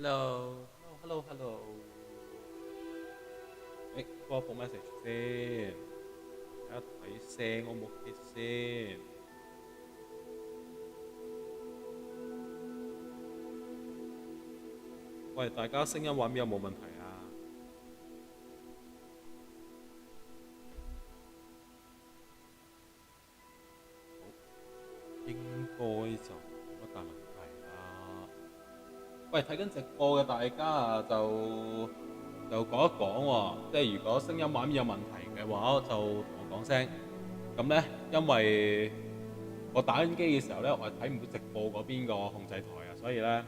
Hello。幫我放 message 先，睇下睇聲我冇 hit 先。喂，大家聲音畫面有冇問題啊？好，應該就冇乜大問題啦。喂，睇緊直播嘅大家啊，就講一講喎，即係如果聲音畫面有問題嘅話，就同我講聲。咁咧，因為我打緊機嘅時候咧，我係睇唔到直播嗰邊個控制台啊，所以咧，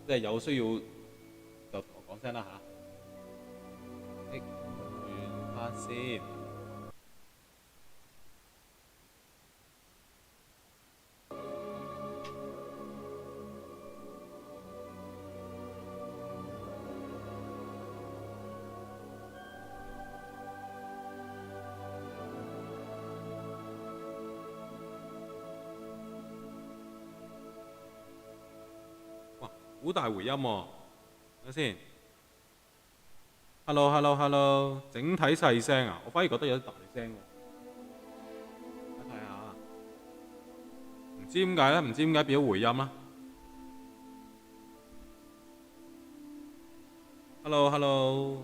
即係有需要就同我講聲啦嚇。轉翻先。好大回音喎，睇下先。Hello，整體細聲啊，我反而覺得有啲大聲喎。睇下，唔知點解咧？唔知點解變咗回音啦。Hello，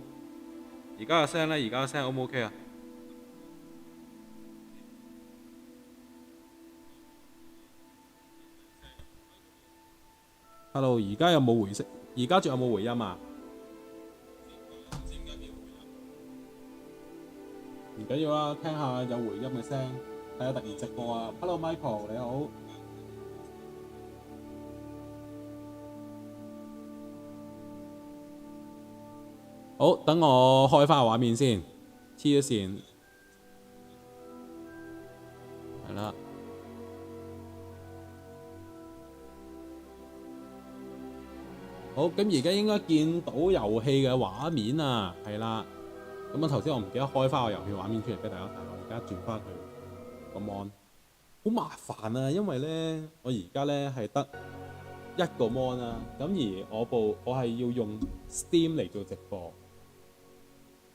而家嘅聲咧，而家嘅聲 O 唔 OK 啊？Hello， 而家有冇回聲？而家仲有冇回音啊？唔緊要啦，聽下有回音嘅聲，睇下突然直播啊。Hello Michael， 你好。好，等我開翻個畫面先，黐咗線。係啦。好，咁而家應該見到遊戲嘅畫面啊，係啦。咁啊頭先我唔記得開翻個遊戲畫面出嚟俾大家睇，我而家轉翻去個 mon， 好麻煩啊，因為咧我而家咧係得一個 mon 啦，咁而我係要用 Steam 嚟做直播，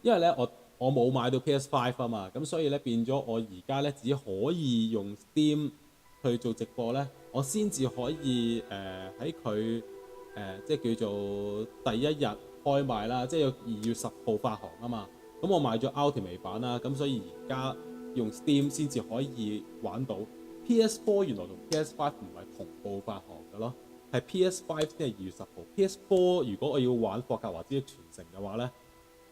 因為咧我冇買到 PS5 啊嘛，咁所以咧變咗我而家咧只可以用 Steam 去做直播咧，我先至可以喺佢。即係叫做第一日開賣啦，即係要2月10號發行啊嘛。咁我買咗 Ultimate 版啦，咁所以而家用 Steam 先至可以玩到。PS4 原來同 PS5 唔係同步發行嘅咯，係 PS5 先係2月10號。PS4 如果我要玩霍格華茲嘅傳承嘅話咧，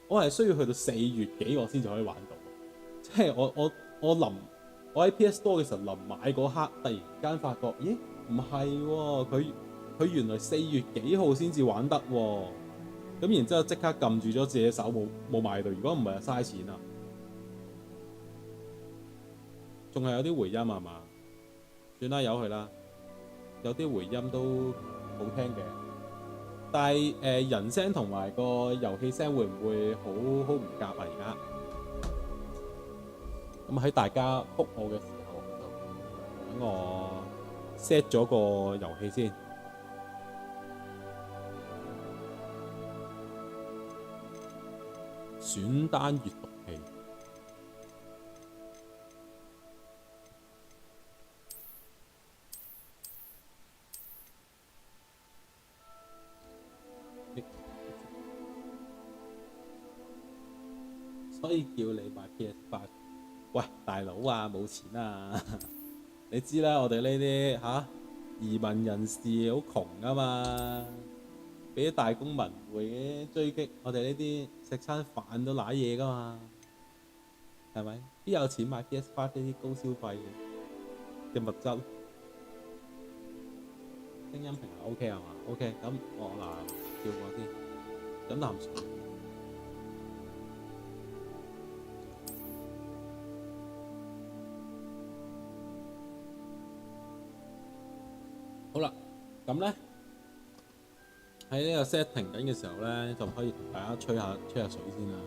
我係需要去到4月幾我先至可以玩到。即係我喺 PS Store 嘅時候臨買嗰刻，突然間發覺，咦唔係喎，佢原來4月幾號先至玩得喎，咁然之後即刻撳住咗自己手冇買到，如果唔係就嘥錢啦。仲係有啲回音係嘛？算啦，由佢啦，有啲回音都好聽嘅，但係人聲同埋個遊戲聲會唔會好唔夾啊？而家咁喺大家覆我嘅時候，等我 set 咗個遊戲先。選單閱讀器，所以叫你買 PS5。喂，大佬啊，冇錢啊！你知啦，我哋呢啲移民人士好窮啊嘛。俾啲大公民會追擊我哋呢啲食餐飯都揦嘢噶嘛，係咪？邊有錢買 PS5 呢啲高消費嘅物質？聲音平衡 OK 係嘛 ？OK， 咁我嗱叫我先飲啖水。好啦，咁咧。喺呢個 setting 緊嘅時候咧，就可以同大家吹下水先啦。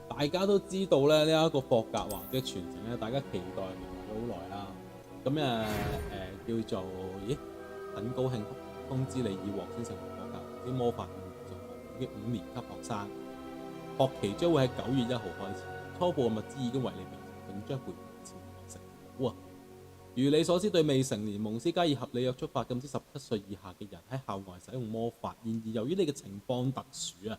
大家都知道咧，呢一個霍格華茲傳承咧，大家期待咗好耐啦。咁叫做很高興通知你已獲選成為霍格華茲啲魔法與魔術學院嘅5年級學生，學期將會喺9月1號開始。初步嘅物資已經為你備齊，並將會前來食好啊！如你所知，對未成年蒙師加以合理約束法禁止17歲以下嘅人喺校外使用魔法。然而，由於你嘅情況特殊啊，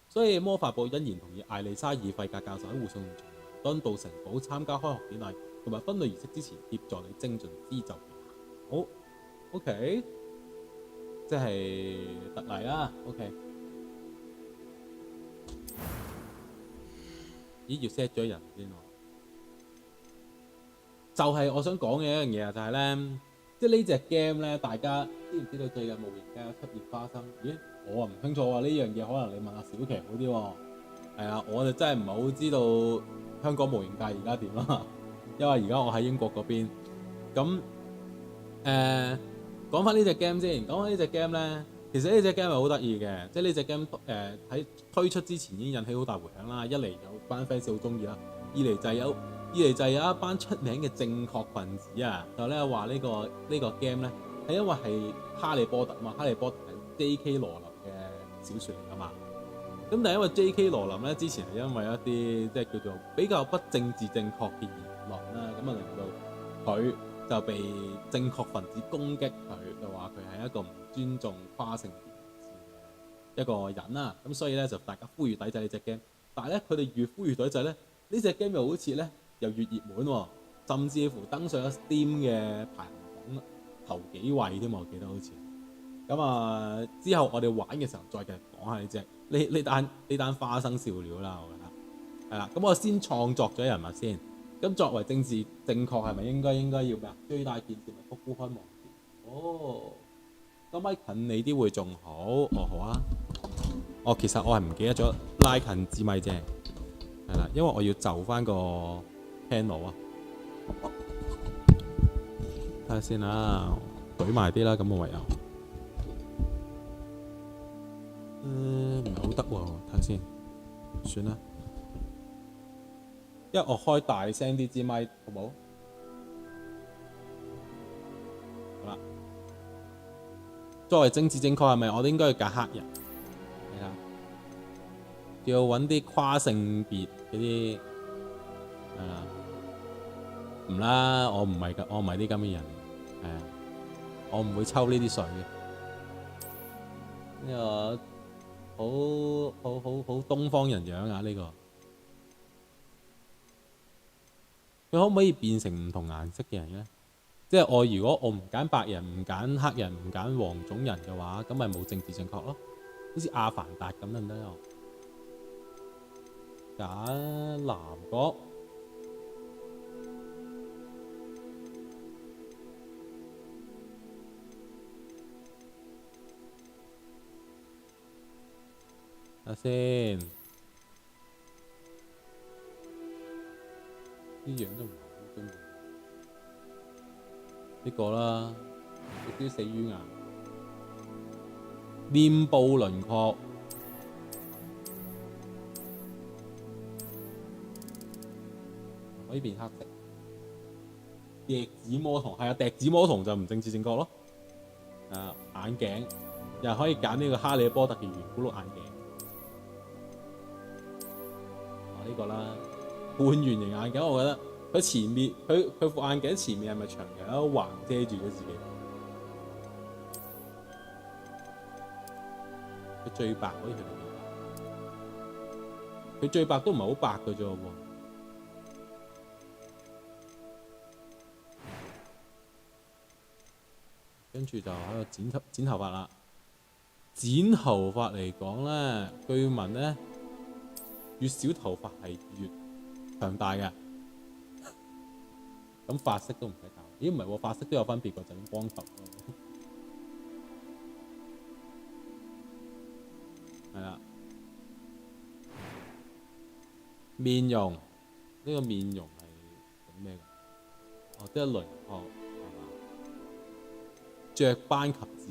所以魔法部欣然同意艾麗莎爾費格教授喺護送你從倫敦到城堡參加開學典禮同埋分類儀式之前，協助你精進資就好。OK， 即係特例啦。OK， 咦，要 set 咗人先喎。就係我想講嘅一樣嘢啊，就係咧，即係呢隻 game 咧，大家知唔知道最近模型界有出熱花生？咦，我唔清楚喎，呢樣嘢可能你問阿小琪好啲喎。係啊，我就真係唔係好知道香港模型界而家點啦，因為而家我喺英國嗰邊。咁講翻呢隻 game 先，講翻呢隻 game 咧，其實呢隻 game 係好得意嘅，即係呢隻 game 喺推出之前已經引起好大迴響啦。一嚟有班 fans 好中意啦，二嚟就係有一班出名嘅正確分子啊，就咧話呢個 game 咧係因為係哈利波特嘛，哈利波特係 J.K. 羅琳嘅小説嚟㗎嘛。咁但係因為 J.K. 羅琳咧之前係因為一啲即係叫做比較不政治正確嘅言論啦，咁啊令到佢就被正確分子攻擊佢，就話佢係一個唔尊重跨性別嘅一個人啦。咁所以咧就大家呼籲抵制呢隻 game， 但係咧佢哋越呼籲抵制咧，呢隻 game 又好似咧又越熱門喎，甚至乎登上咗 Steam 嘅排行榜頭幾位添，我記得好似。咁啊之後我哋玩嘅時候再繼續講下呢單花生笑料啦，我覺得係啦。咁我先創作咗人物先。咁作為政治正確係咪應該要咩啊？最大件事咪福夫開網店。哦，個咪近你啲會仲好。哦，好啊。哦，其實我係唔記得咗拉近支咪啫。係啦，因為我要就翻個 panel 啊。睇下先啦，舉埋啲啦，咁我唯有。唔係好得喎，睇下先。算啦。因為我開大聲啲支咪，好冇？好啦，作為政治正確係咪我哋應該要揀黑人？係啦，要揾啲跨性別嗰啲係啦，唔啦，我唔係啲咁嘅人，係啊，我唔會抽呢啲水嘅。呢個好東方人樣啊！呢個。佢可唔可以變成唔同顏色嘅人咧？即係如果我唔揀白人、唔揀黑人、唔揀黃種人嘅話，咁咪冇政治正確咯？好似阿凡達咁得唔得啊？揀藍角，睇下先。啲樣都唔係好中意呢個啦，有啲死魚眼，臉部輪廓可以變黑色。笛子魔童係啊，笛子魔童就唔政治正確咯。眼鏡又可以揀呢個哈利波特嘅圓咕碌眼鏡。呢個啦。半圓形眼鏡，我覺得佢前面佢副眼鏡前面係咪長期喺度橫遮住咗自己？佢最白可以去到幾白？佢最白都唔係好白嘅啫喎。跟住就喺度剪頭髮啦。剪頭髮嚟講咧，據聞咧越少頭髮係越強大嘅，咁髮色都唔使搞。咦，唔係喎，髮色都有分別㗎，就咁光頭咯。係啦，面容呢個面容係整咩㗎？即係輪廓係嘛？雀斑及字，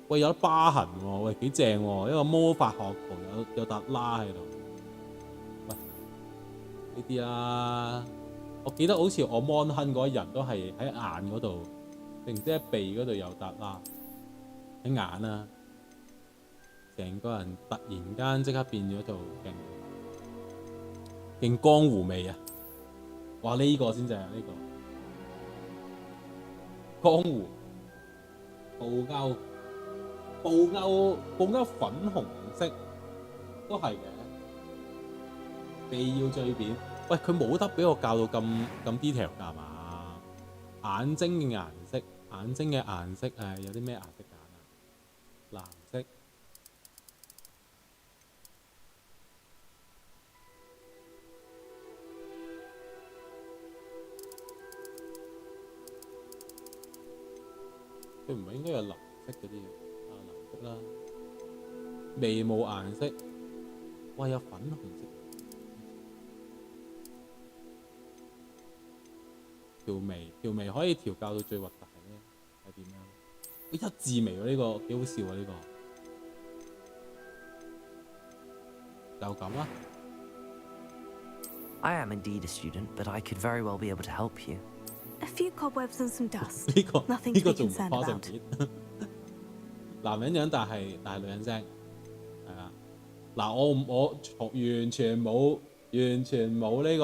喂，有得疤痕喎，喂，幾正喎！一個魔法學徒有笪拉喺度。呢啲啦，我記得好似我 mon 亨嗰人都係喺眼嗰度，定唔知喺鼻嗰度有笪啦，喺眼啊。成個人突然間即刻變咗做勁江湖味啊！哇！呢個先正啊，呢個江湖布歐粉紅色都係嘅，秘要最扁。喂，佢冇得俾我教到咁 detail 㗎嘛？眼睛嘅顏色係有啲咩顏色揀啊？藍色。佢唔係應該有藍色嗰啲嘅？藍色啦，眉毛顏色，哇有粉紅色。條眉可以調校到最核突咧，係點樣？一字眉喎，呢個幾好笑啊！呢個就咁啦。I am indeed a student, but I could very well be able to help you. A few cobwebs and some dust. 呢個仲唔花成片？男人樣但係女人聲，係啊。嗱，我完全冇呢個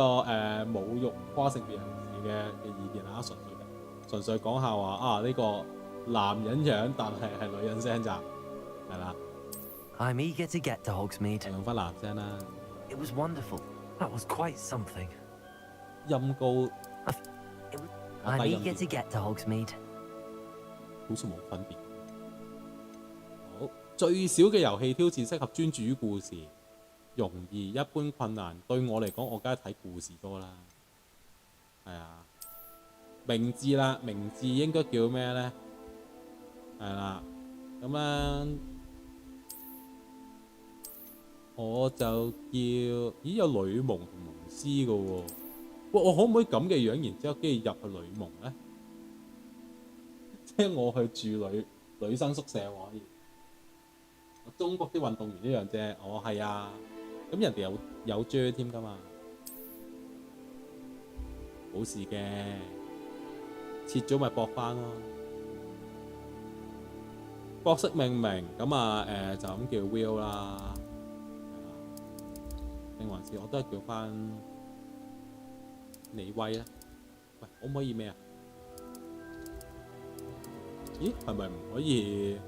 侮辱跨性別人士嘅意見啊，純粹講下話啊呢個男人樣但係女人聲咋，係啦。I'm eager to get to Hogsmeade. 用翻男聲啦。It was wonderful. That was quite something. 音高。I'm eager to get to Hogsmeade. 好似冇分別。好，最少嘅遊戲挑戰適合專注於故事，容易一般困難。對我嚟講，我梗係睇故事多啦。係啊，名字啦，名字應該叫咩咧？係啦，咁樣我就叫咦有女巫同巫師嘅喎。喂，我可唔可以咁嘅樣，然之後跟住入去女巫咧？即係我去住女生宿舍喎，可以。中國啲運動員一樣啫。哦，係啊。咁人哋有 J 添㗎嘛？冇事嘅，切咗咪駁翻咯。角色命名咁啊就咁叫 Will 啦。定還是我都係叫翻李威咧？喂，可唔可以咩啊？咦，係咪唔可以？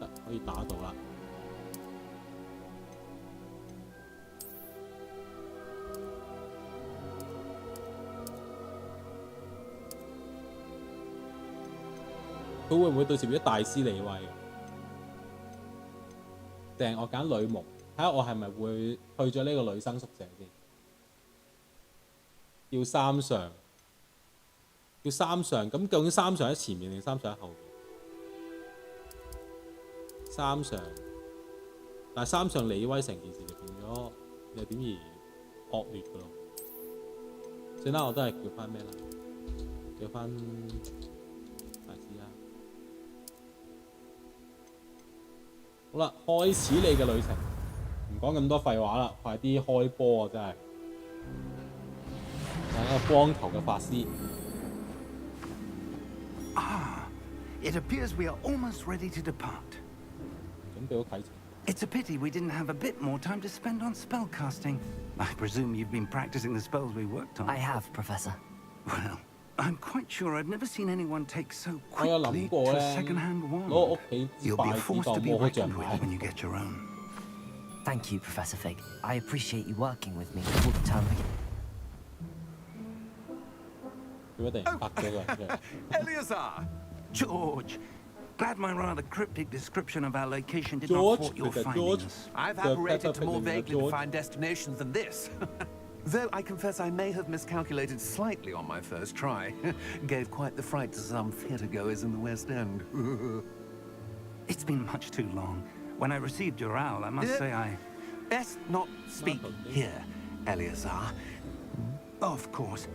得可以打到啦。佢會唔會到時變咗大師李威？定我揀女巫，睇下我係咪會去咗呢個女生宿舍先？叫三上，咁究竟三上喺前面定三上喺後邊？三上，但係三上李威成件事就變咗有點而惡劣㗎咯。算啦，我都係叫翻咩啦？叫翻大師啦。好啦，開始你嘅旅程，唔講咁多廢話啦，快啲開波啊！真係。一個光頭嘅法師。It appears we are almost ready to depart. 準備好啟程。It's a pity we didn't have a bit more time to spend on spellcasting. I presume you've been practicing the spells we worked on. I have, Professor. Well, I'm quite sure I've never seen anyone take so 我有 quickly 諗過 to 咧， second-hand 攞 wand. 屋企 You'll 筷 be a 子 force 當 to be 魔杖 reckoned with 牌。when you get your own. Thank you, Professor Fig. I appreciate you working with me all the time. 佢一定拍咗個人出嚟。Eleazar! George, glad my rather cryptic description of our location did George, not thwart your George. findings. I've The apparated pepper to more filling, vaguely George. defined destinations than this. Though I confess I may have miscalculated slightly on my first try. Gave quite the fright to some theatre-goers in the West End. It's been much too long. When I received your owl, I must say I... Best not speak here, Eleazar. Of course.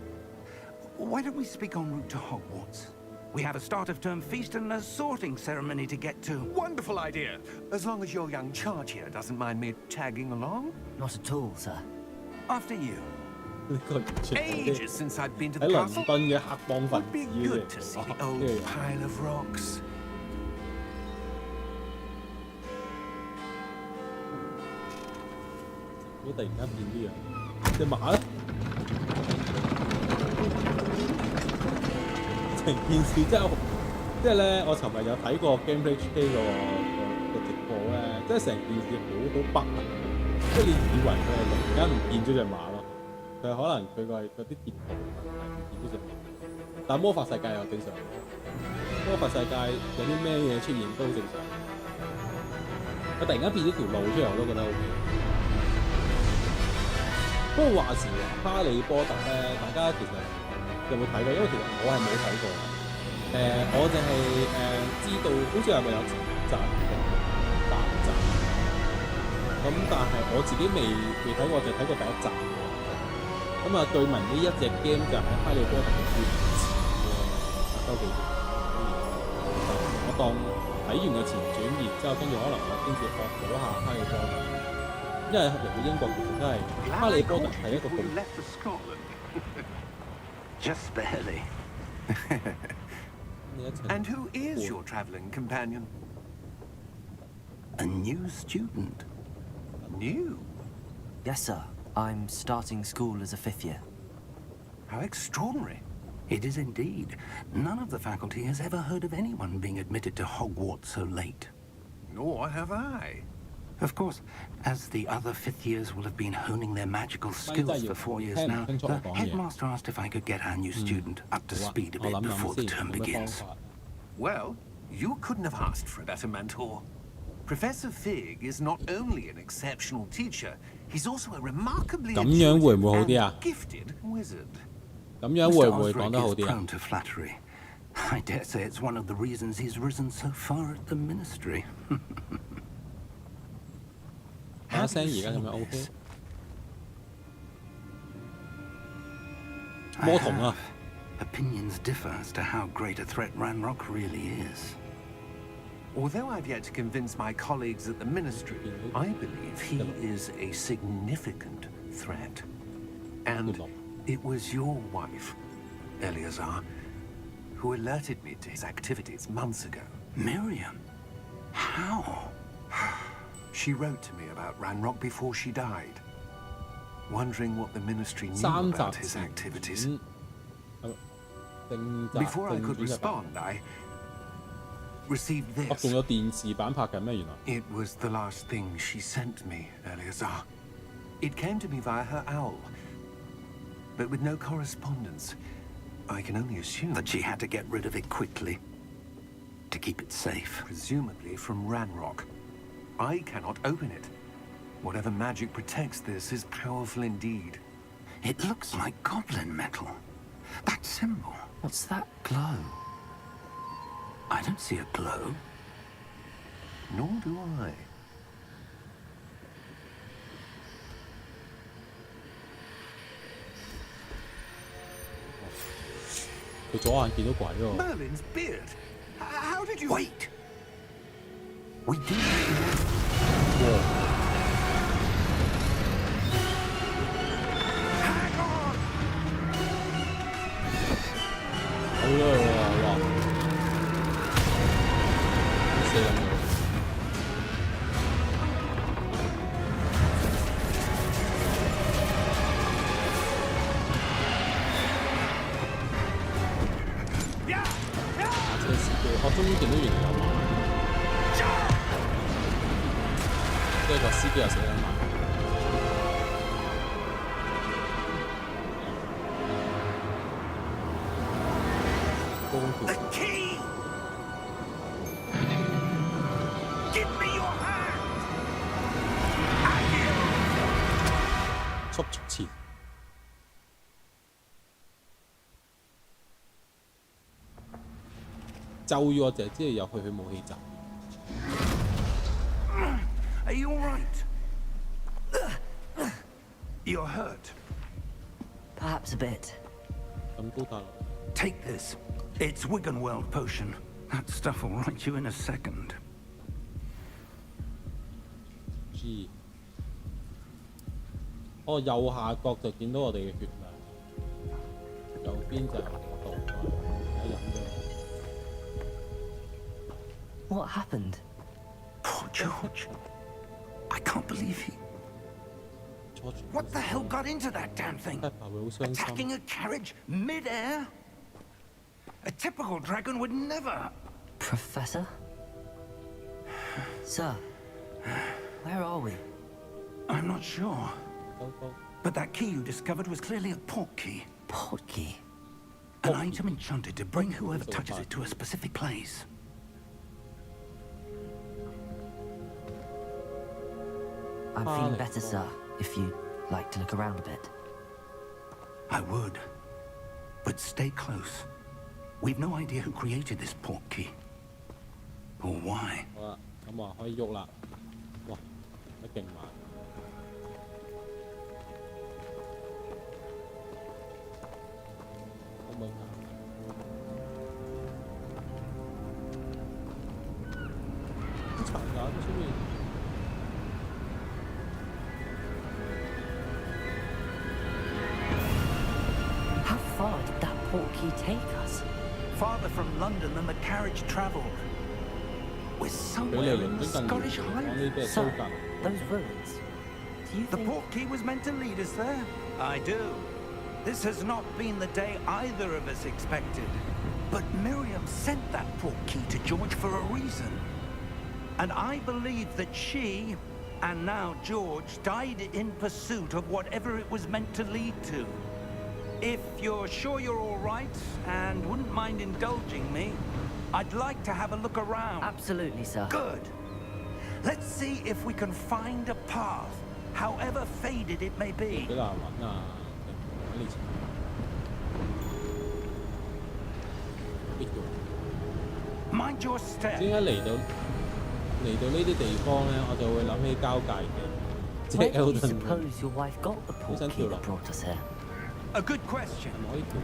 Why don't we speak en route to Hogwarts? We have a start-of-term feast and a sorting ceremony to get to. Wonderful idea. As long as your young charge here doesn't mind me tagging along. Not at all, sir. After you. 呢個完全係 Ages since I've been to 喺 the 倫 castle. 敦嘅黑幫分 Would 子 be 嚟 good to see the 嘅。 old pile of rocks. 會突然間變啲樣？隻馬咧，成件事真係即係咧，我尋日有睇過 Gameplay HK 個直播咧，即係成件事好北啊！即係你以為佢係突然間唔見咗隻馬咯，佢可能佢個啲貼圖唔見咗隻馬，但係魔法世界又正常。魔法世界有啲咩嘢出現都好正常。佢突然間變咗條路出嚟，我都覺得 OK。不過話時話，哈利波特咧，大家其實有冇睇過？因為其實我係冇睇過嘅。我淨係知道，好似係咪有7集定8集？咁但係我自己未睇過，就睇過第1集。咁啊，據聞呢一隻 game 就喺哈利波特嘅前嘅周記住。我當睇完個前傳，然之後跟住可能我先至學到下哈利波特。因為嚟到英國其實都係哈利波特係一個共。Just barely. And who is your traveling companion? A new student. New? Yes, sir. I'm starting school as a 5th year. How extraordinary. It is indeed. None of the faculty has ever heard of anyone being admitted to Hogwarts so late. Nor have I. Of course, as the other 5th years will have been honing their magical skills for 4 years now, the headmaster asked if I could get our new student up to speed a bit before the term begins. Well, you couldn't have asked for a better mentor. Professor Fig is not only an exceptional teacher, he's also a remarkably gifted wizard. 咁樣會唔會 Mr. 講得好 Osric 啲 is 啊？ prone to flattery. I dare say it's one of the reasons he's risen so far at the ministry. 把聲而家咁樣 OK？ 魔童啊！ Opinions differ as to how great a threat Ranrock really is. Although I've yet to convince my colleagues at the ministry, I believe he is a significant threat. And it was your wife, Eleazar, who alerted me to his activities months ago. Miriam? How? She wrote to me about Ranrock before she died, wondering what the ministry knew about his activities. Before I could respond, I received this. 仲有電視版拍緊咩？原來 It was the last thing she sent me, Eleazar. It came to me via her owl, but with no correspondence. I can only assume That she had to get rid of it quickly to keep it safe. presumably from Ranrock. I cannot open it. Whatever magic protects this is powerful indeed. It looks like goblin metal. That symbol. What's that? Glow. I don't see a glow. Nor do I. 佢左眼見到鬼喎。 Merlin's beard. How did you... Wait! We do. Hang on! 好啦，哇！死人咗。車司機，我終於見到原來有馬，即係個司機又死緊馬。The key! Give me your hand! 速前。咒語我就係知道有去武器站。 Are you all right? You're hurt. Perhaps a bit. 咁都得。 Take this. It's Wiggenweld potion. That stuff will right you in a second. G。哦，右下角就見到我哋嘅血量，右邊就係我度，而家飲咗。 What happened? Poor George. I can't believe he... What the hell got into that damn thing? Attacking a carriage mid-air? A typical dragon would never. Professor? Sir, where are we? I'm not sure. But that key you discovered was clearly a port key. Port key? An item enchanted to bring whoever touches it to a specific place. I'm feeling better, sir, if you'd like to look around a bit. I would. But stay close. We've no idea who created this port key. Or why. 好啦，咁話可以喐啦。哇，乜勁慢！可唔可以行？好長㗎，呢出面。How far did that port key take us? Farther from London than the carriage travelled. We're somewhere in the Scottish Highlands. Sir, those ruins. Do you The think... port key was meant to lead us there. I do. This has not been the day either of us expected. But Miriam sent that port key to George for a reason. And I believe that she, and now George, died in pursuit of whatever it was meant to lead to. If you're sure you're all right and wouldn't mind indulging me, I'd like to have a look around. Absolutely, sir. Good. Let's see if we can find a path, however faded it may be. 幾難揾啊！幾年前呢條 Mind your step. 點解嚟到呢啲地方咧，我就會諗起交界嘅，即 Where 係 do you Elton。 suppose your wife got the port key that brought us here? A good question. 係咪可以跳？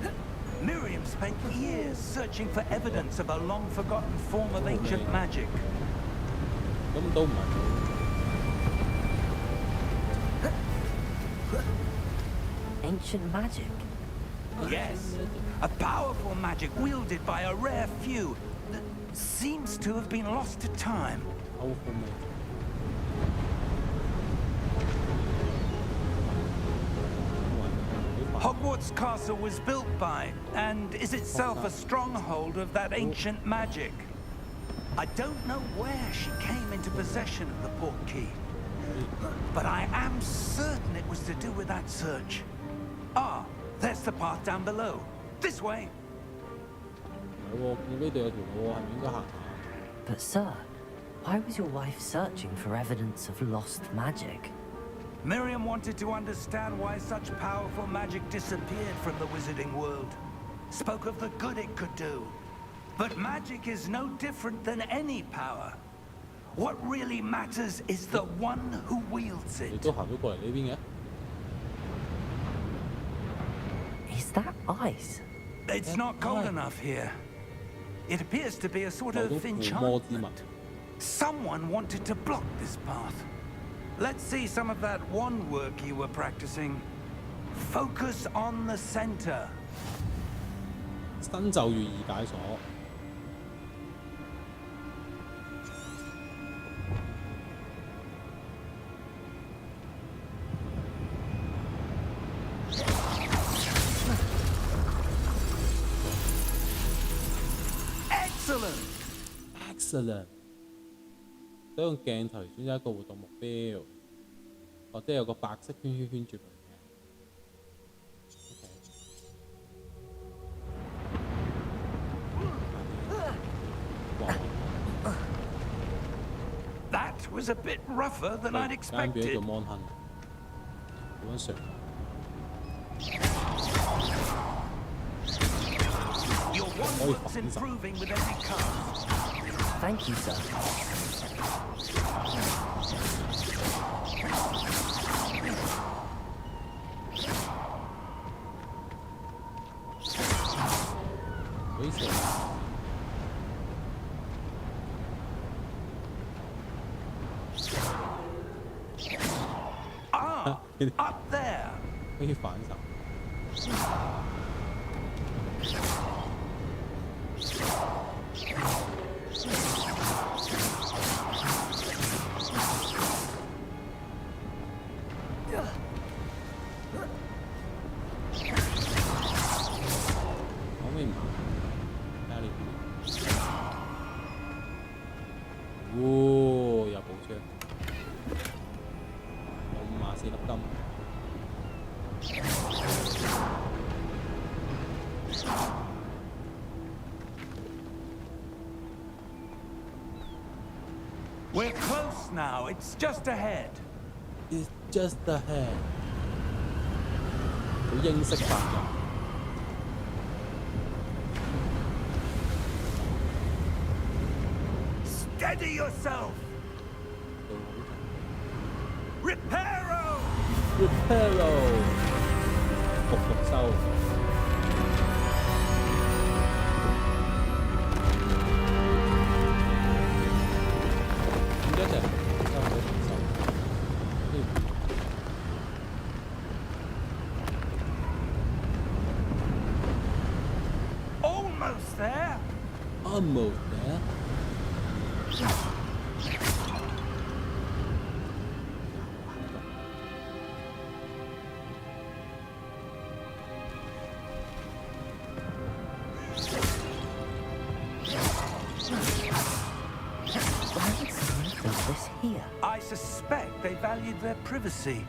Miriam spent years searching for evidence of a long-forgotten form of ancient magic. 咁都唔係。 Ancient magic? Yes, a powerful magic wielded by a rare few that seems to have been lost to time. 歐風咩？ Hogwarts Castle was built by, and is itself a stronghold of that ancient magic. I don't know where she came into possession of the port key, but I am certain it was to do with that search. Ah, there's the path down below. This way. 唔係喎，見呢度有條路喎，係咪應該行下？ But sir, why was your wife searching for evidence of lost magic? Miriam wanted to understand why such powerful magic disappeared from the wizarding world. Spoke of the good it could do. But magic is no different than any power. What really matters is the one who wields 你 it. 都行咗過嚟呢邊嘅？ Is that ice? It's not cold enough here. It appears to be a sort of 流到附魔之物。 enchantment. Someone wanted to block this path. Let's see some of that wand work you were practicing. Focus on the center. 新咒語二解鎖。 Excellent。使用鏡頭選擇一個活動目標，或者有個白色圈圈住佢嘅。That was a bit rougher than I'd 間變咗 expected. 做 mon 亨，點樣上？ Your wand work's improving with every cast. Thank you, sir. Ah, up there. 可以反手。 That 粒金。We're close now. It's just ahead. It's just ahead。好英式化㗎。Steady yourself. Reparo. Reparo。復收。一隻收唔到復收。Almost there. Almost there。I suspect they valued their privacy.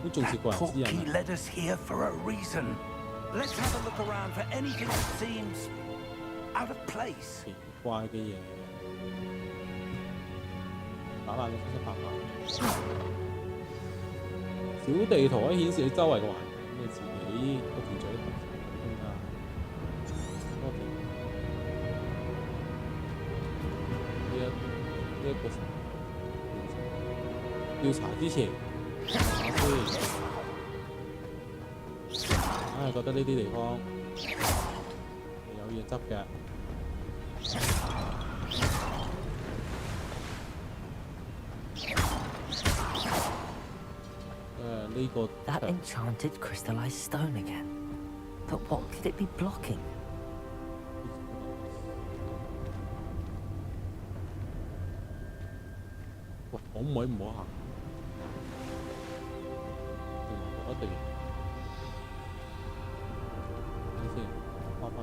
都重視 That 個人私 portkey 隱啊。 led us here for a reason. Let's have a look around for anything that seems out of place. 奇怪嘅嘢，打爛咗七七八八。小地圖可以顯示你周圍嘅環境，你自己個條嘴啊。呢一個調查之前，查下先。硬係覺得呢啲地方係有嘢執嘅。呢個 That enchanted crystallized stone again. But what could it be blocking? 喂，可唔可以唔好行？定係我一定要？等先，翻返。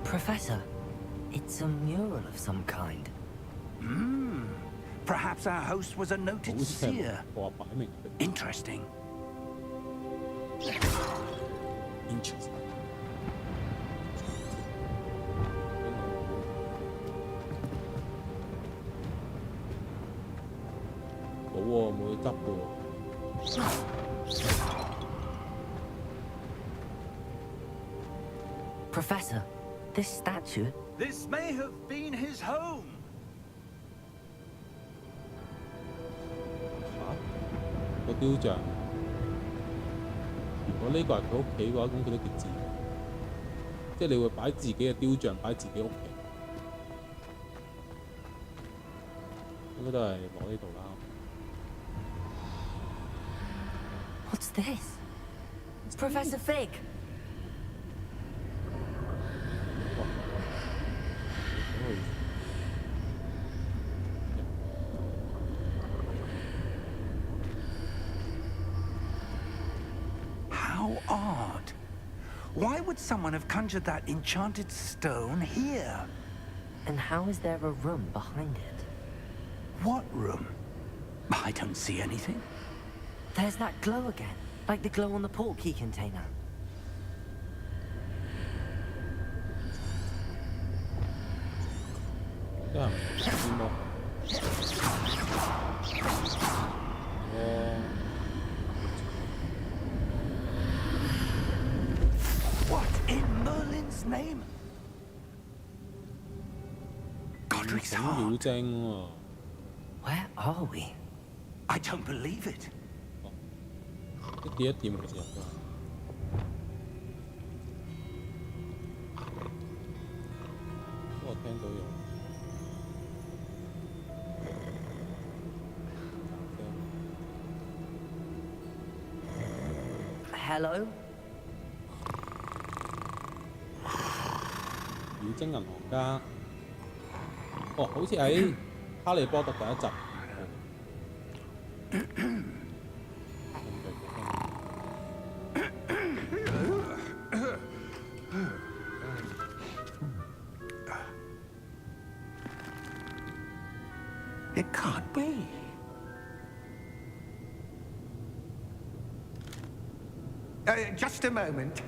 Professor, it's a mural of some kind. Perhaps our host was a 好 noted 似係 seer. 話擺明係 Interesting. interest。冇喎，冇得執嘅喎。Professor, this statue. This may have been his home. 個雕像，如果呢個係佢屋企嘅話，咁佢都幾自然。即係你會擺自己嘅雕像擺自己屋企，應該都係攞呢度啦。What's this? Professor Fig. 哇！How odd. Why would someone have conjured that enchanted stone here? And how is there a room behind it? What room? I don't see anything. There's that glow again, like the glow on the portkey container. Yeah, more. What in Merlin's name? Godric's 妖 heart. 精喎， Where are we? I don't believe it. 一點一點其實入咗。我聽到有。Hello? 妖精銀行家，哦，好似喺哈利波特第一集。It can't be. Just a moment.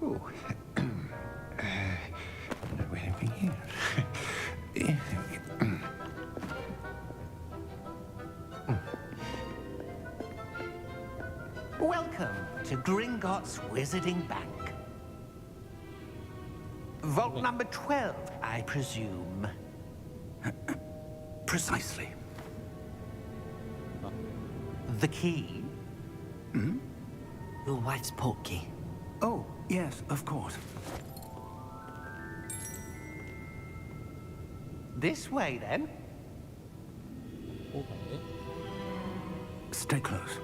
Oh. Anything here? Welcome to Gringotts Wizarding Bank. Vault number 12, I presume. Precisely. The key? Your wife's portkey. Oh, yes, of course. This way, then. OK。 Stay close.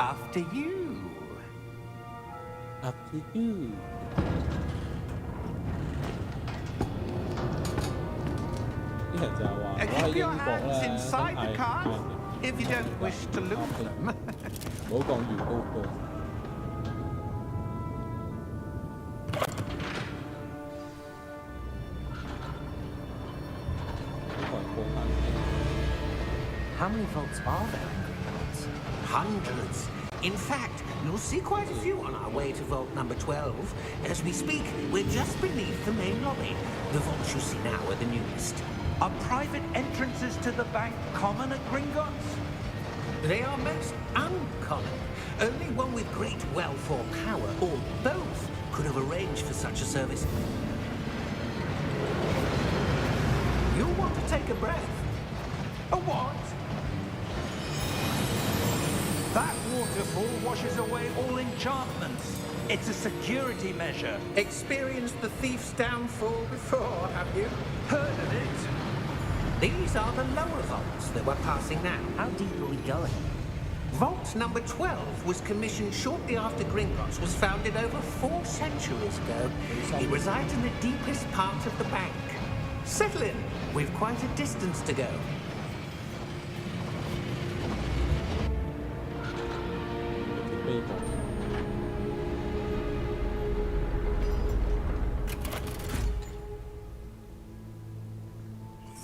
After you. After you。啲人就係話，我喺 Keep 英 your 國 hands 咧， inside 真 the 係 card if you don't wish to lose them. 唔好講預高歌。How many vaults are there in Gringotts? Hundreds. In fact, you'll see quite a few on our way to vault number 12. As we speak, we're just beneath the main lobby. The vaults you see now are the newest. Are private entrances to the bank common at Gringotts? They are most uncommon. Only one with great wealth or power, or both, could have arranged for such a service. You'll want to take a breath. A what? That waterfall washes away all enchantments. It's a security measure. Experienced the thief's downfall before, have you? Heard of it? These are the lower vaults that we're passing now. How deep are we going? Vault number 12 was commissioned shortly after Gringotts was founded over 4 centuries ago. It resides in the deepest part of the bank. Settle in. We've quite a distance to go.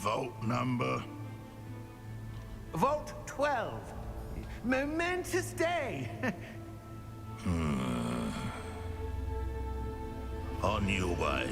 Vault number. Vault 12. Momentous day. On your way.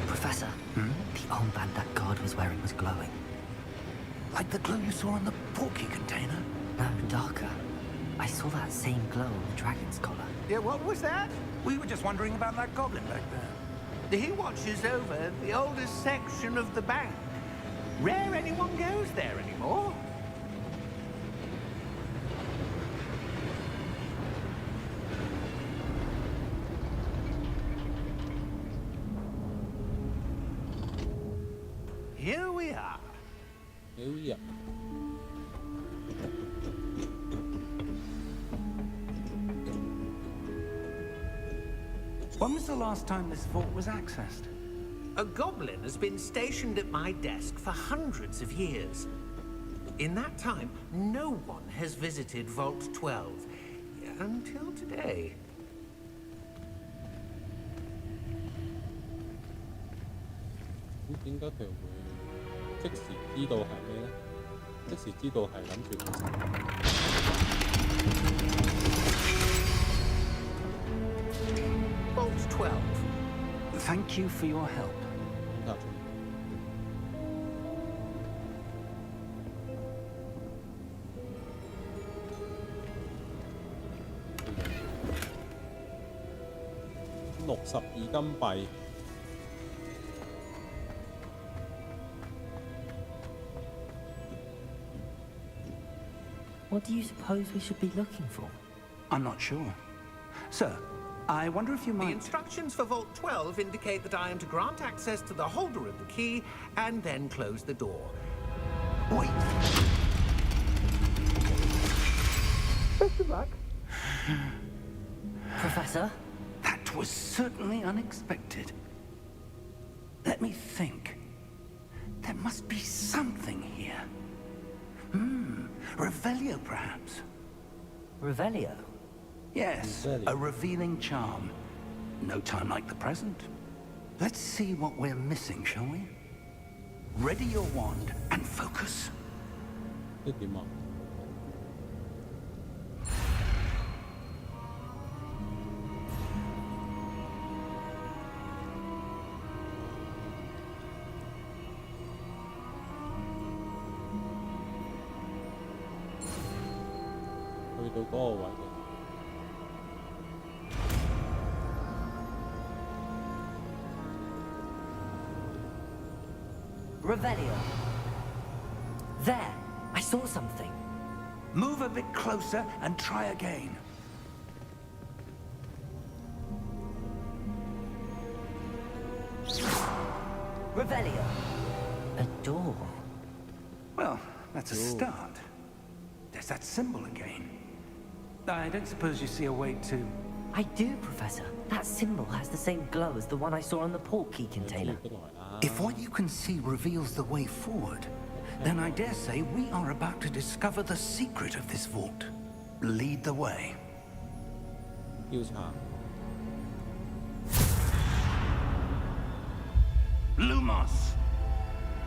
Professor, the armband that guard was wearing was glowing. Like the glow you saw on the porky container? No, darker. I saw that same glow on the dragon's collar. Yeah, what was that? We were just wondering about that goblin back there. He watches over the oldest section of the bank. Rare anyone goes there anymore. Here we are. When was the last time this vault was accessed? A goblin has been stationed at my desk for hundreds of years. In that time, no one has visited Vault 12. Until today. 咁點解佢會即時知道係咩咧？即時知道係諗住佢食。Vault 12. Thank you for your help. 啊，62金幣。What do you suppose we should be looking for? I'm not sure. Sir, I wonder if you The might... instructions for Vault 12 indicate that I am to grant access to the holder of the key and then close the door. Wait. Best of luck. Professor? That was certainly unexpected. Let me think. There must be something here. Revelio, perhaps? Revelio? Yes, a revealing charm. No time like the present. Let's see what we're missing, shall we? Ready your wand and focus. 即係點啊？去到嗰個位嘅。Revelio. There! I saw something. Move a bit closer and try again. Revelio. A door. Well, that's a start. There's that symbol again. I don't suppose you see a way to... I do, Professor. That symbol has the same glow as the one I saw on the port key container. If what you can see reveals the way forward, then I dare say we are about to discover the secret of this vault. Lead the way. 調查 Lumos!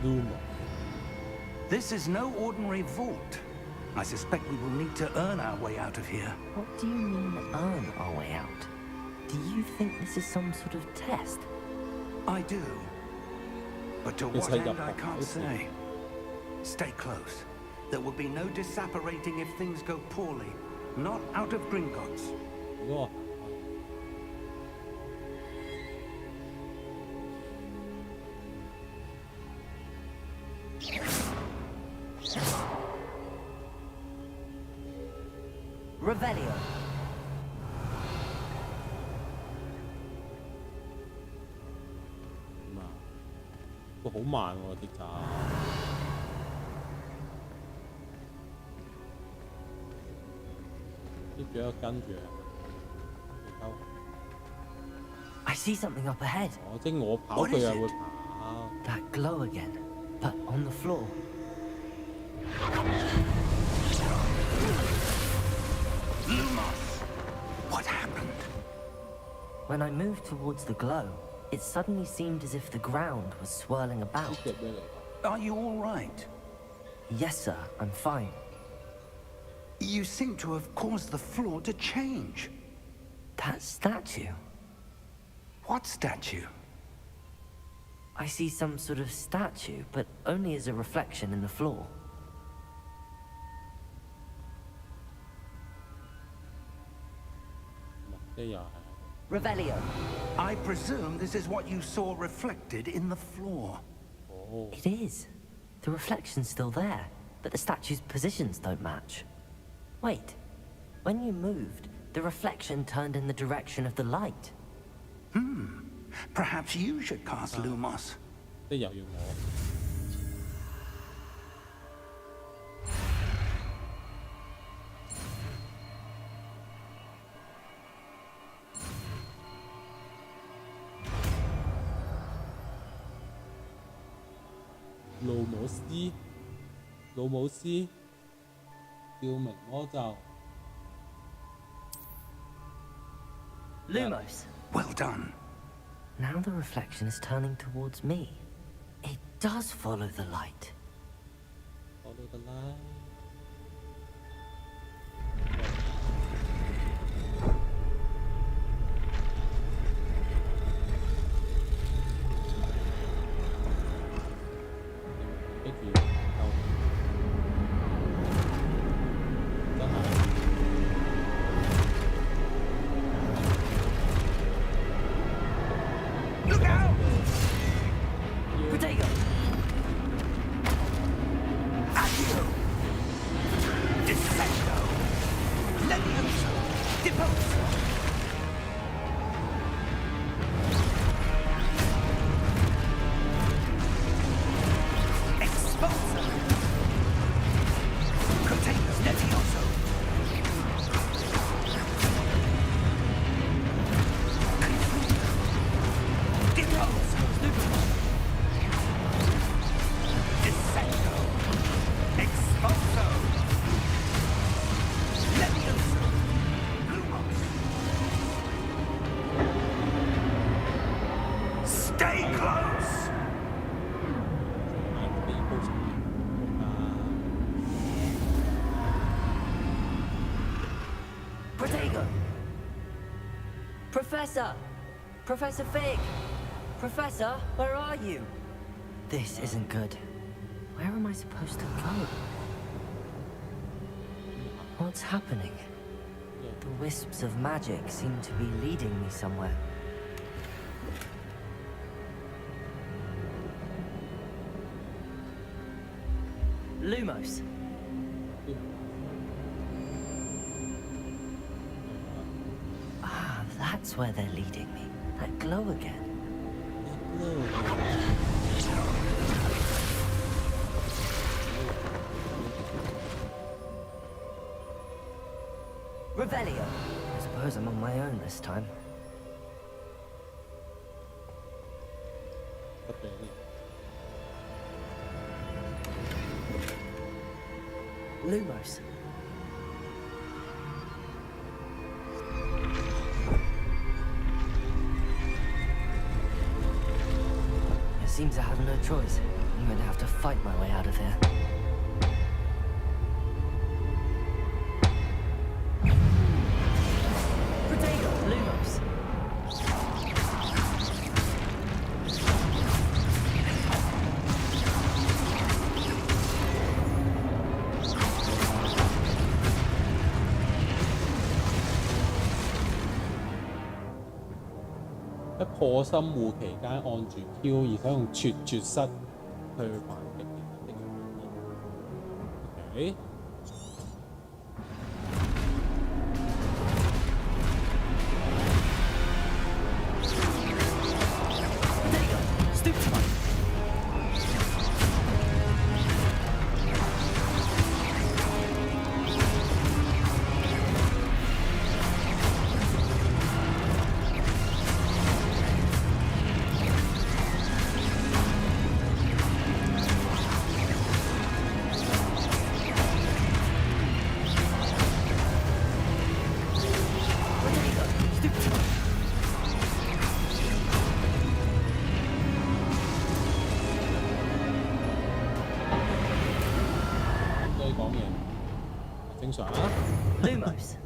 Luma。 This is no ordinary vault. I suspect we will need to earn our way out of here. What do you mean, earn our way out? Do you think this is some sort of test? I do. But to what end, I can't say. Stay close. There will be no disapparating if things go poorly. Not out of Gringotts. 如果 Revelio. 點啊？個好慢喎啲渣。接住一個跟住。 I see something up ahead. 哦，即係我跑佢又會跑。 That glow again, but on the floor. Lumos! What happened? When I moved towards the glow, it suddenly seemed as if the ground was swirling about. 隻咩嚟㗎？ Are you all right? Yes, sir, I'm fine. You seem to have caused the floor to change. That statue. What statue? I see some sort of statue, but only as a reflection in the floor. Revelio. I presume this is what you saw reflected in the floor. It is. The reflection's still there, but the statue's positions don't match. Wait. When you moved, the reflection turned in the direction of the light. Perhaps you should cast Lumos. 即係又要我。 路姆斯，路姆斯，照明魔咒。 Lumos. Well done. Now the reflection is turning towards me. It does follow the light. Follow the light. 跟住真係 Look out! Protego! At you! Professor! Professor Fig! Professor, where are you? This isn't good. Where am I supposed to go? What's happening? The wisps of magic seem to be leading me somewhere. Lumos. Ah, that's where they're leading me. That glow again. Revelio. I suppose I'm on my own this time. Lumos. It seems I have no choice. I'm going to have to fight my way out of here. Protego, Lumos.喺破心護期間按住 Q 而使用絕室去反擊其他敵人。OK。正常啊。Lumos.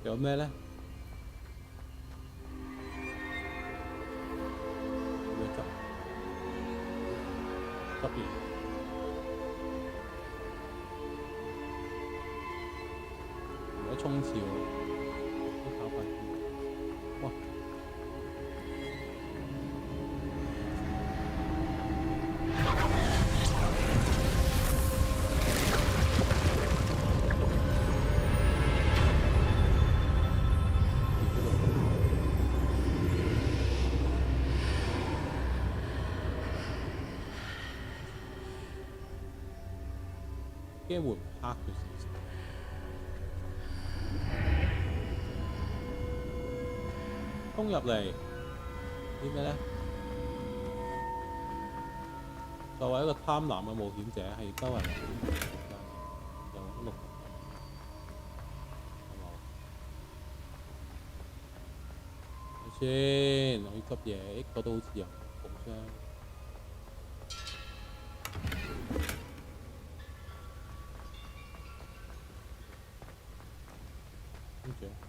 有咩咧？要執完。如果衝刺喎，都跑快啲。哇！驚會唔黑咗少少？衝入嚟啲咩咧？作為一個貪婪嘅冒險者，係周圍嚟有碌，睇先，我要執嘢，嗰度好似有寶箱。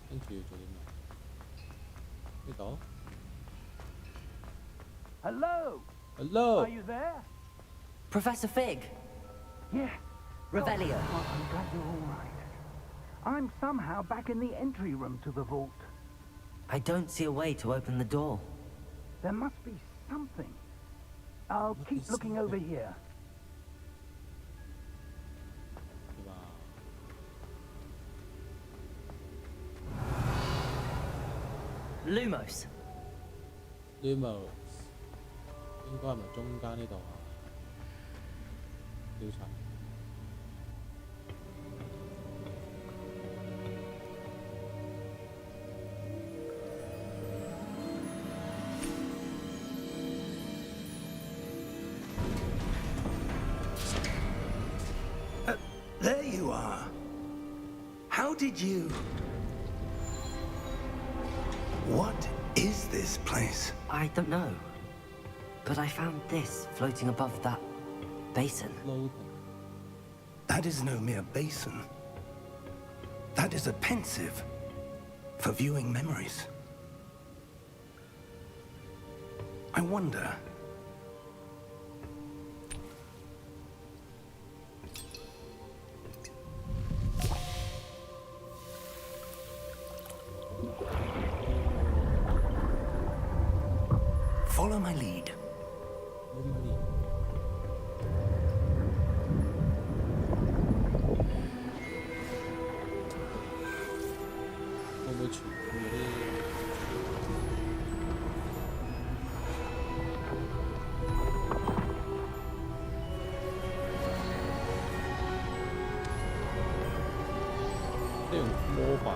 跟住要做啲咩？呢度 Hello? Hello. Are you there? Professor Fig. Yes. Revelio. Well, I'm glad you're all right. I'm somehow back in the entry room to the vault. I don't see a way to open the door. There must be something. I'll keep looking over here. 係嘛 Lumos.？Lumos 應該係咪中間呢度啊？調查。There you are. How did you... What is this place? I don't know. But I found this floating above that basin. Floating. That is no mere basin. That is a pensive for viewing memories. I wonder. Follow my lead. 會唔會傳嗰啲？即係用魔法。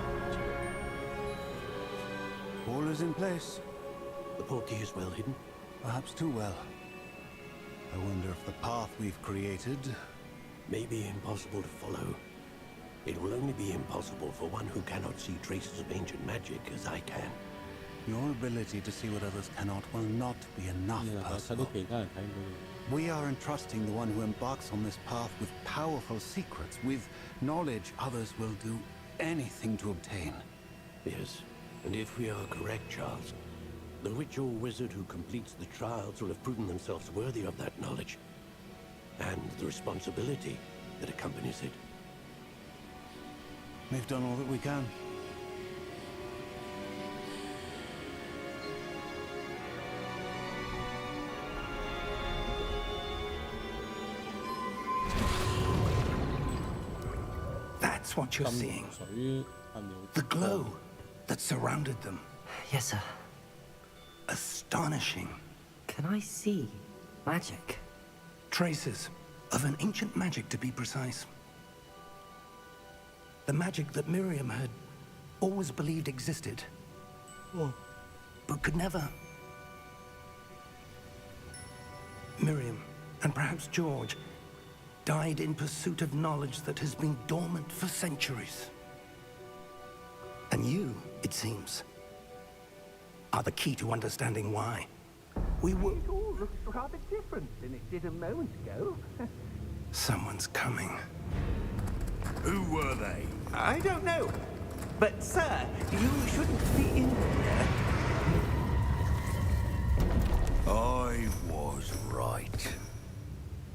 All is in place. The portkey is well hidden. Perhaps too well. I wonder if the path we've created... May be impossible to follow. It will only be impossible for one who cannot see traces of ancient magic as I can. Your ability to see what others cannot will not be enough, 你能夠睇到 Percival. 其他人睇唔到嘅。 We are entrusting the one who embarks on this path with powerful secrets, with knowledge others will do anything to obtain. Yes, and if we are correct, Charles, the witch or wizard who completes the trials will have proven themselves worthy of that knowledge and the responsibility that accompanies it. We've done all that we can. That's what you're 浸 seeing. 水係咪好 The glow that surrounded them. Yes, sir. Astonishing. Can I see magic? Traces of an ancient magic, to be precise. The magic that Miriam had always believed existed, but could never. Miriam, and perhaps George, died in pursuit of knowledge that has been dormant for centuries. And you, it seems, are the key to understanding why. We were... It all looks rather different than it did a moment ago. Someone's coming. Who were they? I don't know. But, sir, you shouldn't be in here. I was right.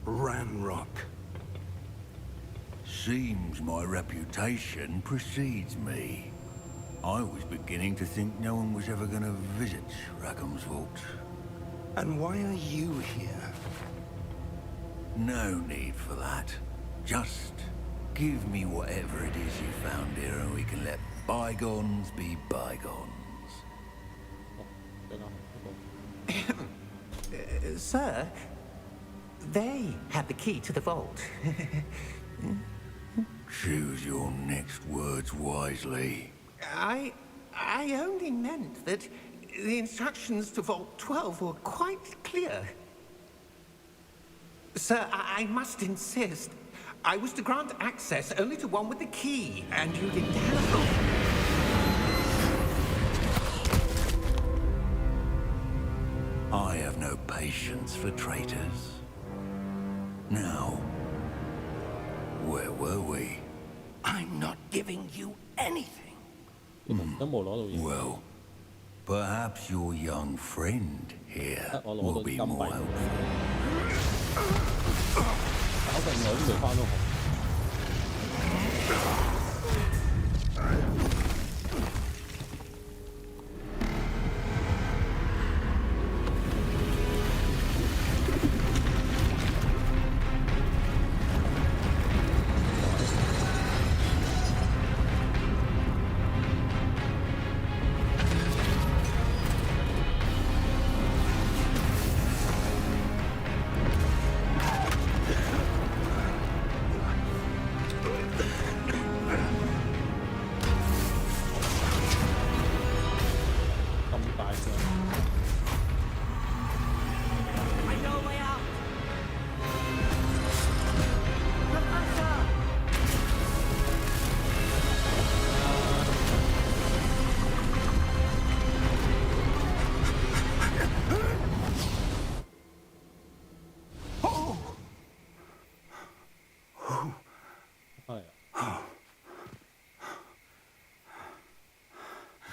Ranrock. Seems my reputation precedes me. I was beginning to think no one was ever going to visit Rackham's vault. And why are you here? No need for that. Just give me whatever it is you found here and we can let bygones be bygones. 比較好。 Sir, they have the key to the vault. Choose your next words wisely. I only meant that the instructions to Vault 12 were quite clear. Sir, I must insist. I was to grant access only to one with the key, and you didn't have I have no patience for traitors. Now, where were we? I'm not giving you anything. 都冇攞到嘢。 Well, perhaps your young friend here will be more helpful. 搞咁耐都未翻到學。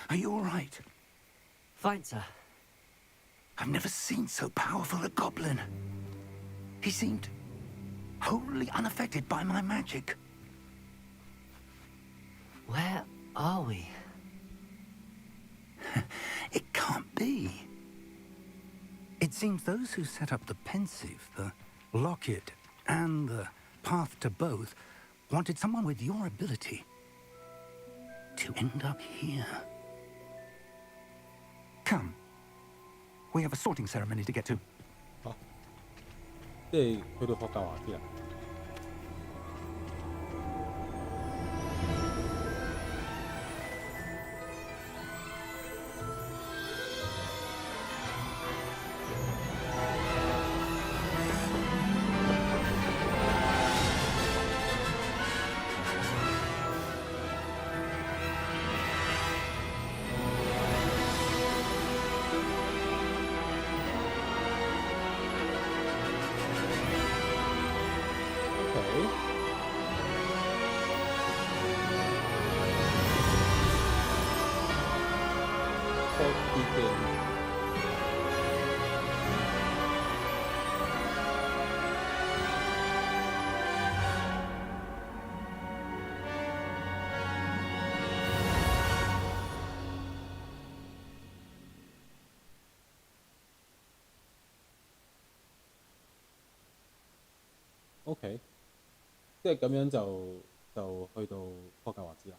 Are you all right? Fine, sir. I've never seen so powerful a goblin. He seemed wholly unaffected by my magic. Where are we? It can't be. It seems those who set up the pensive, the locket, and the path to both wanted someone with your ability to end up here. Come. We have a sorting ceremony to get to. 好，即係去到霍格華茲啦。OK， 即係咁樣就去到霍格華茲啦。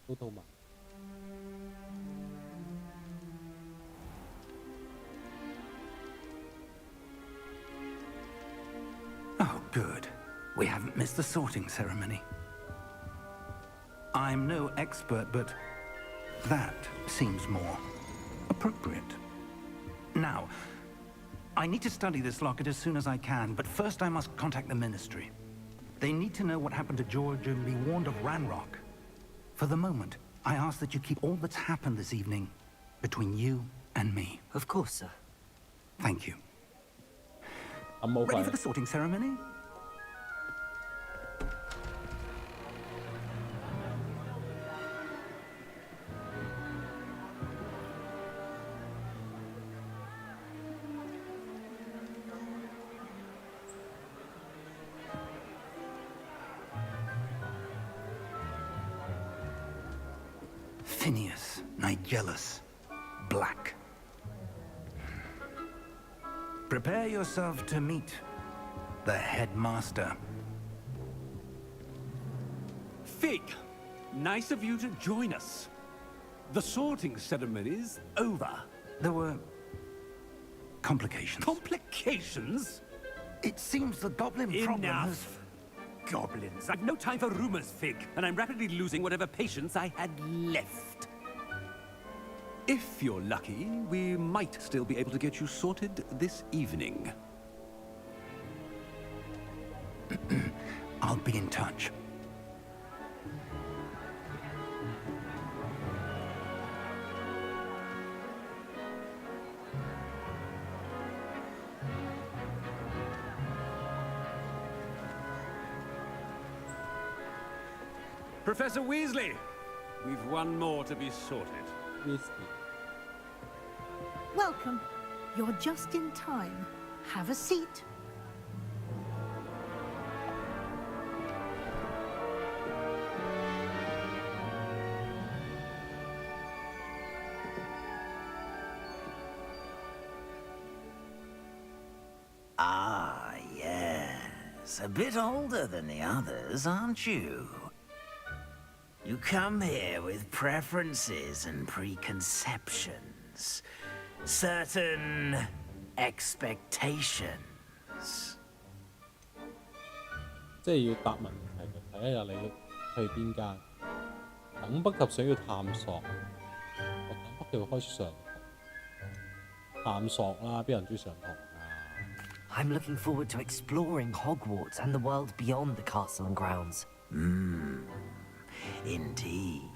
都到埋。Oh, good. We haven't missed the sorting ceremony. I'm no expert, but that seems more appropriate. Now, I need to study this locket as soon as I can, but first I must contact the Ministry. They need to know what happened to George and be warned of Ranrock. For the moment, I ask that you keep all that's happened this evening between you and me. Of course, sir. Thank you. I'm okay. Ready for the sorting ceremony? Phineas, Nigellus, Black. Prepare yourself to meet the headmaster. Fig, nice of you to join us. The sorting ceremony's over. There were complications. Complications? It seems the goblin problem has... Enough. Goblins. I've no time for rumors, Fig, and I'm rapidly losing whatever patience I had left. If you're lucky, we might still be able to get you sorted this evening. I'll be in touch. Professor Weasley, we've one more to be sorted. Welcome. You're just in time. Have a seat. Ah, yes. A bit older than the others, aren't you? You come here with preferences and preconceptions. Certain expectations. 即係要答問題嘅，睇一下你去邊間。等不及想要探索，我等不及開始上堂。探索啦，邊人中意上堂啊？ I'm looking forward to exploring Hogwarts and the world beyond the castle and grounds. Indeed.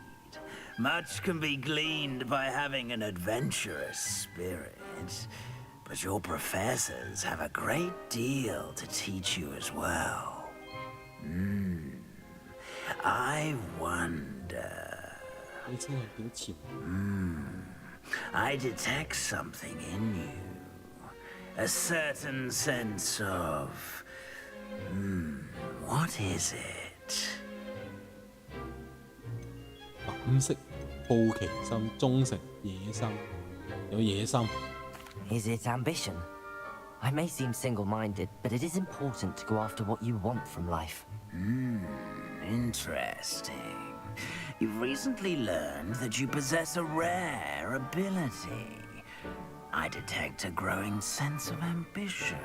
Much can be gleaned by having an adventurous spirit. but your professors have a great deal to teach you as well. I wonder. I detect something in you. A certain sense of... what is it? 膽色、好奇心、忠誠、野心，有野心。Is it ambition? I may seem single-minded, but it is important to go after what you want from life. Interesting. You've recently learned that you possess a rare ability. I detect a growing sense of ambition,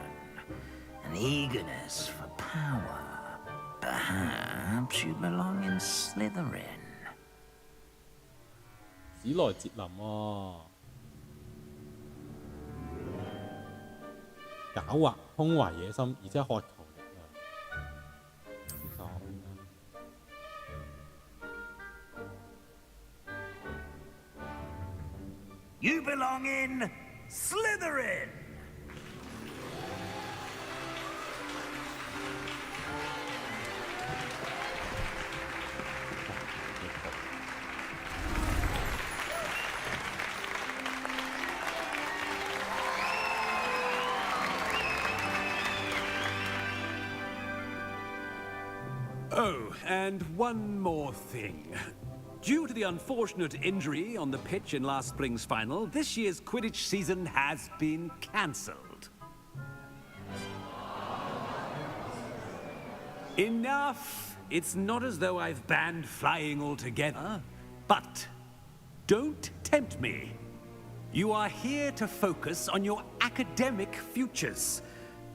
an eagerness for power. Perhaps you belong in Slytherin. 史萊哲林喎，狡猾、胸懷野心，而且渴求力量。You belong in Slytherin! Oh, and one more thing. Due to the unfortunate injury on the pitch in last spring's final, this year's Quidditch season has been cancelled. Enough! It's not as though I've banned flying altogether, but don't tempt me. You are here to focus on your academic futures.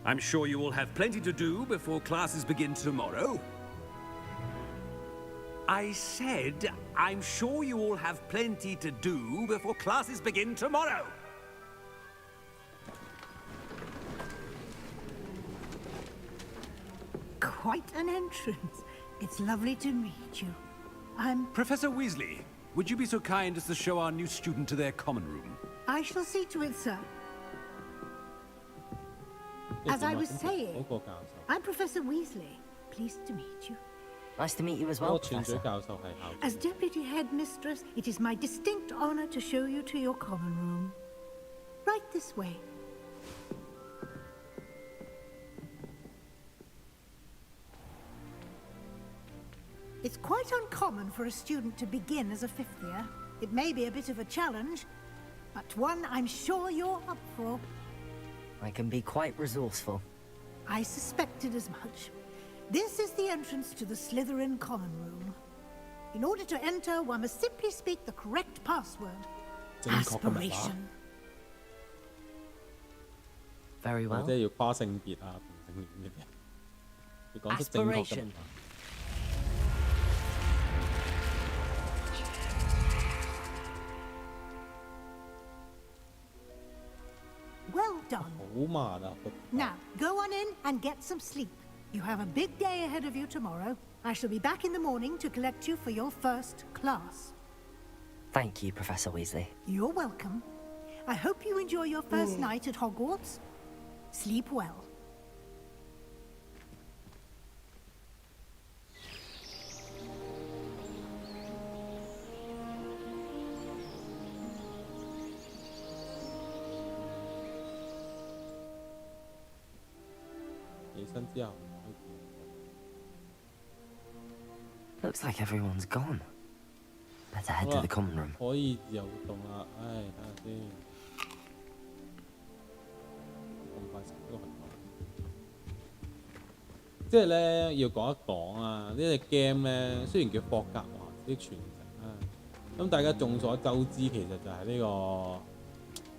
I'm sure you will have plenty to do before classes begin tomorrow. I said, I'm sure you all have plenty to do before classes begin tomorrow. Quite an entrance. It's lovely to meet you. I'm... Professor Weasley, would you be so kind as to show our new student to their common room? I shall see to it, sir. As I was saying, I'm Professor Weasley. Pleased to meet you. Nice to meet you as well, Professor. As Deputy Headmistress, it is my distinct honor to show you to your common room. Right this way. It's quite uncommon for a student to begin as a fifth year. It may be a bit of a challenge, but one I'm sure you're up for. I can be quite resourceful. I suspected as much. This is the entrance to the Slytherin common room. In order to enter, one must simply speak the correct password. Aspiration. Very well. 即係要跨性別啊、同性戀嗰啲，要講出正確嘅文化。Well done. 好慢啊！ Now, go on in and get some sleep. You have a big day ahead of you tomorrow. I shall be back in the morning to collect you for your first class. Thank you, Professor Weasley. You're welcome. I hope you enjoy your first night at Hogwarts. Sleep well. Looks like everyone's gone. Better head to the common room. 可以自由活動啦，唉，睇下先。咁快食都係講。即係咧，要講一講啊！呢隻 game 咧，雖然叫霍格華茲的傳承啦，咁大家眾所周知，其實就係呢個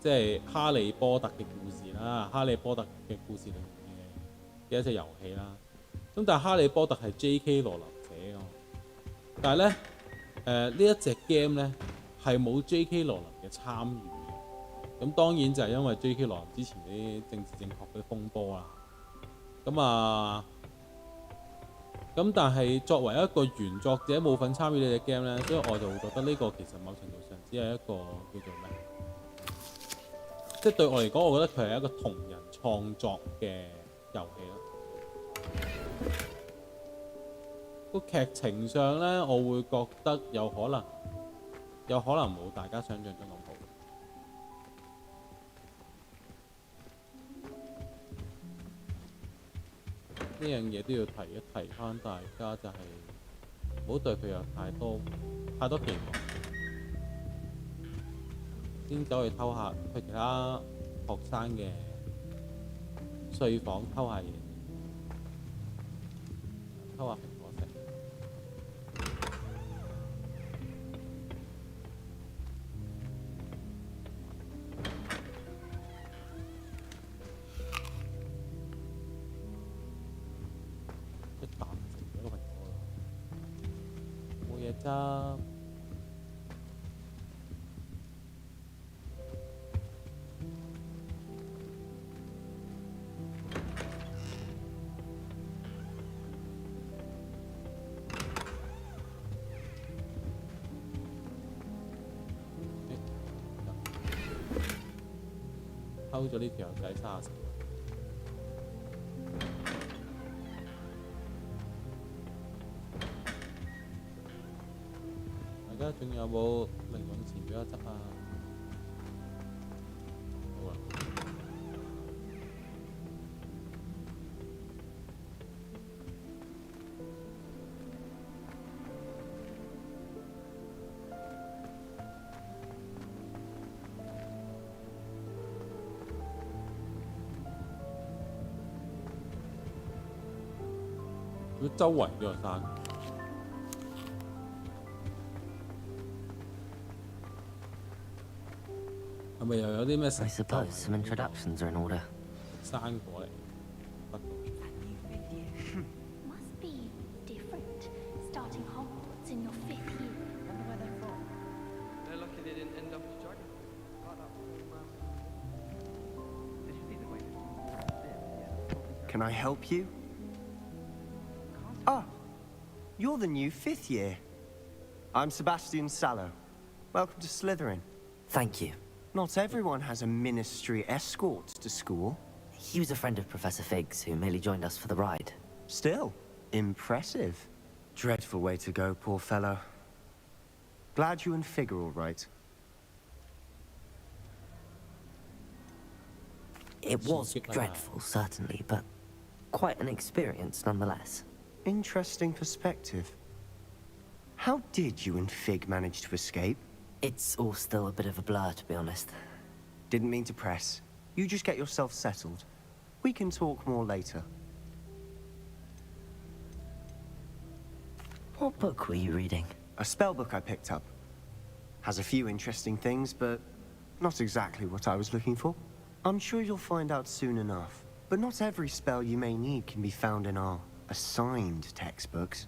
即係哈利波特嘅故事啦，哈利波特嘅故事裏面嘅一隻遊戲啦。咁但係哈利波特係 J.K. 羅琳寫㗎。但係咧，呢一隻 game 咧係冇 J.K. 羅琳嘅參與嘅。咁當然就係因為 J.K. 羅琳之前啲政治正確嗰啲風波啦。咁但係作為一個原作者冇份參與呢隻 game 咧，所以我就會覺得呢個其實某程度上只係一個叫做咩即係對我嚟講，我覺得佢係一個同人創作嘅遊戲咯。個劇情上咧，我會覺得有可能冇大家想象中咁好。呢樣嘢都要提一提翻大家，就係唔好對佢有太多期望，先走去偷下去其他學生嘅睡房偷下嘢，偷下蘋果食。一啖食咗個蘋果啦，冇嘢執。偷咗呢條友仔30。大家仲有冇零用錢俾我執啊？好啦。如果周圍都有山，係咪又有啲咩食？ I suppose some introductions are in order. 生果嚟，不過 Must be different, starting Hogwarts in your 5th year. Wonder where they're from. They're lucky they didn't end up as dragons. Did you see the way? Can I help you? Ah, you're the new 5th year. I'm Sebastian Sallow. Welcome to Slytherin. Thank you. Not everyone has a ministry escort to school. He was a friend of Professor Fig's who merely joined us for the ride. Still, impressive. Dreadful way to go, poor fellow. Glad you and Fig are all right. It was dreadful, certainly, but quite an experience nonetheless. Interesting perspective. How did you and Fig manage to escape? It's all still a bit of a blur, to be honest. Didn't mean to press. You just get yourself settled. We can talk more later. What book were you reading? A spell book I picked up. Has a few interesting things, but not exactly what I was looking for. I'm sure you'll find out soon enough. But not every spell you may need can be found in our assigned textbooks.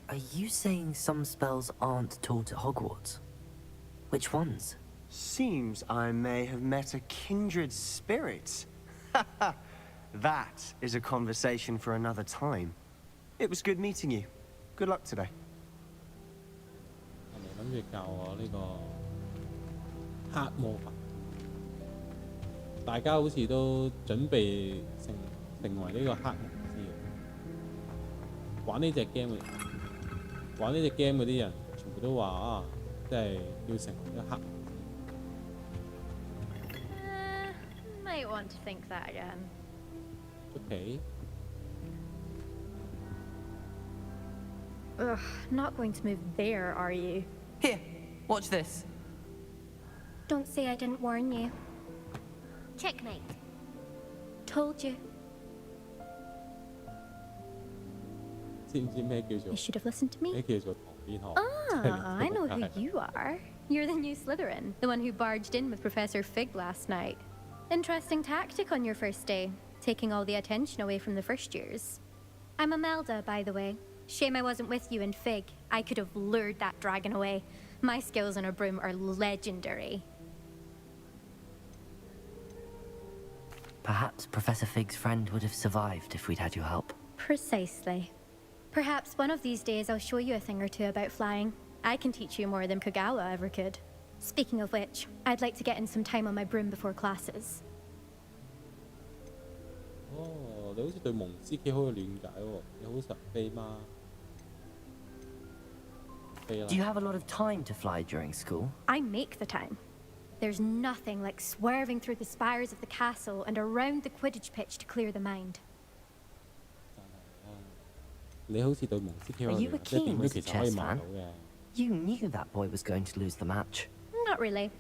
Are you saying some spells aren't taught at Hogwarts? Which ones? Seems I may have met a kindred spirit. That is a conversation for another time. It was good meeting you. Good luck today. 係咪諗住教我呢個黑魔法？大家好似都準備成為呢個黑巫師嘅。玩呢隻 game 嘅人，玩呢隻 game 嗰啲人，全部都話啊，即係要成為一個黑巫師。Might want to think that again. Okay. Ugh, not going to move there, are you? Here, watch this. Don't say I didn't warn you. Checkmate. Told you. 知唔知咩叫做 You should have listened to me. 咩叫做旁邊學？ Ah, I know who you are. You're the new Slytherin, the one who barged in with Professor Fig last night. Interesting tactic on your first day, taking all the attention away from the first years. I'm Imelda, by the way. Shame I wasn't with you in Fig. I could have lured that dragon away. My skills on a broom are legendary. Perhaps Professor Fig's friend would have survived if we'd had your help. Precisely. Perhaps one of these days I'll show you a thing or two about flying. I can teach you more than Kogawa ever could. Speaking of which, I'd like to get in some time on my broom before classes. 哦，你好似對蒙斯企好有亂解喎，你好實飛嗎？飛啦。 Do you have a lot of time to fly during school? I make the time. There's nothing like swerving through the spires of the castle and around the Quidditch pitch to clear the mind. 你好似對蒙斯企好 Are 有 you a 亂解，即係 keen 點都 Wizard 其實可以 chess 買 fan? 到嘅。 You knew that boy was going to lose the match. Not really.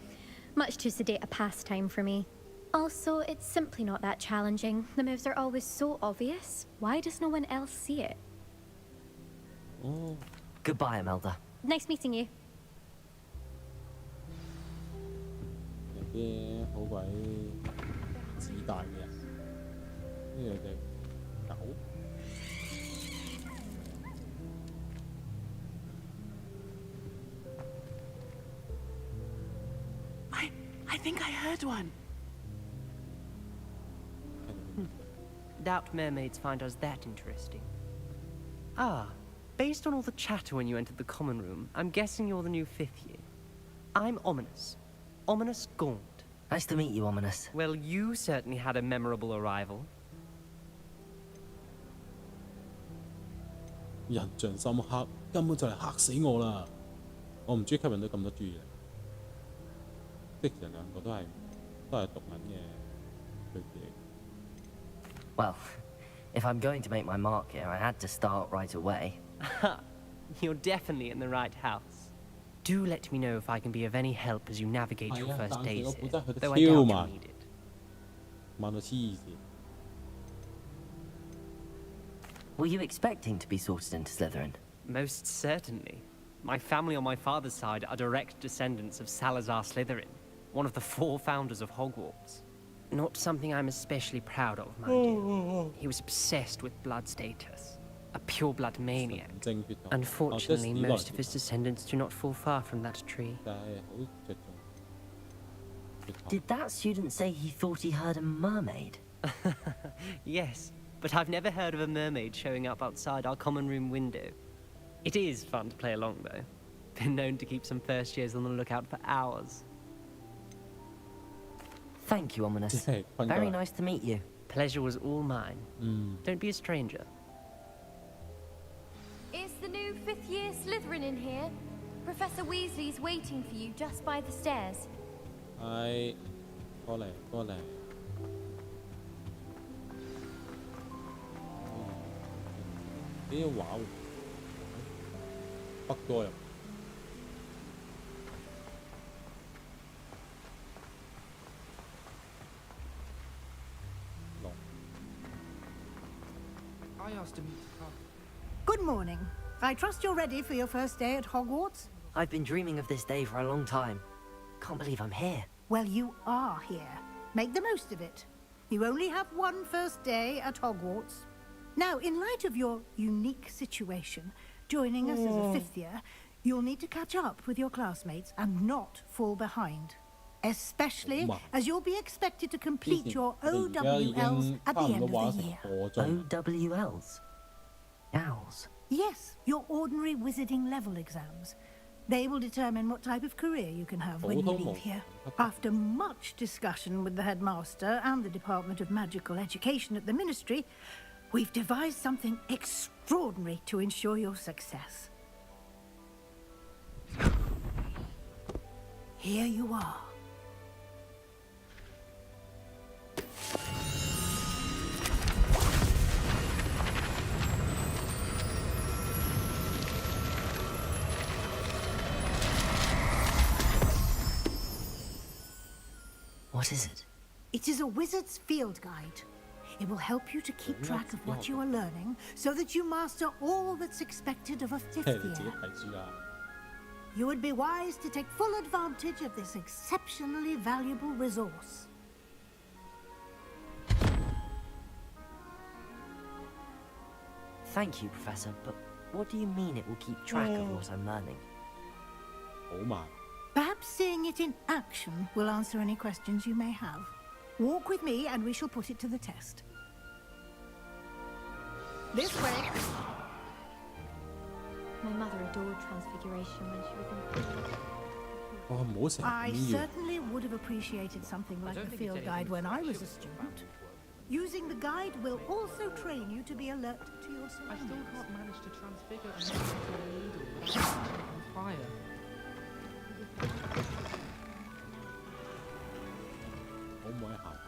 Much too sedate a pastime for me. Also, it's simply not that challenging. The moves are always so obvious. Why does no one else see it? Oh. Goodbye, Imelda. Nice meeting you. 有啲好鬼自大嘅人，呢個隻狗。 I think I heard one. Doubt mermaids find us that interesting. Ah, based on all the chatter when you entered the common room, I'm guessing you're the new 5th year. I'm Ominous. Ominous Gaunt. Nice to meet you, Ominous. Well, you certainly had a memorable arrival. 印象深刻，根本就係嚇死我啦！我唔中意吸引到咁多注意力，即係其實兩個都係讀緊嘅句子嚟。 Well, if I'm going to make my mark here, I had to start right away. You're definitely in the right house. Do let me know if I can be of any help as you navigate your first days here, though I doubt you'll need it. 慢到黐線。 Were you expecting to be sorted into Slytherin? Most certainly. My family on my father's side are direct descendants of Salazar Slytherin, one of the 4 founders of Hogwarts. Not something I'm especially proud of, mind you. He was obsessed with blood status, a pure-blood maniac. Unfortunately, most of his descendants do not fall far from that tree. Did that student say he thought he heard a mermaid? Yes, but I've never heard of a mermaid showing up outside our common room window. It is fun to play along, though. Been known to keep some first years on the lookout for hours. Thank you, Ominous. Very nice to meet you. Pleasure was all mine. Don't be a stranger. Is the new 5th year Slytherin in here? Professor Weasley's waiting for you just by the stairs. 係，過嚟過嚟。呢啲畫喎，北咗入。 I asked him to come. Good morning. I trust you're ready for your first day at Hogwarts? I've been dreaming of this day for a long time. Can't believe I'm here. Well, you are here. Make the most of it. You only have one first day at Hogwarts. Now, in light of your unique situation, joining us as a 5th year, you'll need to catch up with your classmates and not fall behind. Especially as you'll be expected to complete your OWLs at the end of the year. OWLs? Owls? Yes, your ordinary wizarding level exams. They will determine what type of career you can have when you leave here. After much discussion with the headmaster and the Department of Magical Education at the Ministry, we've devised something extraordinary to ensure your success. Here you are. What is it? It is a wizard's field guide. It will help you to keep track of what you are learning so that you master all that's expected of a 5th year. You would be wise to take full advantage of this exceptionally valuable resource. Thank you, Professor, but what do you mean it will keep track of what I'm learning? Oh my. Perhaps seeing it in action will answer any questions you may have. Walk with me and we shall put it to the test. This way. My mother adored Transfiguration when she was in prison. 哇，唔好成日 I 咁要。 certainly would have appreciated something like the field guide when I was a student. Using the guide will also train you to be alert to your I still surroundings. can't manage to transfigure a knife into a needle without setting it on fire. Kõ唔可以行下？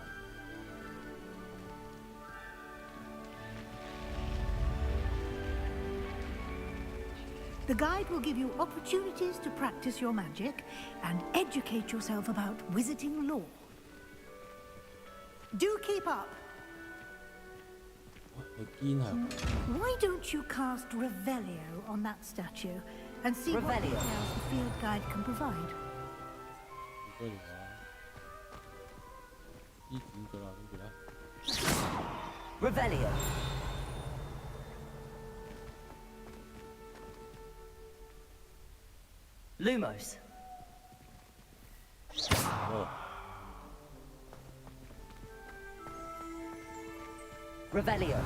The guide will give you opportunities to practice your magic and educate yourself about wizarding lore. Do keep up. 你堅係 Why don't you cast Revelio on that statue and see what Revelio. details the field guide can provide? 唔該你啦。依點咗啦，跟住咧。 Revelio. Lumos. 哦。 Revelio.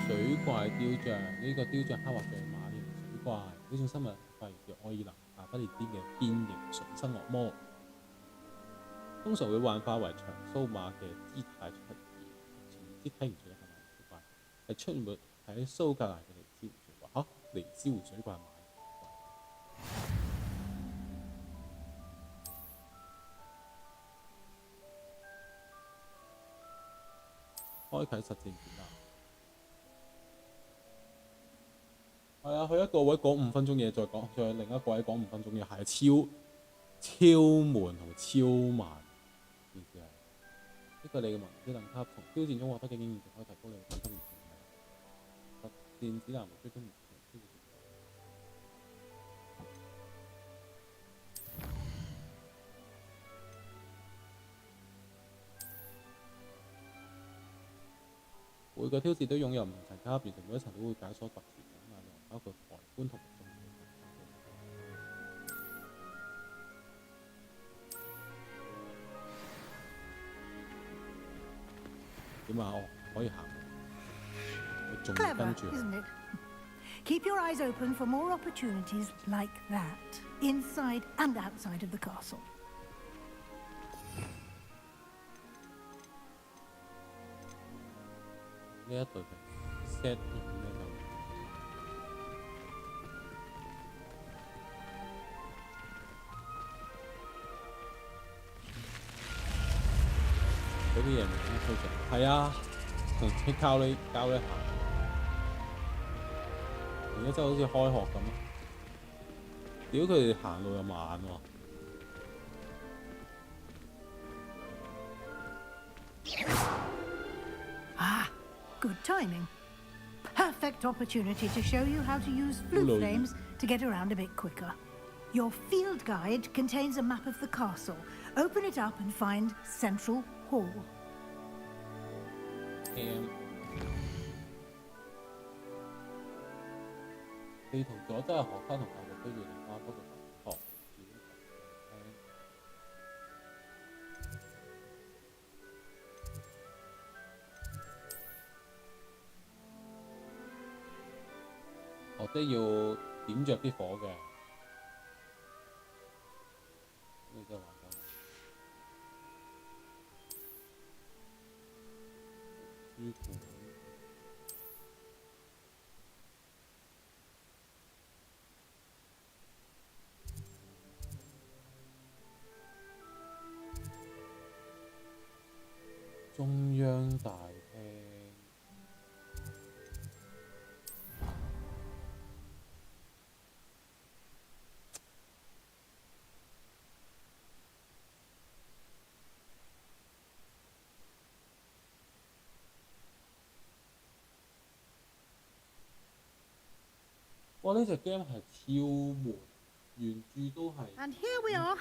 水怪雕像呢、個雕像刻畫嘅馬形水怪，呢種生物怪形叫愛爾蘭大不列顛嘅變形水生惡魔，通常會幻化為長鬚馬嘅姿態出現，前肢睇唔出係馬形水怪，係出沒喺蘇格蘭嘅尼斯湖水怪。嚇、尼斯湖水怪馬形水怪。開啟實戰片啊！係啊，去一個位講5分鐘嘢，再另一個位講5分鐘嘢，係超悶同超慢。件事係呢個你嘅文字能級從挑戰中獲得嘅經驗，仲可以提高你嘅等級完成能力。實戰指南會追蹤唔同挑戰。每個挑戰都擁有唔同層級，完成每一層都會解鎖特殊獎勵內容，包括外觀同重點。點啊？哦，可以行，我仲要 Clever, 跟住。 isn't it? Keep your eyes open for more opportunities like that, inside and outside of the castle. 呢一隊嘅 set 完咧就嗰啲嘢唔點推進？係啊，同教你行。而家真係好似開學咁啊！屌佢哋行路又慢喎。 Good timing. Perfect opportunity to show you how to use flue flames to get around a bit quicker. Your field guide contains a map of the castle. Open it up and find Central Hall. 地圖左側係學生同教育居住地方，包括學校、哦，即係要點着啲火嘅，咁你真係玩緊。書館。中央大廳。 哇！呢隻 game 係超悶，原著都係。 And here we are.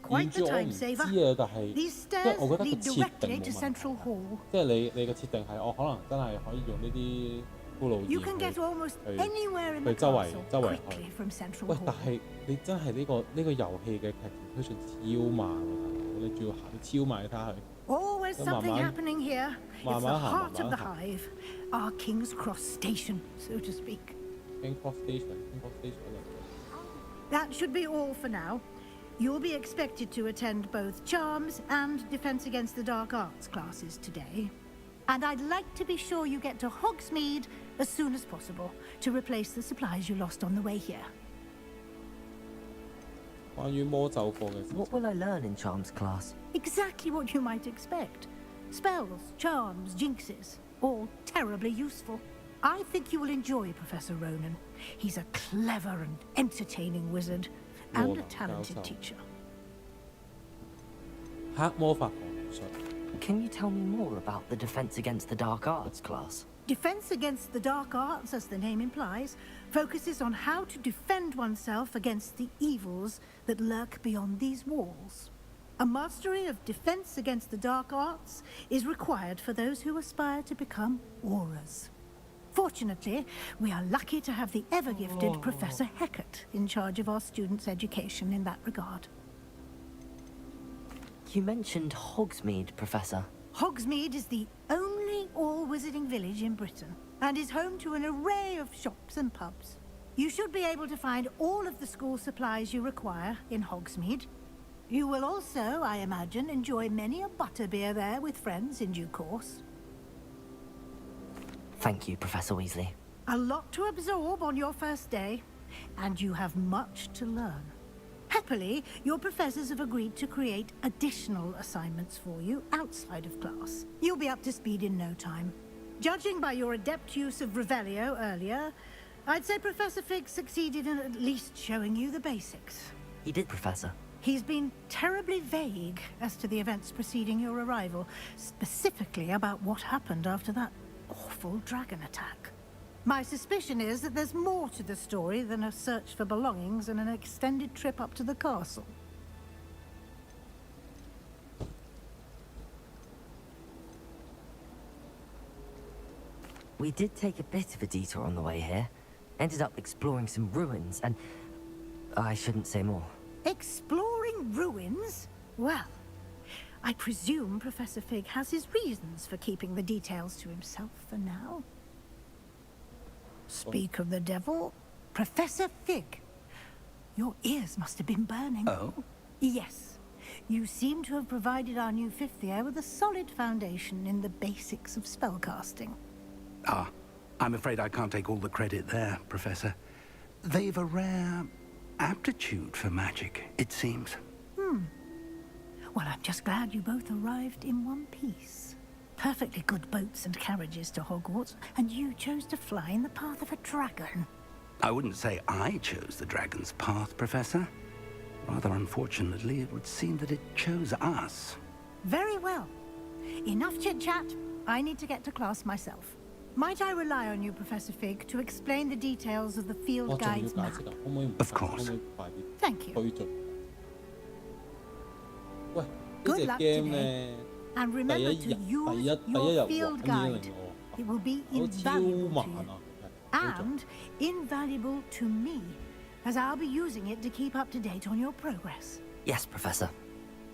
原 Quite 著 the 我唔 time 知 saver. 啊，但係 These 即係 stairs 我覺得個 lead 設 directly 定 to 冇問題。 Central Hall. 即係你嘅設定係，我可能真係可以用呢啲骷髏 You 劍 can get almost anywhere in 去 the 周圍 castle 去。 quickly from Central 喂，但 Hall. 係你真係呢個遊戲嘅劇情推進超慢喎，大佬，你仲要行超慢，你睇下佢。 Always 咁慢 something 慢 happening here. 慢 It's the 慢行， heart of 慢 the 慢行。 hive, our King's Cross station, so to speak. That should be all for now. You'll be expected to attend both Charms and Defense Against the Dark Arts classes today. And I'd like to be sure you get to Hogsmeade as soon as possible to replace the supplies you lost on the way here. What will I learn in Charms class? Exactly what you might expect. Spells, charms, jinxes, all terribly useful. I think you will enjoy Professor Ronan. He's a clever and entertaining wizard and a talented teacher. Can you tell me more about the Defense Against the Dark Arts class? Defense Against the Dark Arts, as the name implies, focuses on how to defend oneself against the evils that lurk beyond these walls. A mastery of Defense Against the Dark Arts is required for those who aspire to become auras. Fortunately, we are lucky to have the ever-gifted Professor Hecat in charge of our students' education in that regard. You mentioned Hogsmeade, Professor. Hogsmeade is the only all-wizarding village in Britain and is home to an array of shops and pubs. You should be able to find all of the school supplies you require in Hogsmeade. You will also, I imagine, enjoy many a butterbeer there with friends in due course. Thank you, Professor Weasley. A lot to absorb on your first day, and you have much to learn. Happily, your professors have agreed to create additional assignments for you outside of class. You'll be up to speed in no time. Judging by your adept use of Revelio earlier, I'd say Professor Fig succeeded in at least showing you the basics. He did, Professor. He's been terribly vague as to the events preceding your arrival, specifically about what happened after that awful dragon attack. My suspicion is that there's more to the story than a search for belongings and an extended trip up to the castle. We did take a bit of a detour on the way here. Ended up exploring some ruins and... I shouldn't say more. Exploring ruins? Well, I presume Professor Fig has his reasons for keeping the details to himself for now. Speak of the devil, Professor Fig. Your ears must have been burning. Oh? Yes. You seem to have provided our new fifth year with a solid foundation in the basics of spellcasting. Ah, I'm afraid I can't take all the credit there, Professor. They've a rare aptitude for magic, it seems. Well, I'm just glad you both arrived in one piece. Perfectly good boats and carriages to Hogwarts, and you chose to fly in the path of a dragon. I wouldn't say I chose the dragon's path, Professor. Rather unfortunately, it would seem that it chose us. Very well. Enough chit-chat. I need to get to class myself. Might I rely on you, Professor Fig, to explain the details of the field guide's map? Of course. Thank you. Good luck today. And remember to use your field guide. It will be invaluable to you. And invaluable to me, as I'll be using it to keep up to date on your progress. Yes, Professor.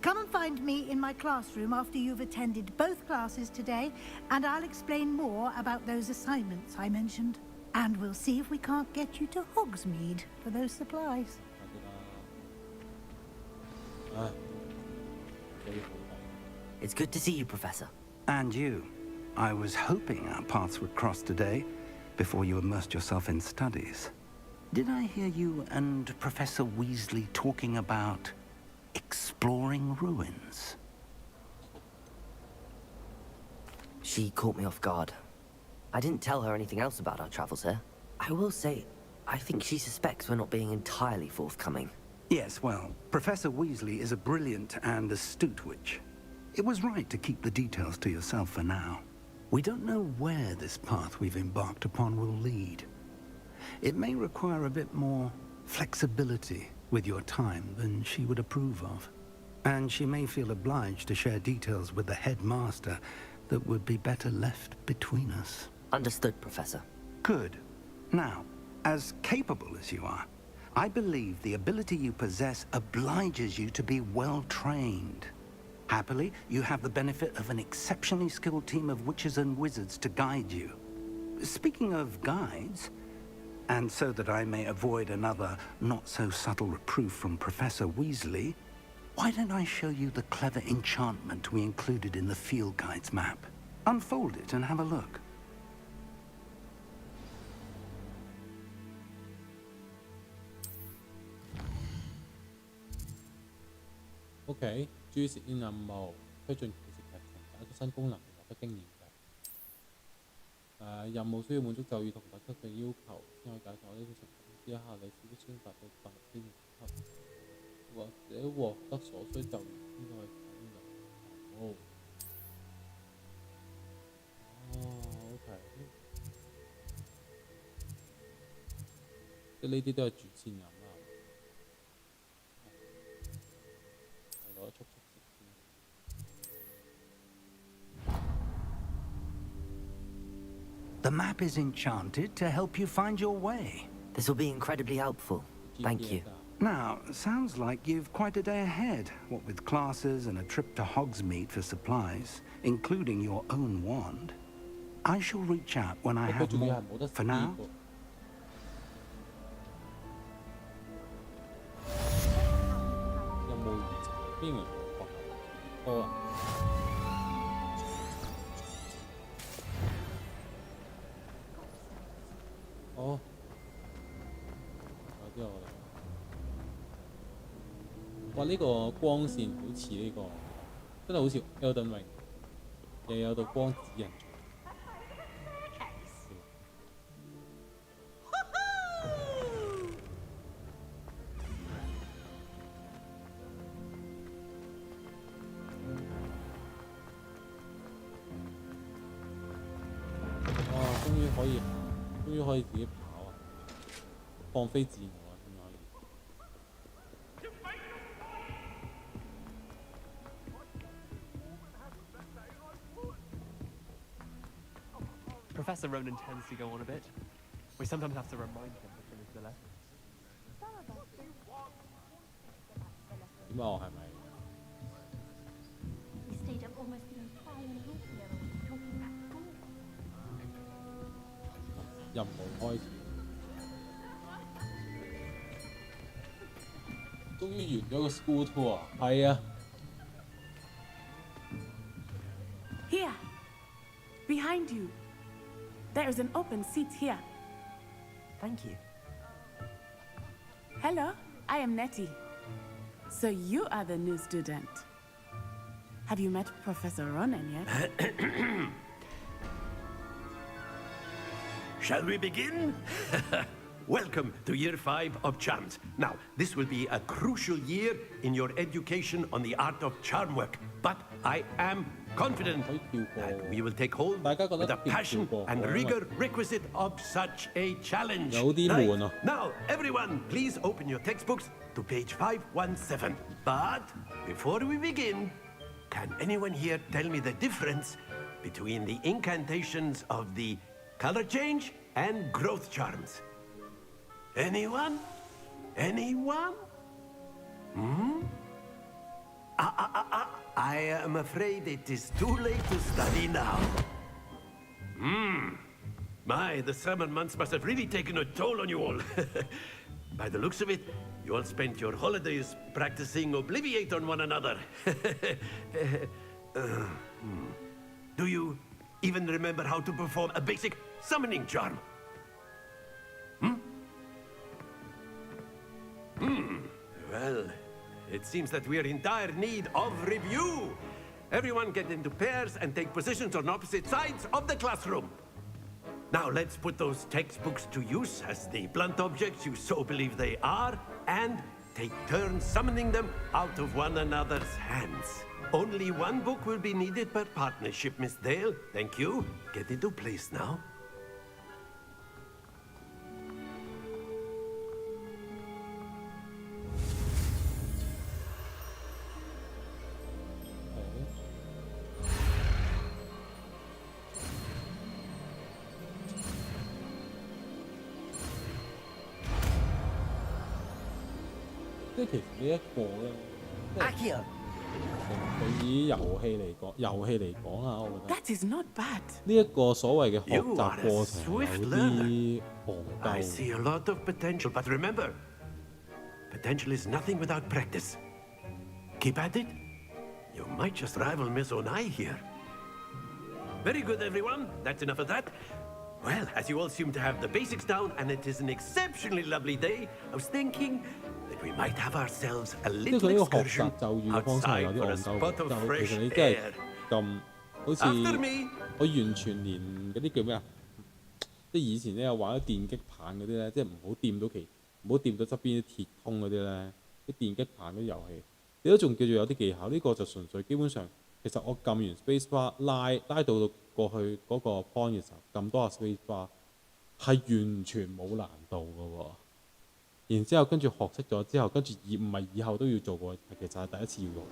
Come and find me in my classroom after you've attended both classes today, and I'll explain more about those assignments I mentioned. And we'll see if we can't get you to Hogsmeade for those supplies. It's good to see you, Professor. And you. I was hoping our paths would cross today, before you immersed yourself in studies. Did I hear you and Professor Weasley talking about exploring ruins? She caught me off guard. I didn't tell her anything else about our travels here. I will say, I think she suspects we're not being entirely forthcoming. Yes, well, Professor Weasley is a brilliant and astute witch. It was right to keep the details to yourself for now. We don't know where this path we've embarked upon will lead. It may require a bit more flexibility with your time than she would approve of. And she may feel obliged to share details with the headmaster that would be better left between us. Understood, Professor. Good. Now, as capable as you are, I believe the ability you possess obliges you to be well-trained. Happily, you have the benefit of an exceptionally skilled team of witches and wizards to guide you. Speaking of guides, And so that I may avoid another not-so-subtle reproof from Professor Weasley, why don't I show you the clever enchantment we included in the field guide's map? Unfold it and have a look. OK， 注意實驗任務，推進故事劇情，打一個新功能，獲得經驗值。任務需要滿足咒語同特級嘅要求先可以解鎖。呢種情況之下，你只必須達到特先級，或者獲得所需咒語先可以使用。OK， 即係呢啲都係主線任啦。係攞速速食先。The map is enchanted to help you find your way. This will be incredibly helpful. Thank you. Now, sounds like you've quite a day ahead, what with classes and a trip to Hogsmeade for supplies, including your own wand. I shall reach out when I have more. For now,哦，哇！呢個光線好似呢個，真係好似 Elden Ring，又有道光指引住。哇！終於可以自己跑啊！放飛自我啊！終於可以。Professor Ronan tends to go on a bit. We sometimes have to remind him to finish the lesson. 點啊？我係咪？ We stayed up almost the entire night together talking about school. 任務開始。終於完咗個 school tour， 係啊。Here, behind you. There is an open seat here. Thank you. Hello, I am Nettie. So you are the new student. Have you met Professor Ronan yet? Shall we begin? Welcome to Year 5 of Charms. Now, this will be a crucial year in your education on the art of charm work, but I am confident that we will take hold with the passion and rigor requisite of such a challenge. Right. Now, everyone, please open your textbooks to page 517. But before we begin, can anyone here tell me the difference between the incantations of the color change and growth charms? Anyone? Anyone? I am afraid it is too late to study now. My, the summer months must have really taken a toll on you all. By the looks of it, you all spent your holidays practicing Obliviate on one another. Do you even remember how to perform a basic summoning charm? Well, it seems that we are in dire need of review. Everyone get into pairs and take positions on opposite sides of the classroom. Now let's put those textbooks to use as the blunt objects you so believe they are, and take turns summoning them out of one another's hands. Only one book will be needed per partnership, Miss Dale. Thank you. Get into place now. Accio, 對於遊戲嚟講啊，我覺得 That is not bad. 呢一個所謂嘅學 You 習 are a 過程有 swift 啲 learner. 戇 I 鳩。 see a lot of potential, but remember, potential is nothing without practice. Keep at it. You might just rival Miss Onai here. Very good, everyone. That's enough of that. Well, as you all seem to have the basics down, and it is an exceptionally lovely day, I was thinking that we might have ourselves a 即係佢 little 呢個學 excursion 習咒語嘅方式係有 outside 啲 for a 戇鳩 spot 嘅， of 就其 fresh 實你真係 air. 咁好似 After me. 我完全連嗰啲叫咩啊？即係以前咧有玩啲電擊棒嗰啲咧，即係唔好掂到側邊啲鐵通嗰啲咧，啲電擊棒嗰啲遊戲，你都仲叫做有啲技巧。呢個就純粹基本上，其實我撳完 space bar 拉到過去嗰個 point 嘅時候，撳多下 space bar 係完全冇難度嘅喎。然之後跟住學識咗之後，跟住唔係以後都要做過，其實係第一次要做。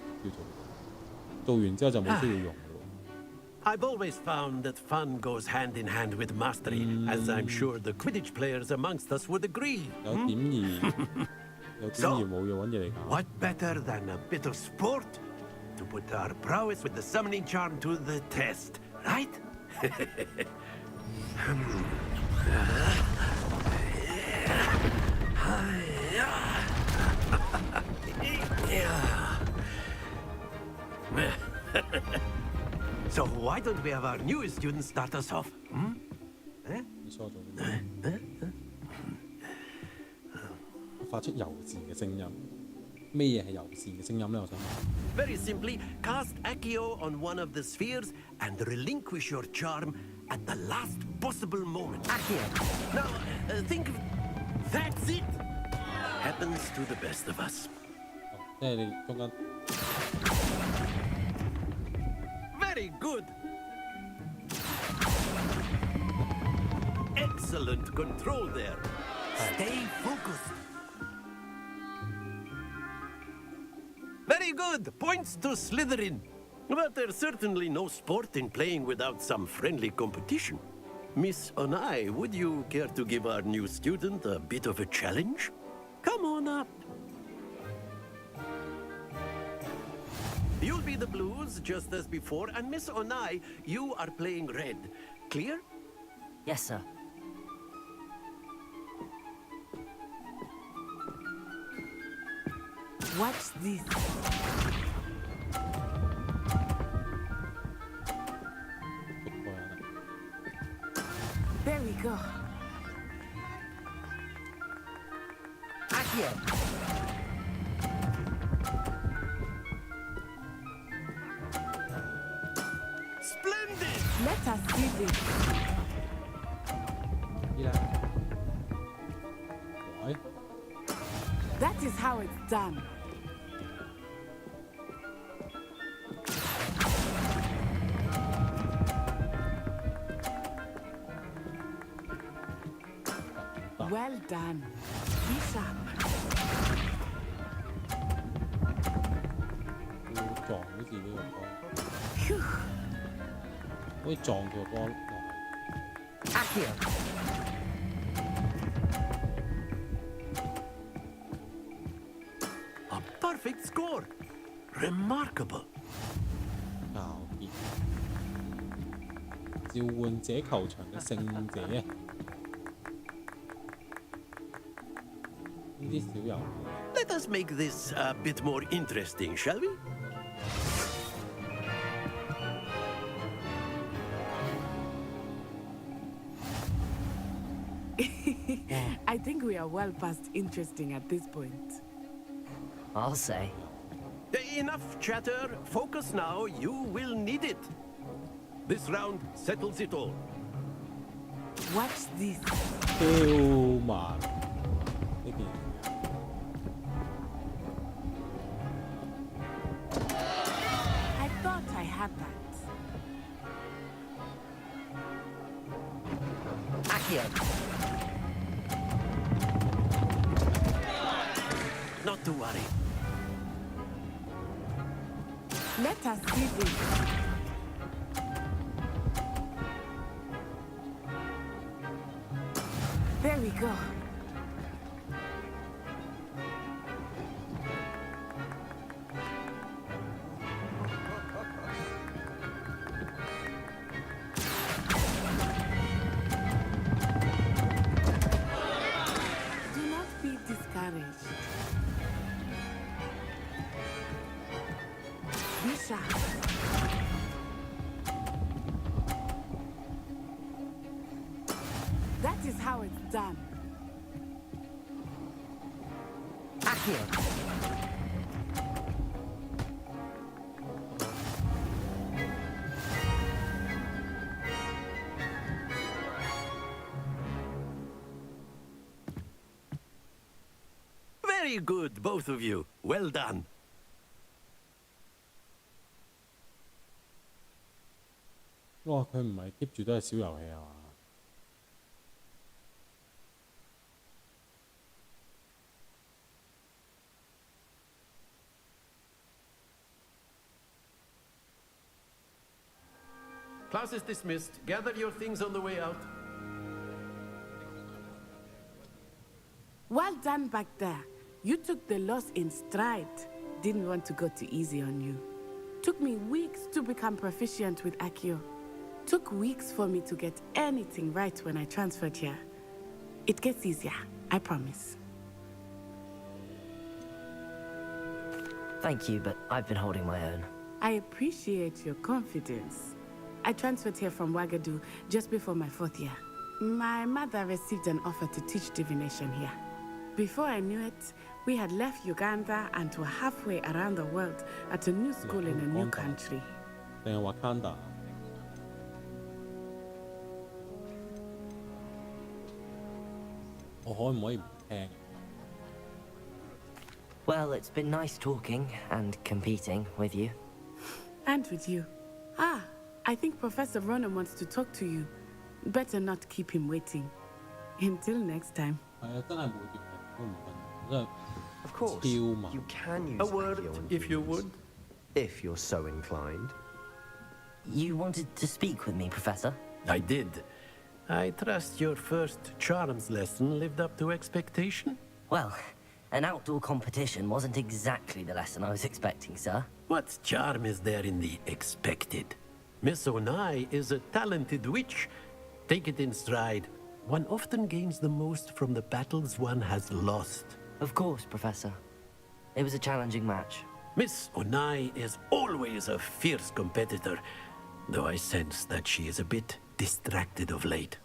做完之後就冇需要用。I've always found that fun goes hand in hand with mastery, as I'm sure the Quidditch players amongst us would agree. 有點而冇嘢揾嘢嚟搞。 What better than a bit of sport to put our prowess with the summoning charm to the test, right? So why don't we have our newest student start us off? 你錯咗發出友善嘅聲音。咩嘢係友善嘅聲音咧？我想問。Very simply, cast Accio on one of the spheres and relinquish your charm at the last possible moment. Accio. Now, think of... That's it! Happens to the best of us. 即係你中間。Very good! Excellent control there. Stay focused. Very good! Points to Slytherin. But there's certainly no sport in playing without some friendly competition. Miss Onai, would you care to give our new student a bit of a challenge? Come on up. You'll be the blues, just as before, and Miss Onai, you are playing red. Clear? Yes, sir. Watch this. There we go. Accio. Splendid! Let us see this. That is how it's done. Well done. Be sharp. 要撞好似呢個波，可以撞佢個波落去。Accio. A perfect score! Remarkable! 搞掂，召喚者球場嘅勝者，呢啲小遊戲。 Let us make this a bit more interesting, shall we? I think we are well past interesting at this point. I'll say. Enough chatter. Focus now. You will need it. This round settles it all. Watch this. 超慢呢件。 I thought I had that. Accio. Not to worry. Let us see this. There we go. That is how it's done. Very good, both of you. Well done. 哇！佢唔係 keep 住都係小遊戲啊嘛？ Class is dismissed. Gather your things on the way out. Well done back there. You took the loss in stride. Didn't want to go too easy on you. Took me weeks to become proficient with Accio. Took weeks for me to get anything right when I transferred here. It gets easier, I promise. Thank you, but I've been holding my own. I appreciate your confidence. I transferred here from Ouagadougou just before my 4th year. My mother received an offer to teach divination here. Before I knew it, we had left Uganda and were halfway around the world at a new school in a new country. 定係 Wakanda？ 我可唔可以唔聽？ Well, it's been nice talking and competing with you. And with you. Ah, I think Professor Ronan wants to talk to you. Better not keep him waiting. Until next time. 係啊，真係冇掂，都唔瞓，真係 Of course, 超慢。 you can use A word, Accio and if you use, would. if you're so inclined. You wanted to speak with me, Professor? I did. I trust your first charms lesson lived up to expectation? Well, an outdoor competition wasn't exactly the lesson I was expecting, sir. What charm is there in the expected? Miss Onai is a talented witch. Take it in stride. One often gains the most from the battles one has lost. Of course, Professor. It was a challenging match. Miss Onai is always a fierce competitor, though I sense that she is a bit distracted of late.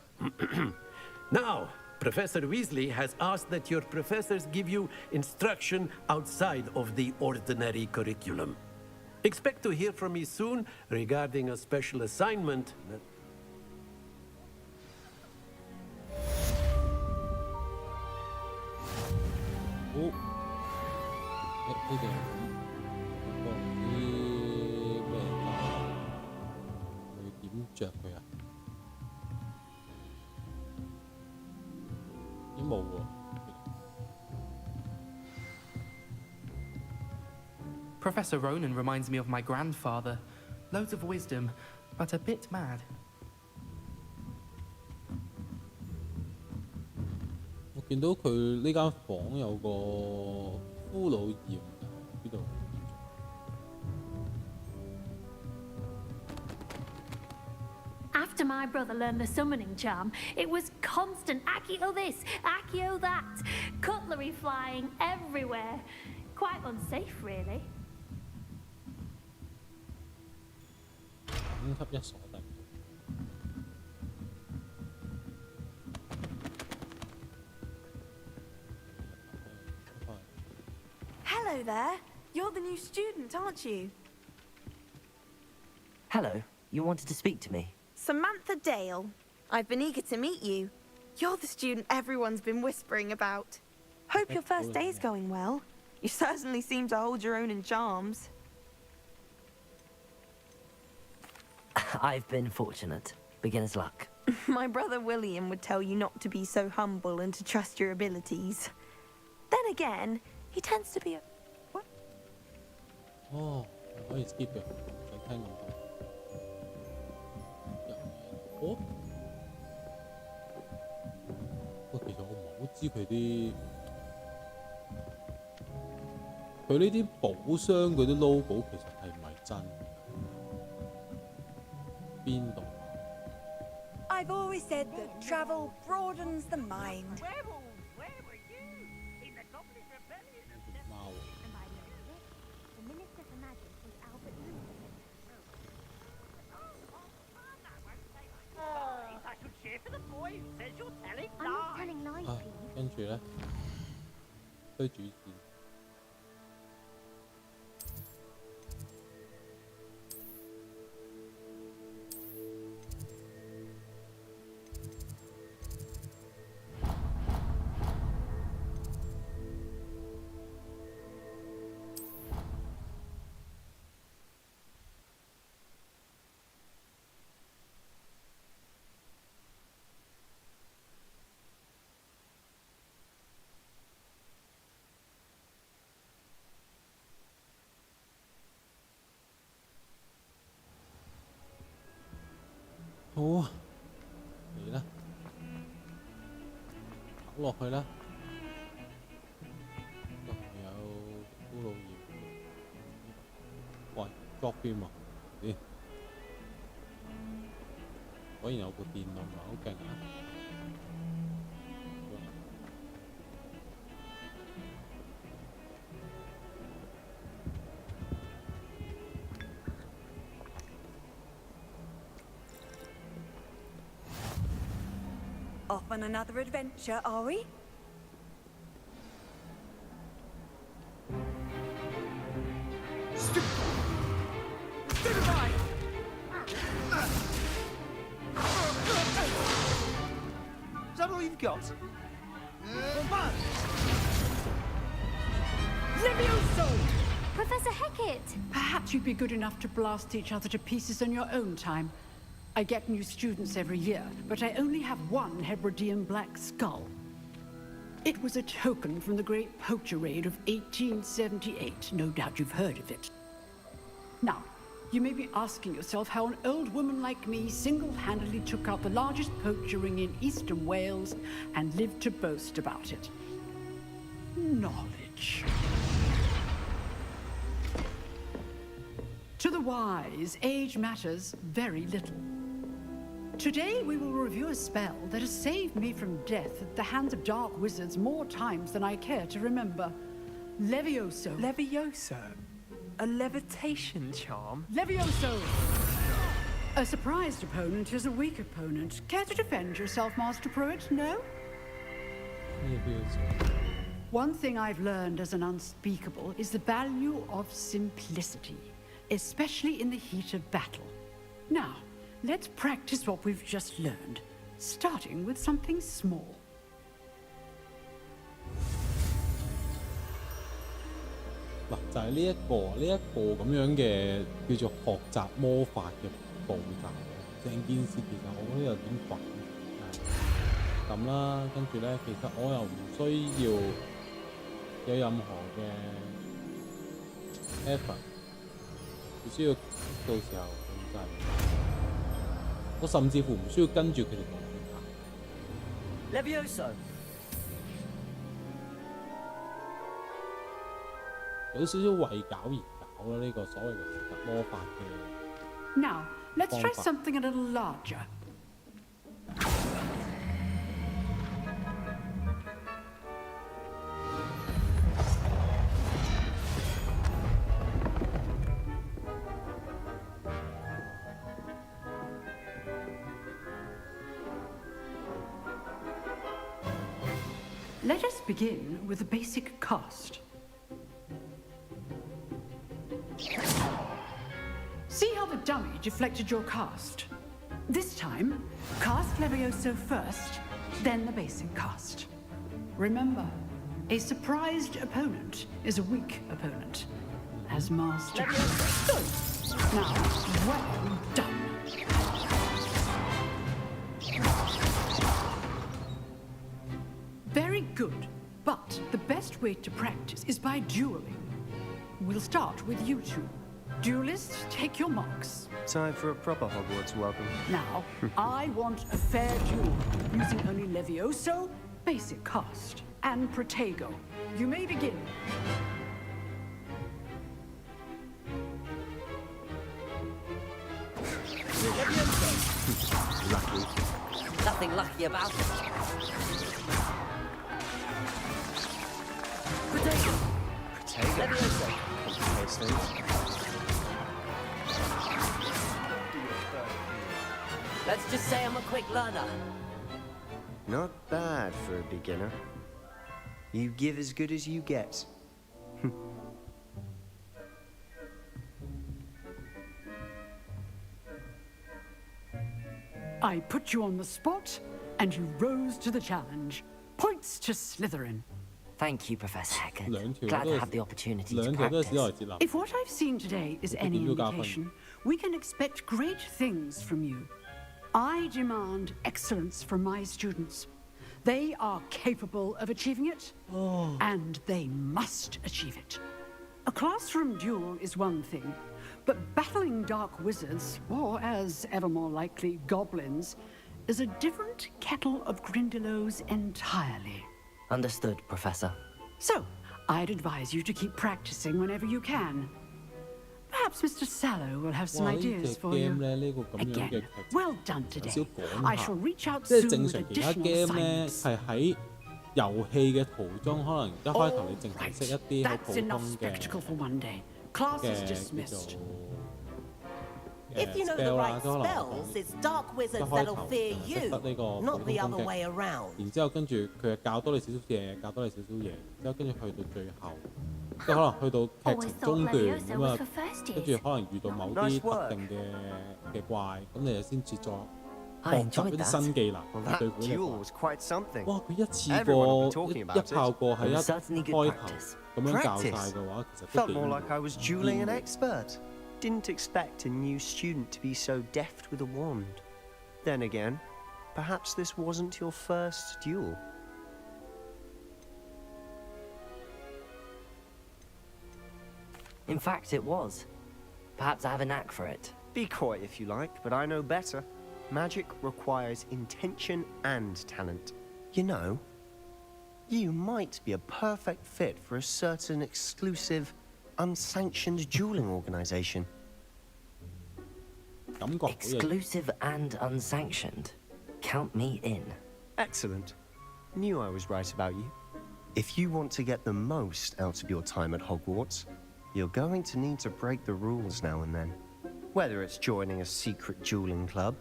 Now, Professor Weasley has asked that your professors give you instruction outside of the ordinary curriculum. Expect to hear from me soon regarding a special assignment that... Oh. 呢個個啲咩你點着佢啊？啲冇喎。Professor Ronan reminds me of my grandfather. Loads of wisdom, but a bit mad. 我見到佢呢間房有個骷髏鹽呢度。After my brother learned the summoning charm, it was constant Accio this, Accio that, cutlery flying everywhere. Quite unsafe, really. 5級1鎖定。Hello there. You're the new student, aren't you? Hello. You wanted to speak to me? Samantha Dale. I've been eager to meet you. You're the student everyone's been whispering about. Hope your first day's going well. You certainly seem to hold your own in charms. I've been fortunate. Beginner's luck. My brother William would tell you not to be so humble and to trust your abilities. Then again, he tends to be a... What? 哦，可以 skip 嘅，唔使聽咁多。哦，不過其實我唔係好知佢呢啲寶箱嗰啲 logo 其實係唔係真嘅？邊度？ I've always said that travel broadens the mind. 貓。 I should say 跟住咧堆主線。好啊，嚟啦，跑落去啦。仲有骷髏葉，喂，JOB 邊喎？咦，果然有部電腦唔係好勁啊！Off on another adventure, are we? Is that all you've got? Levioso! Professor Hecat! Perhaps you'd be good enough to blast each other to pieces on your own time. I get new students every year, but I only have one Hebridean black skull. It was a token from the Great Poacher Raid of 1878. No doubt you've heard of it. Now, you may be asking yourself how an old woman like me single-handedly took out the largest poacher ring in eastern Wales and lived to boast about it. Knowledge. To the wise, age matters very little. Today we will review a spell that has saved me from death at the hands of dark wizards more times than I care to remember. Levioso. Levioso? A levitation charm? Levioso! A surprised opponent is a weak opponent. Care to defend yourself, Master Pruitt? No? Levioso. One thing I've learned as an unspeakable is the value of simplicity, especially in the heat of battle. Now, let's practice what we've just learned, starting with something small. 嗱，就係呢一個咁樣嘅叫做學習魔法嘅步驟。成件事其實我覺得有點煩。咁啦，跟住咧，其實我又唔需要有任何嘅 effort， 只需要到時候控制。我甚至乎唔需要跟住佢哋講嘢。Levioso。有少少為搞而搞啦，呢個所謂嘅學習魔法嘅。Now, let's try something a little larger. Let us begin with a basic cast. See how the dummy deflected your cast? This time, cast Levioso first, then the basic cast. Remember, a surprised opponent is a weak opponent. As master. Good. Now, well done. Very good, but the best way to practice is by dueling. We'll start with you two. Duelists, take your marks. Time for a proper Hogwarts welcome. Now, I want a fair duel, using only Levioso, basic cast, and Protego. You may begin. Lucky. Nothing lucky about it. Protego. Levioso. Complicates things. Let's just say I'm a quick learner. Not bad for a beginner. You give as good as you get. I put you on the spot, and you rose to the challenge. Points to Slytherin. Thank you, Professor Hackett. 兩條 Glad 都 to 係 have the opportunity 兩 to 條都係史 practice. 萊哲林。 If what I've seen today is any 點都加分。 indication, we can expect great things from you. I demand excellence from my students. They are capable of achieving it, and they must achieve it. A classroom duel is one thing, but battling dark wizards, or as ever more likely, goblins, is a different kettle of Grindylows entirely. Understood, Professor. So, I'd advise you to keep practicing whenever you can. Perhaps Mr. Sallow will have some 哇！呢 ideas 隻 for game you. 咧，呢個咁樣嘅 Again, 劇情 well done 有 today. 少講 I 下 shall reach out 即係 soon 正 with 常其他 additional game 咧 assignments. 係喺遊戲嘅途中，可能一開頭你淨係識一啲好 That's 普 enough 通嘅 spectacle for one day. Class is 嘅叫 dismissed. 做 If you know the spell 啦， right 即係可能 spells, it's dark 一 wizards 開 that'll 頭 fear 識 you, 得呢個普 not 通 the 攻 other way 擊， around. 然之後跟住佢又教多你少少嘢，教多你少少嘢，之後跟住去到最後，即係可能去到劇情中段咁啊，跟住可能遇到某啲特定嘅怪，咁你就先至再學習一啲新技能 Well, 去對 that 付呢隻 duel 怪。 was quite something. 哇！佢一次 Everyone 過 will be talking 一 about 炮 it. 過喺一 It was certainly good 開頭 practice. 咁樣教晒 Practice? 嘅話，其實都 Felt 幾 more like I was dueling an 堅嘅 expert. Didn't expect a new student to be so deft with a wand. Then again, perhaps this wasn't your first duel. In fact, it was. Perhaps I have a knack for it. Be coy if you like, but I know better. Magic requires intention and talent. You know, you might be a perfect fit for a certain exclusive, unsanctioned dueling organization. Exclusive and unsanctioned. Count me in. Excellent. Knew I was right about you. If you want to get the most out of your time at Hogwarts, you're going to need to break the rules now and then. Whether it's joining a secret dueling club,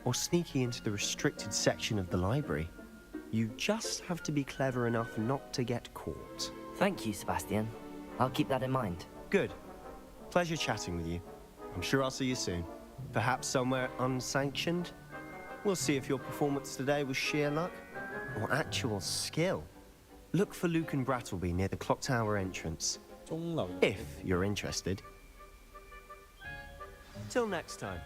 or sneaking into the restricted section of the library, you just have to be clever enough not to get caught. Thank you, Sebastian. I'll keep that in mind. Good. Pleasure chatting with you. I'm sure I'll see you soon. Perhaps somewhere unsanctioned? We'll see if your performance today was sheer luck or actual skill. Look for Luke and Brattleby near the clock tower entrance. If you're interested. Till next time.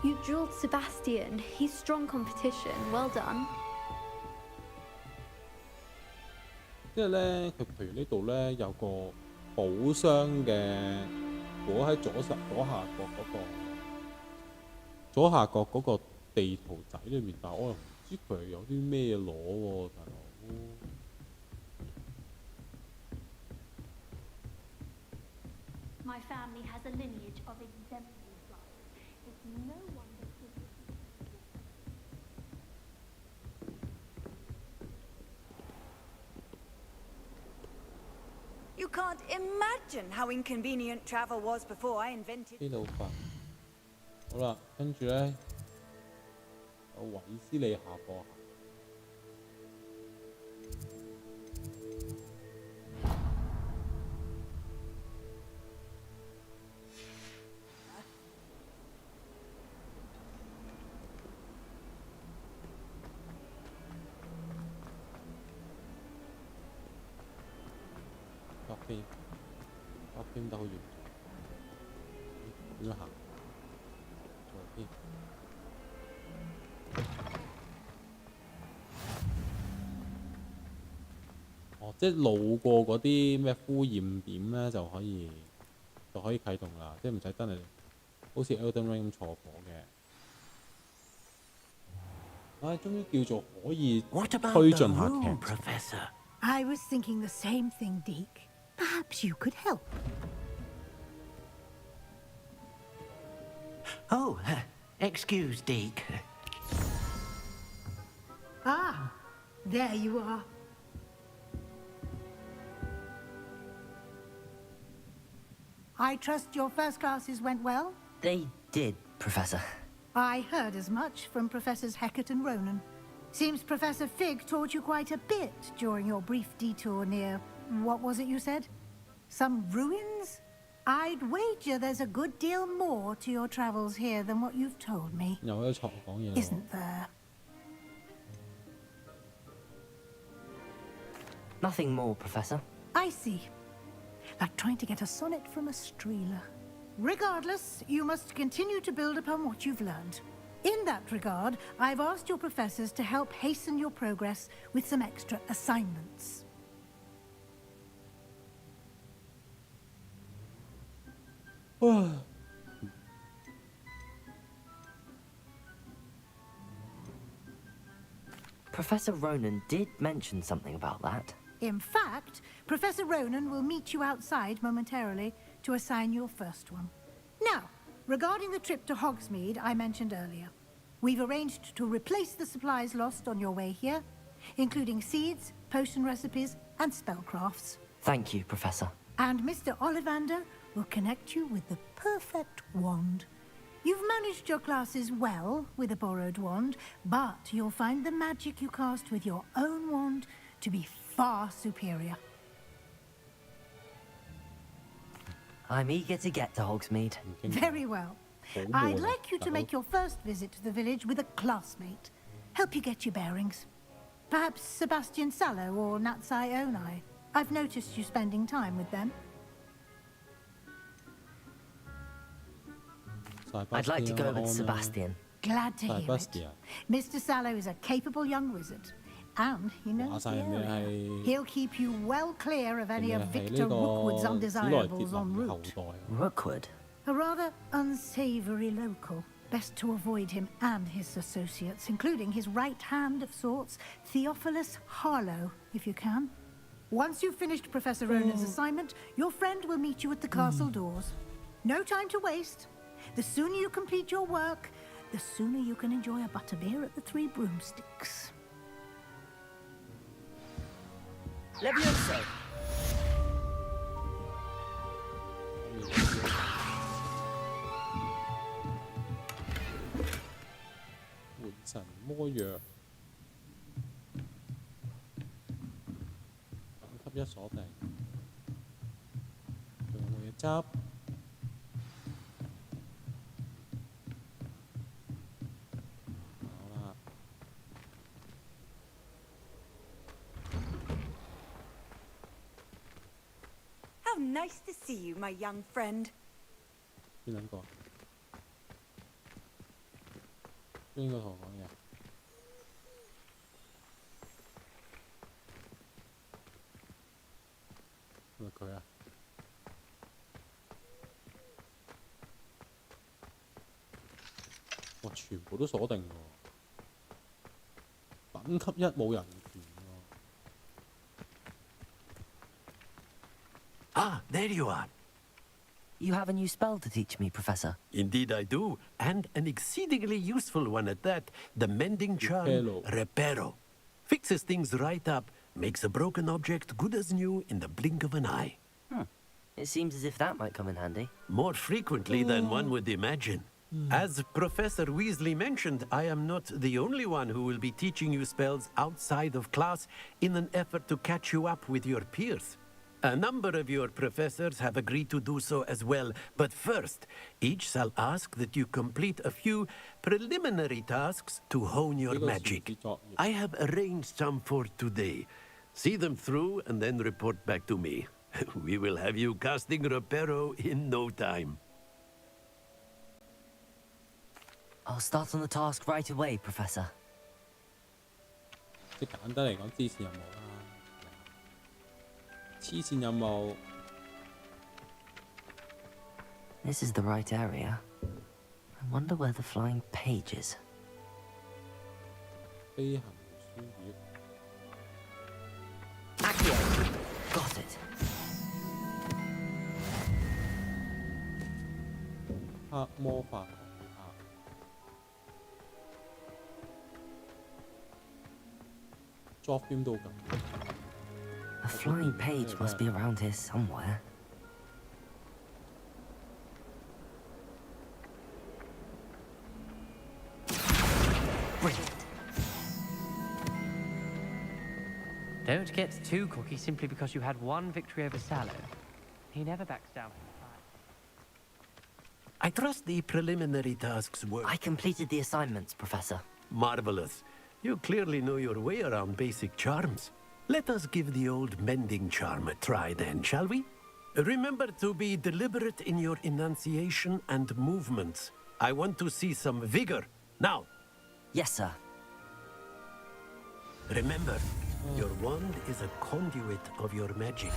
You drilled Sebastian. He's strong competition. Well done. 即係咧，佢譬如呢度咧有個寶箱嘅，如果喺左下角嗰個地圖仔裏面，但係我又唔知佢有啲咩攞喎，大佬。My family has a lineage of exemplary flyers. It's no wonder. You can't imagine how inconvenient travel was before I invented. 基路法，好啦，跟住咧有韋斯利下課下。北邊得好遠，點樣行？左邊。哦，即係路過嗰啲咩敷驗點咧，就可以啟動啦，即係唔使真係好似 Elden Ring 咁坐火嘅。唉，終於叫做可以推進下劇。 Professor? I was thinking the same thing, Deke. Perhaps you could help. Oh, excuse, Deke. Ah, there you are. I trust your first classes went well? They did, Professor. I heard as much from Professors Hecat and Ronan. Seems Professor Fig taught you quite a bit during your brief detour near... what was it you said? Some ruins? I'd wager there's a good deal more to your travels here than what you've told me. Isn't there? Nothing more, Professor. I see. Like trying to get a sonnet from a streeler. Regardless, you must continue to build upon what you've learned. In that regard, I've asked your professors to help hasten your progress with some extra assignments. Professor Ronan did mention something about that. In fact, Professor Ronan will meet you outside momentarily to assign your first one. Now, regarding the trip to Hogsmeade I mentioned earlier, we've arranged to replace the supplies lost on your way here, including seeds, potion recipes, and spellcrafts. Thank you, Professor. And Mr. Ollivander will connect you with the perfect wand. You've managed your classes well with a borrowed wand, but you'll find the magic you cast with your own wand to be far superior. I'm eager to get to Hogsmeade. Very well. I'd like you to make your first visit to the village with a classmate. Help you get your bearings. Perhaps Sebastian Sallow or Natsai Onai. I've noticed you spending time with them. I'd like to go with Sebastian. Glad to hear it. Mr. Sallow is a capable young wizard. And he knows the area. He'll keep you well clear of any of Victor Rookwood's undesirables en route. Rookwood? A rather unsavory local. Best to avoid him and his associates, including his right hand of sorts, Theophilus Harlow, if you can. Once you've finished Professor Ronan's assignment, your friend will meet you at the castle doors. No time to waste. The sooner you complete your work, the sooner you can enjoy a butterbeer at the Three Broomsticks. Levioso! How nice to see you, my young friend. 邊兩個？邊個同我講嘢？係咪佢啊？哇！全部都鎖定喎，等級1冇人權喎。Ah, there you are. You have a new spell to teach me, Professor. Indeed I do, and an exceedingly useful one at that. The mending charm, Reparo. Fixes things right up, makes a broken object good as new in the blink of an eye. It seems as if that might come in handy. More frequently than one would imagine. As Professor Weasley mentioned, I am not the only one who will be teaching you spells outside of class in an effort to catch you up with your peers. A number of your professors have agreed to do so as well, but first, each shall ask that you complete a few preliminary tasks to hone your magic. I have arranged some for today. See them through and then report back to me. We will have you casting Reparo in no time. I'll start on the task right away, Professor. 即係簡單嚟講，支線任務啦。黐線任務。This is the right area. I wonder where the flying page is. 飛行書頁。Accio! Got it. 黑魔法學校。Drop him 到咁。A flying page must be around here somewhere. Don't get too cocky simply because you had one victory over Sallow. He never backs down from the fight. I trust the preliminary tasks were... I completed the assignments, Professor. Marvelous. You clearly know your way around basic charms. Let us give the old mending charm a try then, shall we? Remember to be deliberate in your enunciation and movements. I want to see some vigor. Now! Yes, sir. Remember, your wand is a conduit of your magic.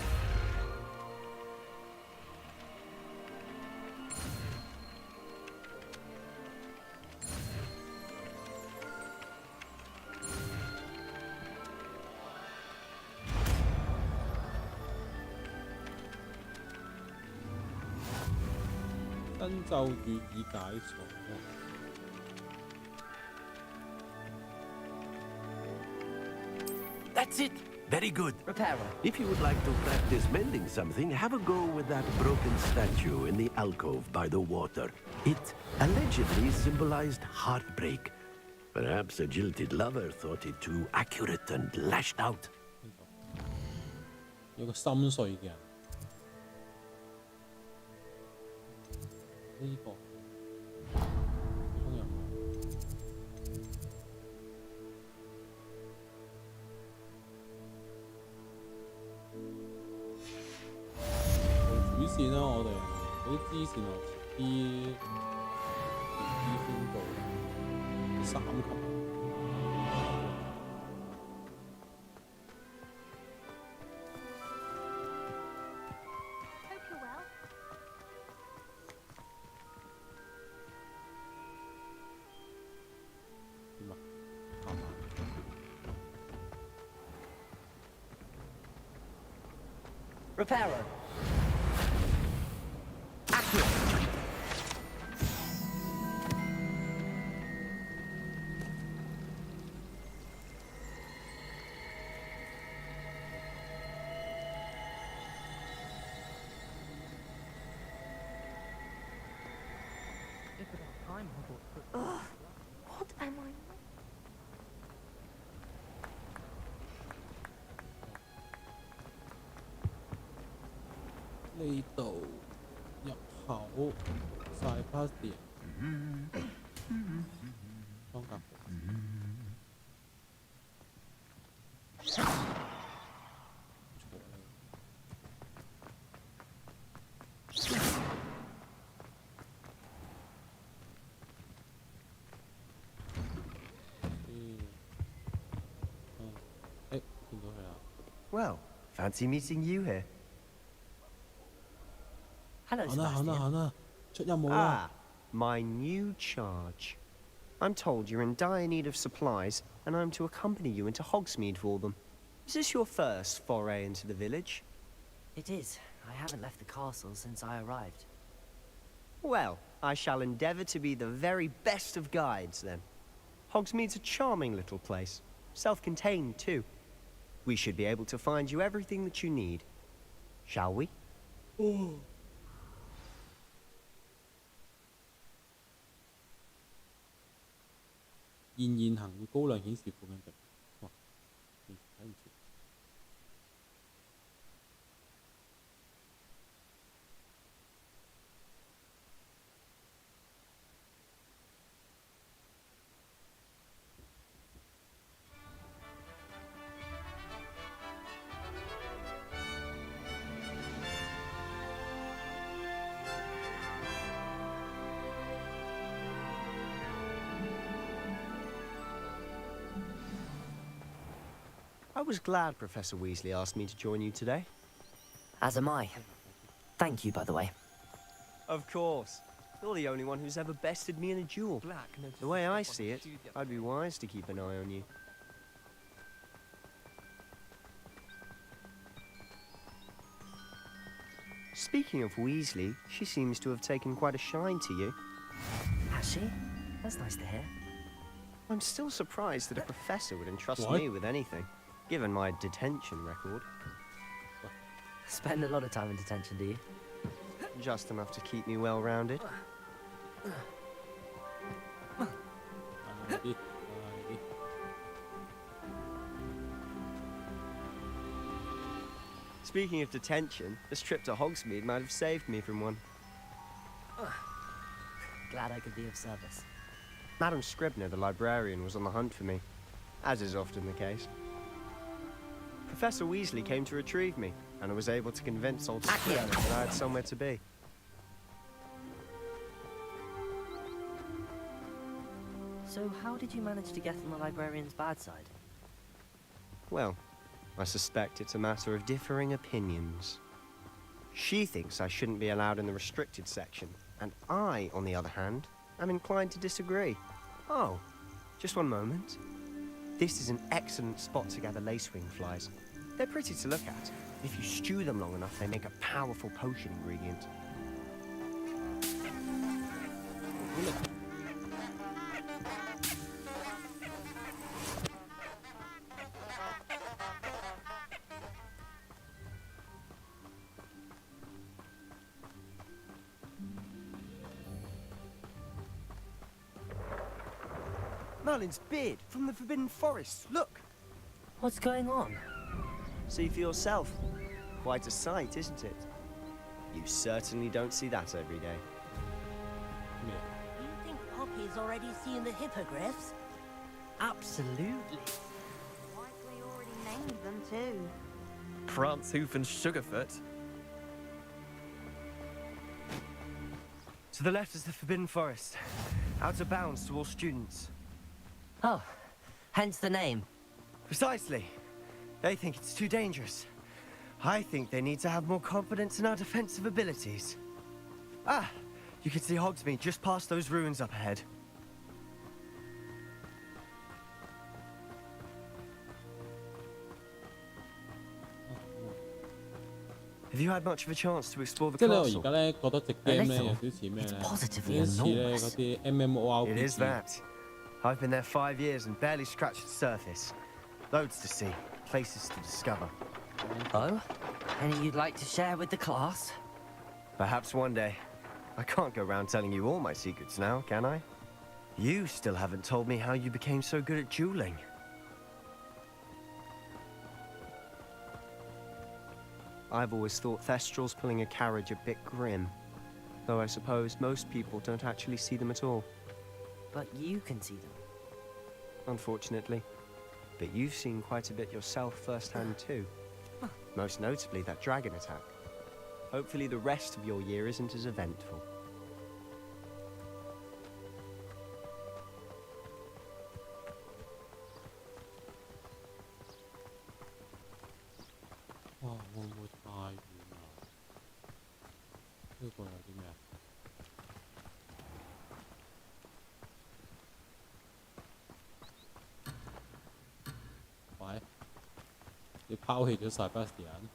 That's it. Very good. Repairer. If you would like to practice mending something, have a go with that broken statue in the alcove by the water. It allegedly symbolized heartbreak. Perhaps a jilted lover thought it too accurate and lashed out. 有個心碎嘅人，呢個中人做主線啦，我哋嗰啲支線我遲啲先做3級。Repairer. Ugh, what am I? 呢度入口晒 pass 點，裝甲見到佢啦。Well, fancy meeting you here. Hello, 行啦，出任務啦。My new charge. I'm told you're in dire need of supplies, and I'm to accompany you into Hogsmeade for them. Is this your first foray into the village? It is. I haven't left the castle since I arrived. Well, I shall endeavour to be the very best of guides, then. Hogsmeade's a charming little place. Self-contained, too. We should be able to find you everything that you need. Shall we?現行高量顯示附近敵，哇！睇唔切。I was glad Professor Weasley asked me to join you today. As am I. Thank you, by the way. Of course. You're the only one who's ever bested me in a duel. The way I see it, I'd be wise to keep an eye on you. Speaking of Weasley, she seems to have taken quite a shine to you. Has she? That's nice to hear. I'm still surprised that a professor would entrust me with anything, given my detention record. Spend a lot of time in detention, do you? Just enough to keep me well-rounded. Speaking of detention, this trip to Hogsmeade might have saved me from one. Glad I could be of service. Madam Scribner, the librarian, was on the hunt for me, as is often the case. Professor Weasley came to retrieve me, and I was able to convince old Scribner that I had somewhere to be. So how did you manage to get on the librarian's bad side? Well, I suspect it's a matter of differing opinions. She thinks I shouldn't be allowed in the restricted section, and I, on the other hand, am inclined to disagree. Oh, just one moment. This is an excellent spot to gather lacewing flies. They're pretty to look at. If you stew them long enough, they make a powerful potion ingredient. Merlin's beard from the Forbidden Forest. Look! What's going on? See for yourself. Quite a sight, isn't it? You certainly don't see that every day. Do you think Poppy's already seen the hippogriffs? Absolutely. Likely already named them too. Prancehoof and Sugarfoot. To the left is the Forbidden Forest. Out of bounds to all students. Oh, hence the name. Precisely. They think it's too dangerous. I think they need to have more confidence in our defensive abilities. Ah, you can see Hogsmeade just past those ruins up ahead. Have you had much of a chance to explore the 即係咧，我 castle? 而家咧覺得隻 game 咧有少似咩咧？有啲似咧嗰啲 MMORPG。 It is that. I've been there 5 years and barely scratched the surface. Loads to see, places to discover. Oh? Any you'd like to share with the class? Perhaps one day. I can't go around telling you all my secrets now, can I? You still haven't told me how you became so good at dueling. I've always thought Thestrals pulling a carriage a bit grim, though I suppose most people don't actually see them at all. But you can see them. Unfortunately. But you've seen quite a bit yourself firsthand too. Most notably that dragon attack. Hopefully the rest of your year isn't as eventful. Wow, 會唔會太遠啊？呢個有啲咩？喂，你拋棄咗 Sebastian？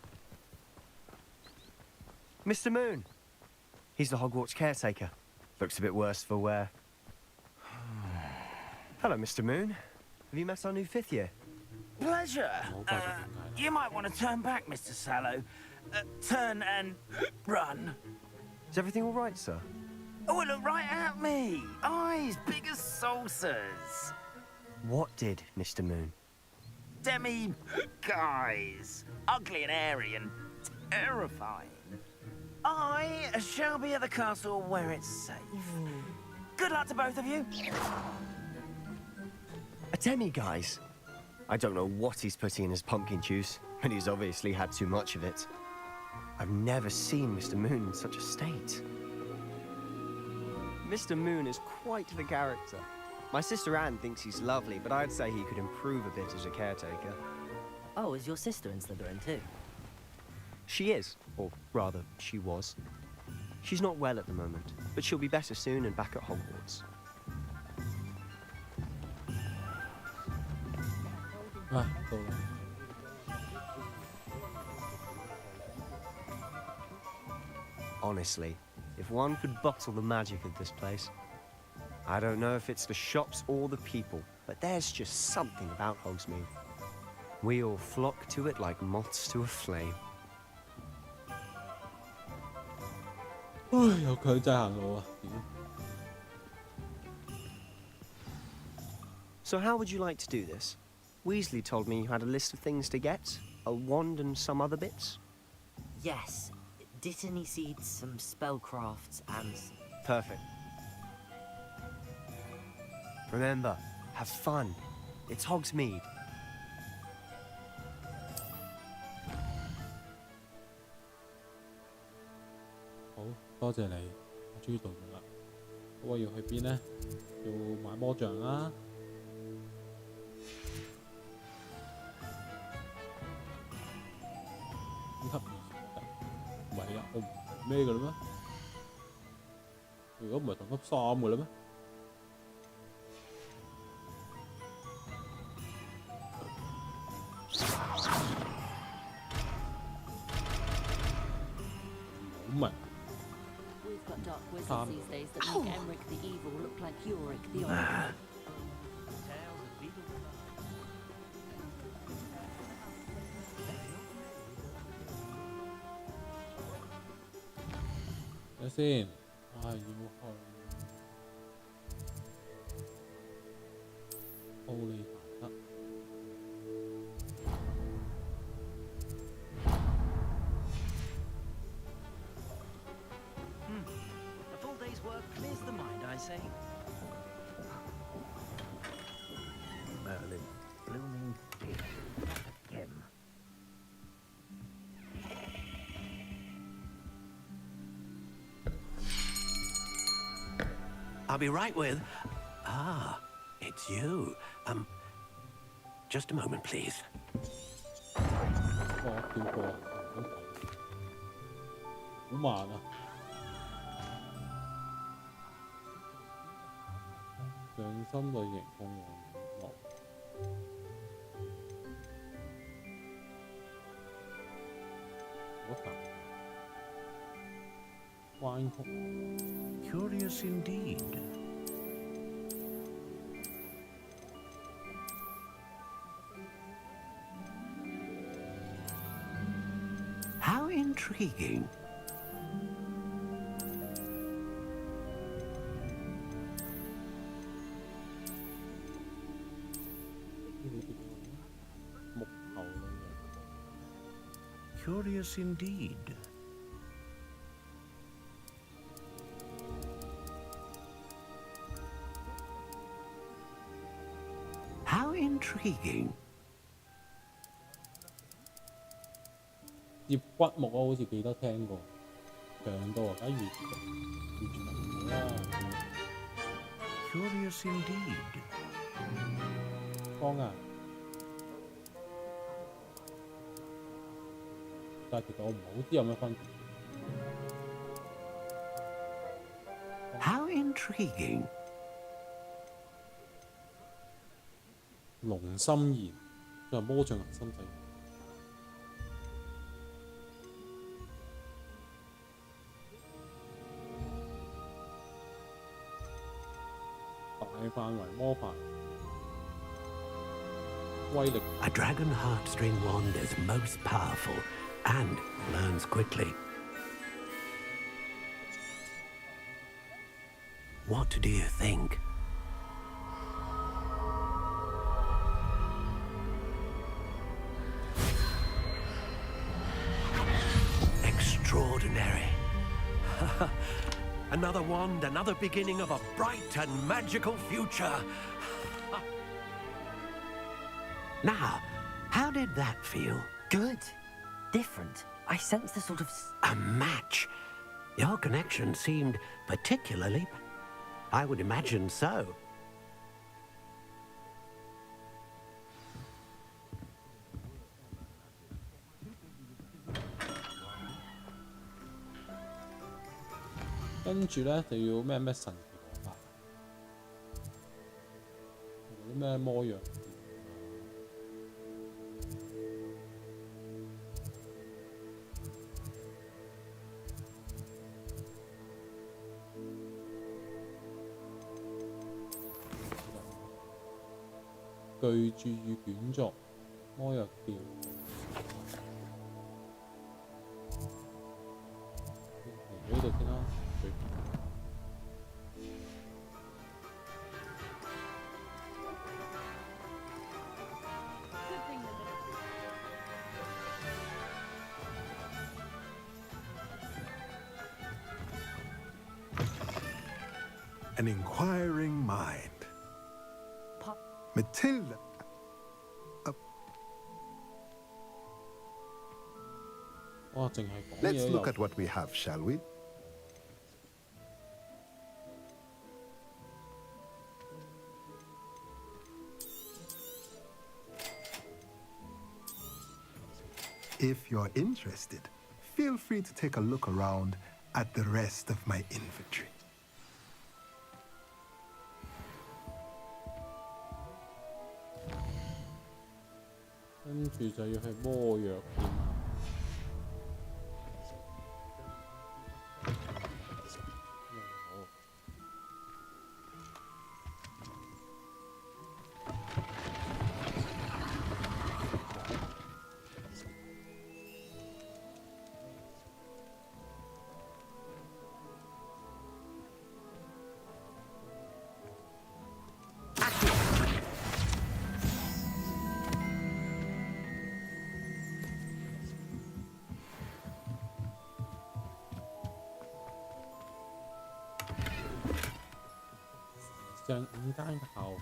Mr. Moon! He's the Hogwarts caretaker. Looks a bit worse for wear. Hello, Mr. Moon. Have you met our new 5th year? Pleasure. You might want to turn back, Mr. Sallow. Turn and run. Is everything all right, sir? Oh, look right at me. Eyes big as saucers. What did, Mr. Moon? Guys. Ugly and airy and terrifying. I shall be at the castle where it's safe. Good luck to both of you. A demi-guise? I don't know what he's putting in his pumpkin juice, but he's obviously had too much of it. I've never seen Mr. Moon in such a state. Mr. Moon is quite the character. My sister Anne thinks he's lovely, but I'd say he could improve a bit as a caretaker. Oh, is your sister in Slytherin too? She is, or rather, she was. She's not well at the moment, but she'll be better soon and back at Hogwarts. Honestly, if one could bottle the magic of this place. I don't know if it's the shops or the people, but there's just something about Hogsmeade. We all flock to it like moths to a flame. 有強制行路啊！ So how would you like to do this? Weasley told me you had a list of things to get, a wand and some other bits. Yes. Dittany seeds, some spellcrafts, and... Perfect. Remember, have fun. It's Hogsmeade. 好，多謝你，我終於做咗啦。我要去邊呢？要買魔杖啦。呢級2唔係啊，我唔咩嘅啦咩？如果唔係同級3嘅啦咩？唔明。We've got dark wizards these days that make Emmerich the Evil look like Yorick the Oracle. 睇下先，要去奧利凡德。A full day's work clears the mind, I say. Merlin, blooming him. I'll be right with... Ah, it's you. Just a moment, please. 跳過，好慢啊！上身類型控網絡，好煩。彎曲。Curious indeed. How intriguing. Curious indeed. How intriguing. 接骨木我好似記得聽過，長到啊，梗係越長啦。Curious indeed. 幫啊！但係其實我唔係好知有咩分別。How intriguing. 龍心炎，佢係魔杖核心仔。大範圍魔法，威力。A dragon heartstring wand is most powerful and learns quickly. What do you think? Extraordinary. Another wand, another beginning of a bright and magical future. Now, how did that feel? Good. Different. I sense the sort of... A match. Your connection seemed particularly... I would imagine so.跟住咧就要咩神奇魔法，啲咩魔藥。巨著與卷軸，魔藥調。嚟呢度先啦。an inquiring mind. Matilda. Let's look at what we have, shall we? If you're interested, feel free to take a look around at the rest of my inventory. 跟住就要去魔藥店。上5間嘅校服。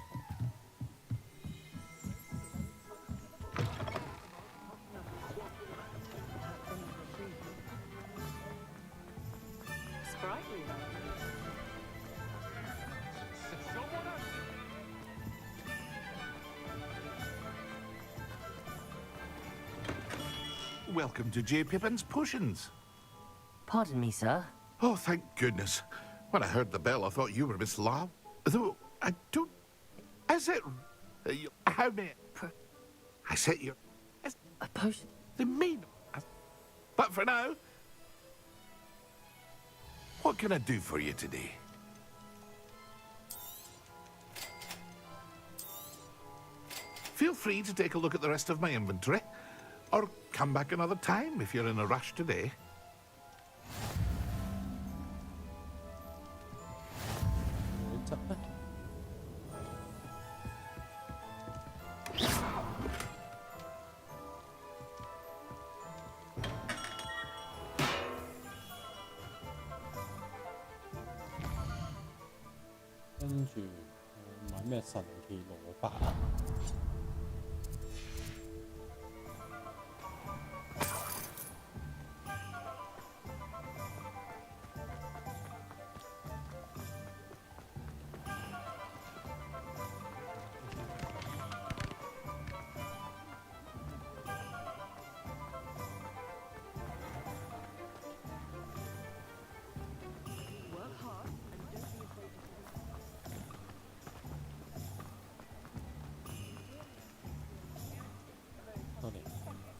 Welcome to J. Pippin's Potions. Pardon me, sir. Oh, thank goodness. When I heard the bell, I thought you were Miss Lam. Though, I don't... Is it... how many... I said you... A potion? They may not... But for now... What can I do for you today? Feel free to take a look at the rest of my inventory. Or come back another time if you're in a rush today.跟住買咩神奇蘿蔔啊？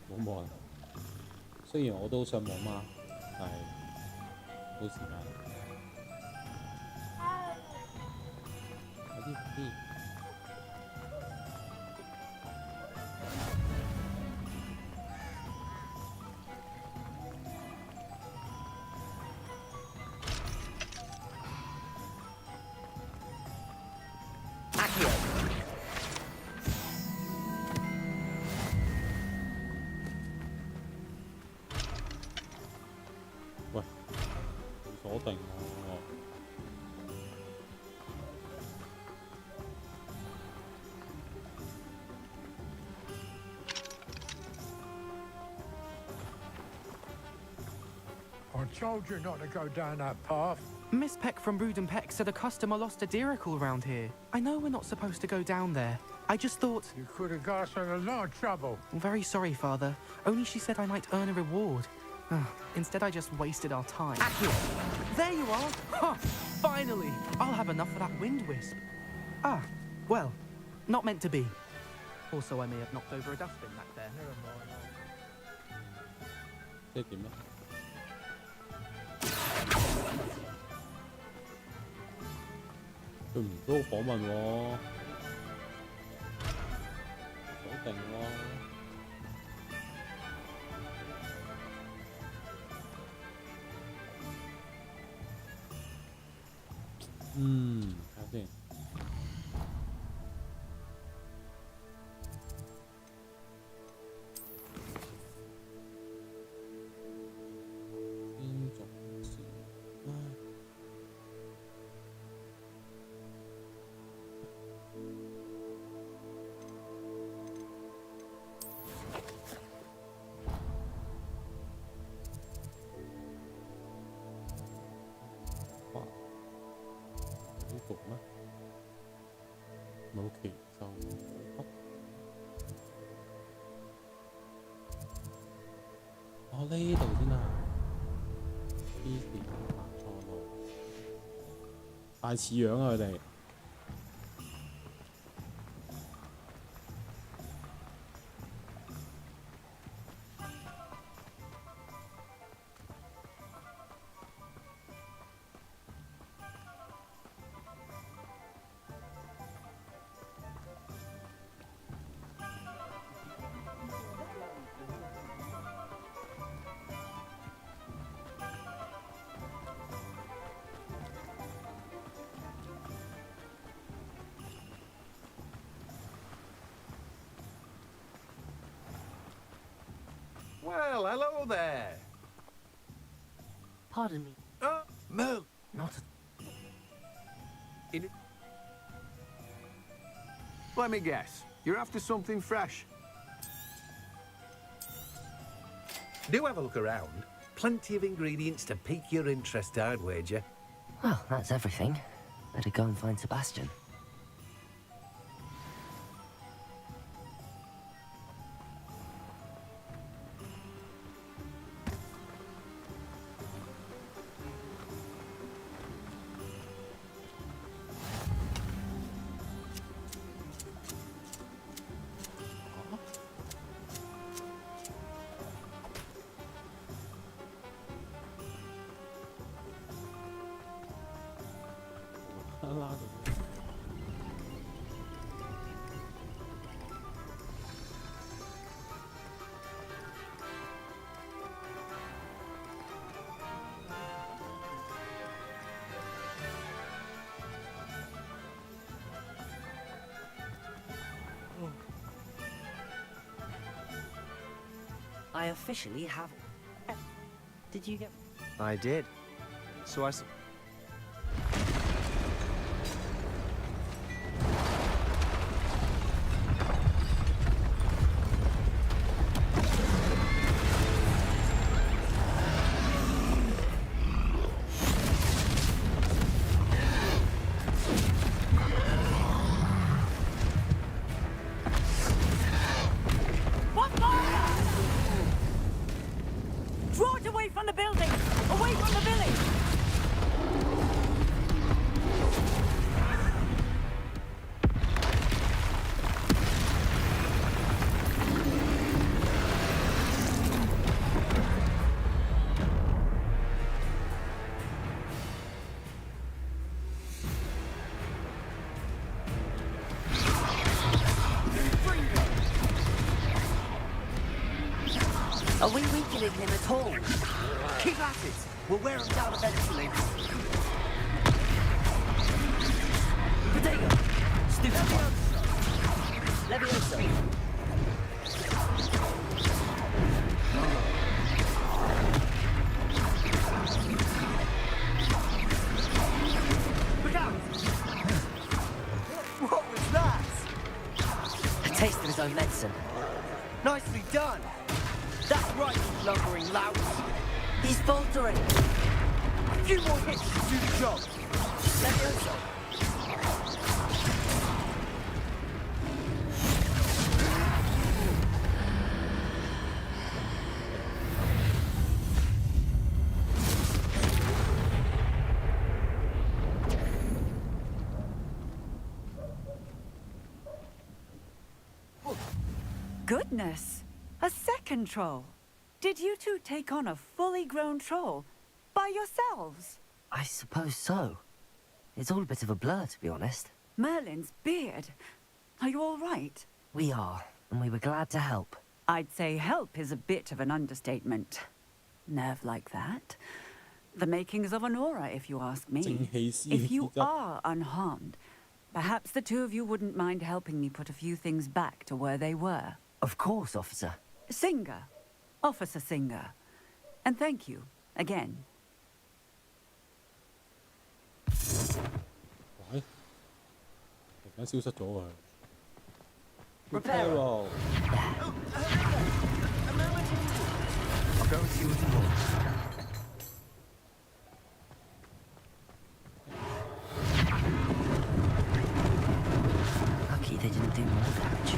冇望，雖然我都上網嘛，但係冇時間。快啲！喂，鎖定喎。I told you not to go down that path. Miss Peck from Brood and Peck said a customer lost a diricle around here. I know we're not supposed to go down there. I just thought... You could have got us in a lot of trouble. I'm very sorry, Father. Only she said I might earn a reward. Instead, I just wasted our time. There you are! Huh! Finally! I'll have enough of that wind wisp. Ah, well, not meant to be. Also, I may have knocked over a dustbin back there. 即係點咧？佢唔俾我訪問喎，鎖定喎。睇下先。先做事啦。呢度先啊！黐線，行錯路，太似樣啊佢哋。Well, hello there. Pardon me. Merl. Not Let me guess. You're after something fresh. Do have a look around. Plenty of ingredients to pique your interest, I'd wager. Well, that's everything. Better go and find Sebastian. I officially have. Did you get? I did. So I. Draw it away from the building! Away from the village! Are we weakening him at all? Keep at it. We'll wear him down eventually. Potato. Stupid. Levioso. Look out! What was that? A taste of his own medicine. Nicely done. That's right, you lumbering lout. He's faltering. A few more hits to do the job. Levioso. Goodness! A second troll. Did you two take on a fully grown troll by yourselves? I suppose so. It's all a bit of a blur, to be honest. Merlin's beard. Are you all right? We are, and we were glad to help. I'd say help is a bit of an understatement. Nerve like that. The makings of an aura, if you ask me. If you are unharmed, perhaps the two of you wouldn't mind helping me put a few things back to where they were. Of course, officer. Singer. Officer Singer. And thank you, again. Why? 突然間消失咗喎。Repair. I'll go and see what he wants. Lucky they didn't do more damage.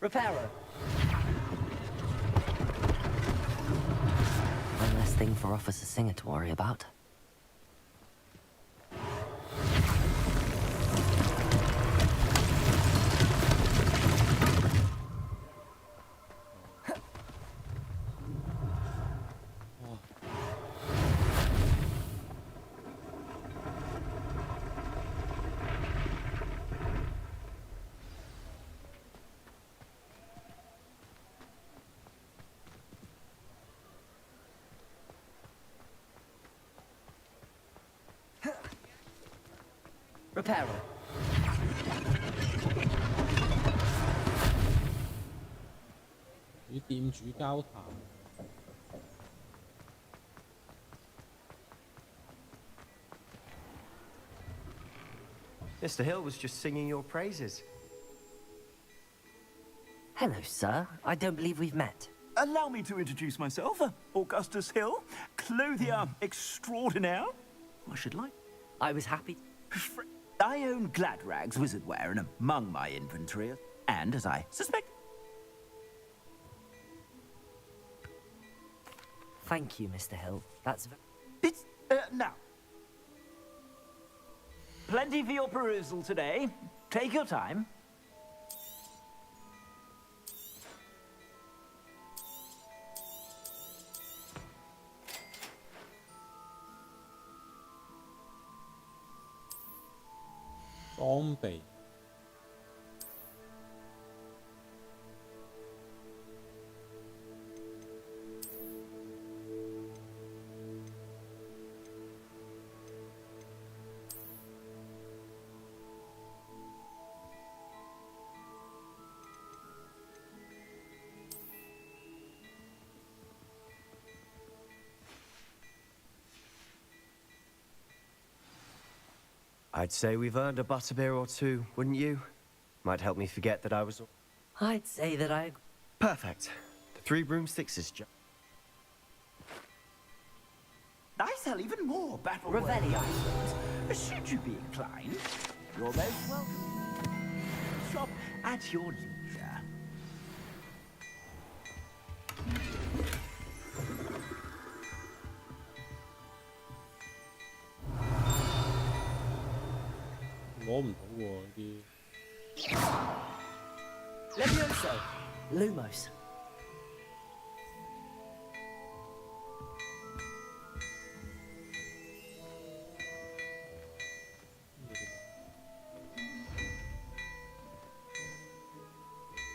Reparo. One less thing for Officer Singer to worry about. Reparo. 與店主交談。Mr. Hill was just singing your praises. Hello, sir. I don't believe we've met. Allow me to introduce myself. Augustus Hill, clothier extraordinaire. I should like. I was happy. I own Gladrag's wizardware, and among my inventory, and as I suspect. Thank you, Mr. Hill. That's... It's, now. Plenty for your perusal today. Take your time. Zombie. I'd say we've earned a butterbeer or two, wouldn't you? Might help me forget that I was... I'd say that I... Perfect. The 3 broomsticks is just... I sell even more battle Revelio. items. Should you be inclined, you're most welcome. Shop at your leisure. Levioso. Lumos.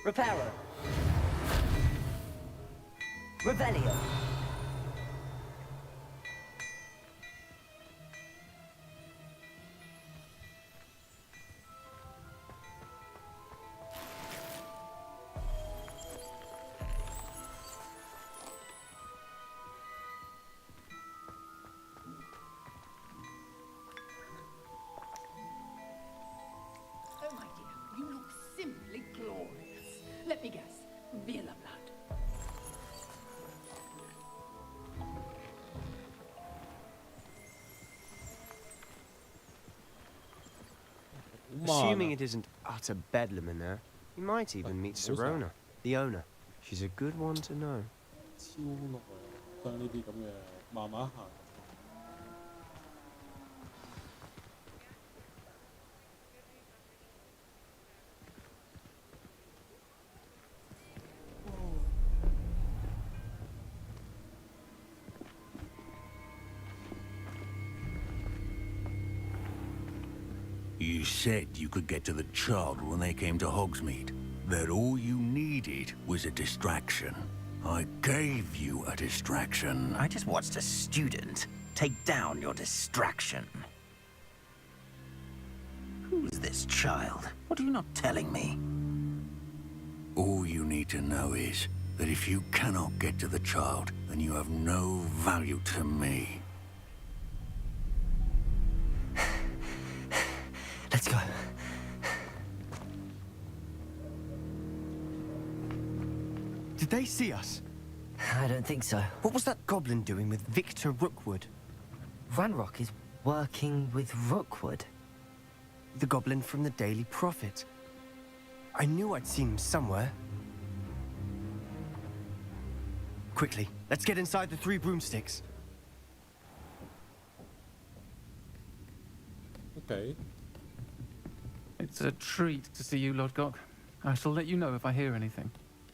Reparo. Revelio. Oh, my dear, you look simply glorious. Let me guess, Villa blood. Assuming it isn't utter bedlam in there, you might even meet Serona, the owner. She's a good one to know. 超耐啊！將呢啲咁嘅慢慢行。You said you could get to the child when they came to Hogsmeade. That all you needed was a distraction. I gave you a distraction. I just watched a student take down your distraction. Who's this child? What are you not telling me? All you need to know is that if you cannot get to the child, then you have no value to me. Let's go. Did they see us? I don't think so. What was that goblin doing with Victor Rookwood? Ranrock is working with Rookwood. The goblin from the Daily Prophet. I knew I'd seen him somewhere. Quickly, let's get inside the 3 broomsticks. Okay. It's a treat to see you, Lodgok. I shall let you know if I hear anything.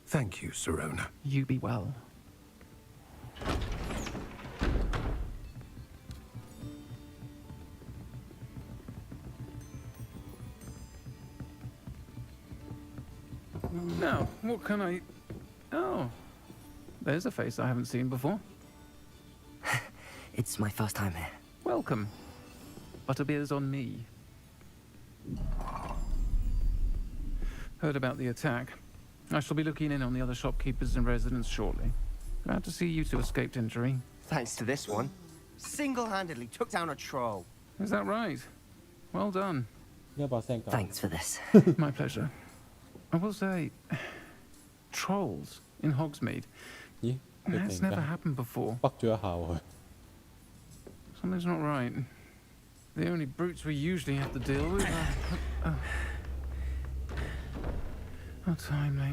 Thank you, Sirona. You be well. Now, what can I... Oh, there's a face I haven't seen before. It's my first time here. Welcome. Butterbeer's on me. Heard about the attack. I shall be looking in on the other shopkeepers and residents shortly. Glad to see you two escaped injury. Thanks to this one. Single-handedly took down a troll. Is that right? Well done. Thanks for this. My pleasure. I will say, trolls in Hogsmeade. That's never happened before. Something's not right. The only brutes we usually have to deal with are... How timely.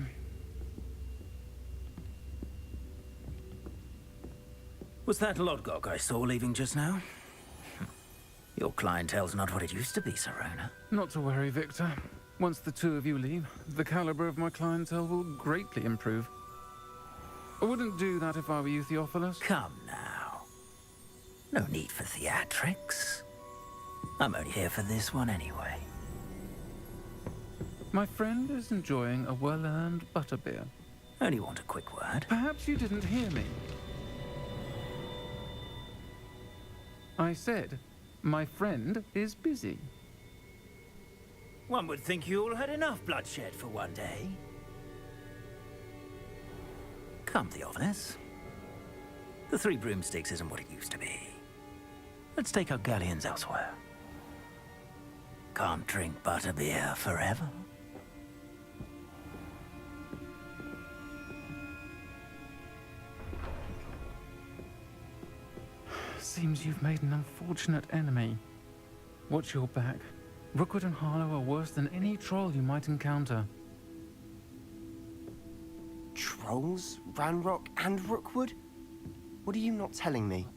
Was that Lodgok I saw leaving just now? Your clientele's not what it used to be, Sirona. Not to worry, Victor. Once the two of you leave, the caliber of my clientele will greatly improve. I wouldn't do that if I were you, Theophilus. Come now. No need for theatrics. I'm only here for this one anyway. My friend is enjoying a well-earned butterbeer. Only want a quick word. Perhaps you didn't hear me. I said, my friend is busy. One would think you all had enough bloodshed for one day. Come, Theophilus. The 3 broomsticks isn't what it used to be. Let's take our galleons elsewhere. Can't drink butterbeer forever. Seems you've made an unfortunate enemy. Watch your back. Rookwood and Harlow are worse than any troll you might encounter. Trolls? Ranrock and Rookwood? What are you not telling me?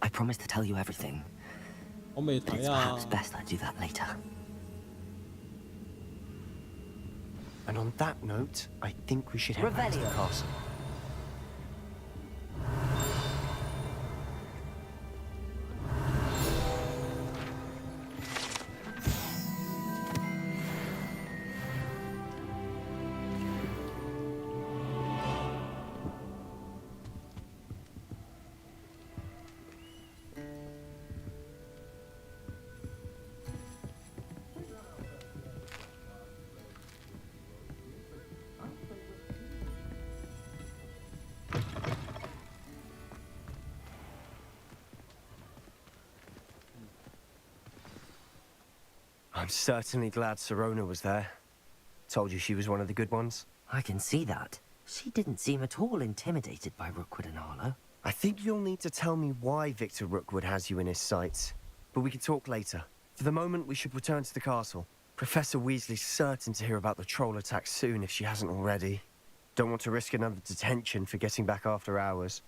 I promised to tell you everything. But it's perhaps best I do that later. And on that note, I think we should head back to the castle. I'm certainly glad Sirona was there. Told you she was one of the good ones. I can see that. She didn't seem at all intimidated by Rookwood and Harlow. I think you'll need to tell me why Victor Rookwood has you in his sights. But we can talk later. For the moment, we should return to the castle. Professor Weasley's certain to hear about the troll attack soon if she hasn't already. Don't want to risk another detention for getting back after hours.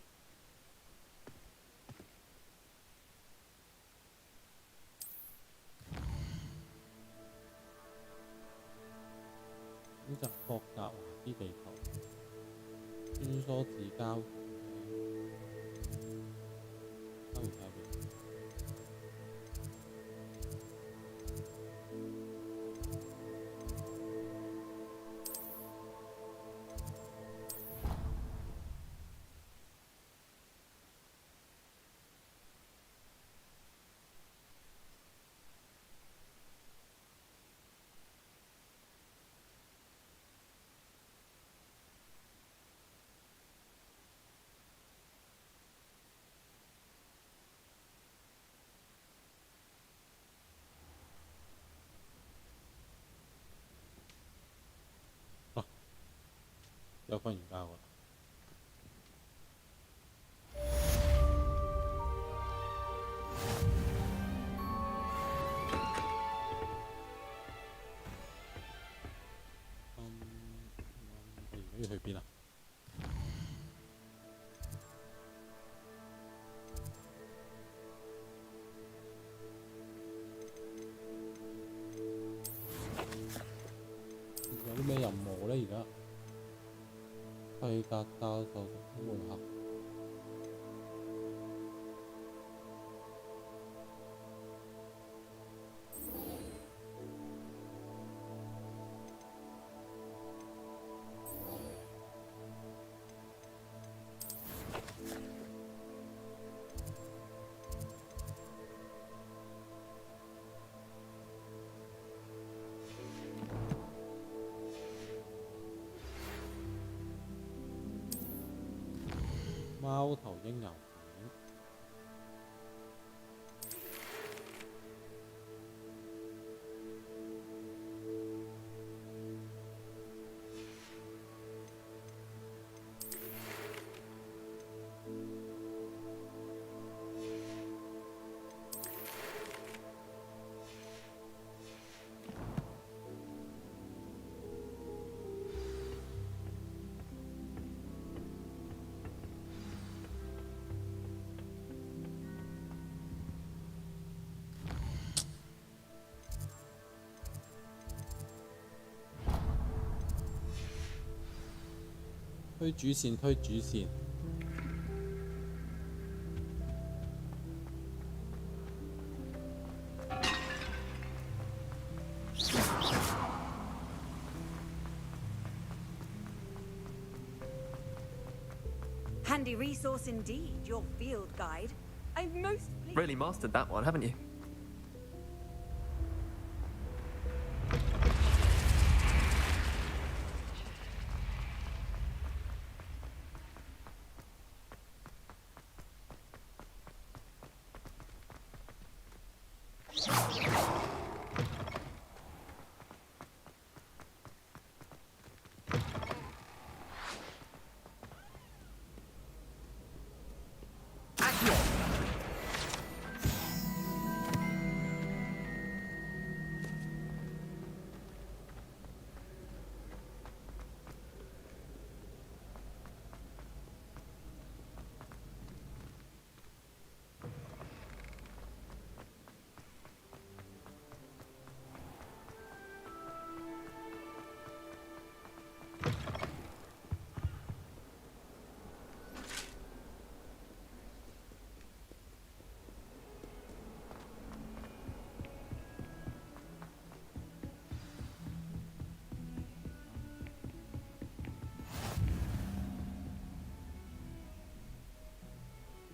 費格教授同會客。貓頭鷹油片。推主線，推主線。Handy resource indeed, your field guide. I'm most pleased. Really mastered that one, haven't you?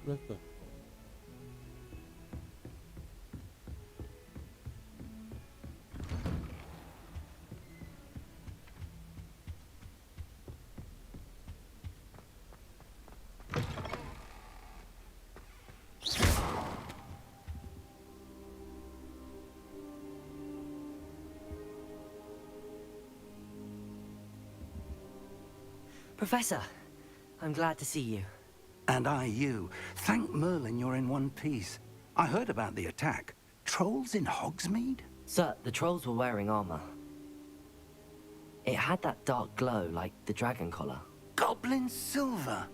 Record. Professor, I'm glad to see you. And I you. Thank Merlin you're in one piece. I heard about the attack. Trolls in Hogsmeade? Sir, the trolls were wearing armor. It had that dark glow like the dragon collar. Goblin silver.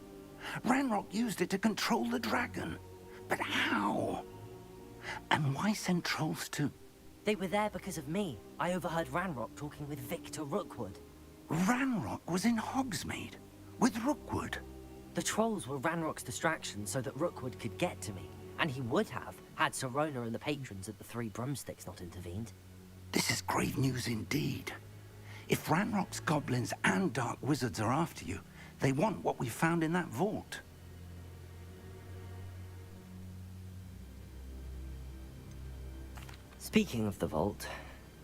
Ranrock used it to control the dragon. But how? And why send trolls to... They were there because of me. I overheard Ranrock talking with Victor Rookwood. Ranrock was in Hogsmeade? With Rookwood? The trolls were Ranrock's distraction so that Rookwood could get to me. And he would have, had Sirona and the patrons at the Three Broomsticks not intervened. This is grave news indeed. If Ranrock's goblins and dark wizards are after you, they want what we found in that vault. Speaking of the vault,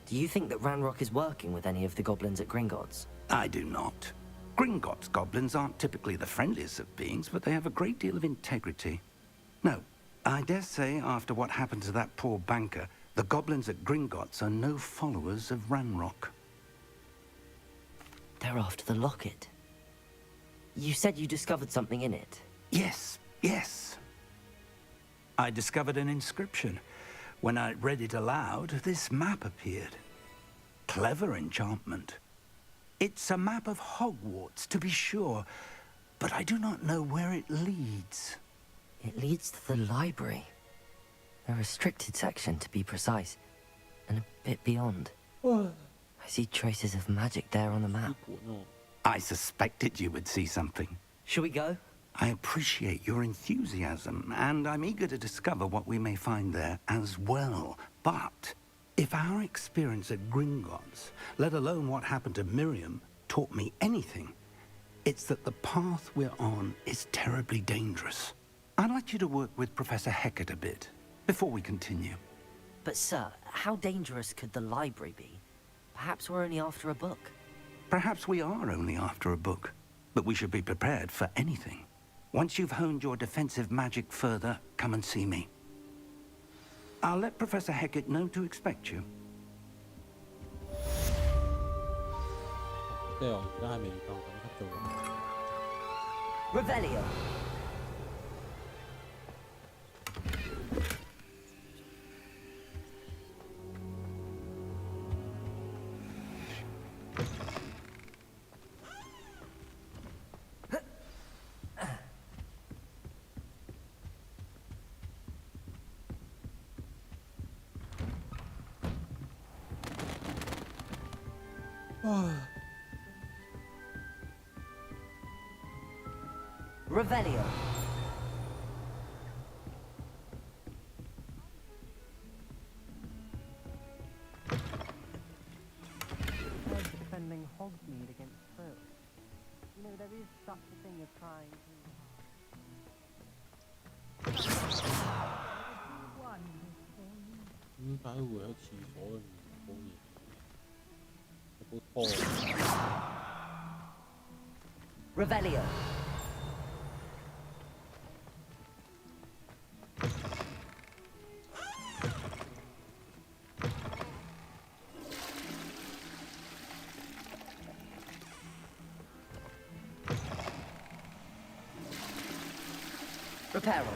do you think that Ranrock is working with any of the goblins at Gringotts? I do not. Gringotts goblins aren't typically the friendliest of beings, but they have a great deal of integrity. No, I dare say after what happened to that poor banker, the goblins at Gringotts are no followers of Ranrock. They're after the locket. You said you discovered something in it. Yes, yes. I discovered an inscription. When I read it aloud, this map appeared. Clever enchantment. It's a map of Hogwarts, to be sure, but I do not know where it leads. It leads to the library. A restricted section, to be precise, and a bit beyond. I see traces of magic there on the map. I suspected you would see something. Shall we go? I appreciate your enthusiasm, and I'm eager to discover what we may find there as well. But if our experience at Gringotts, let alone what happened to Miriam, taught me anything, it's that the path we're on is terribly dangerous. I'd like you to work with Professor Hecat a bit before we continue. But sir, how dangerous could the library be? Perhaps we're only after a book. Perhaps we are only after a book, but we should be prepared for anything. Once you've honed your defensive magic further, come and see me. I'll let Professor Hecat know to expect you. 即係我而家係未夠等級做嘅。 Revelio. Revelio. Defending Hogsmeade against Krill. You know, there is such a thing as trying to... 點解會喺廁所入面煲嘢？有煲湯。Revelio. Reparo.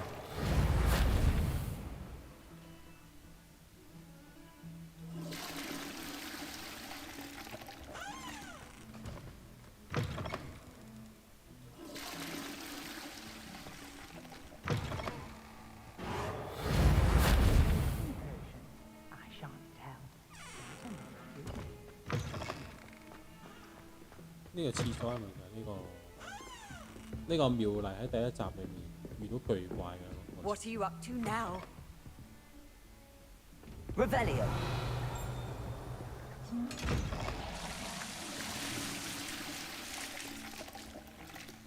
I shan't tell. 呢個廁所係咪就係呢個妙麗喺第一集裏面遇到巨怪嘅？ What are you up to now? Revelio.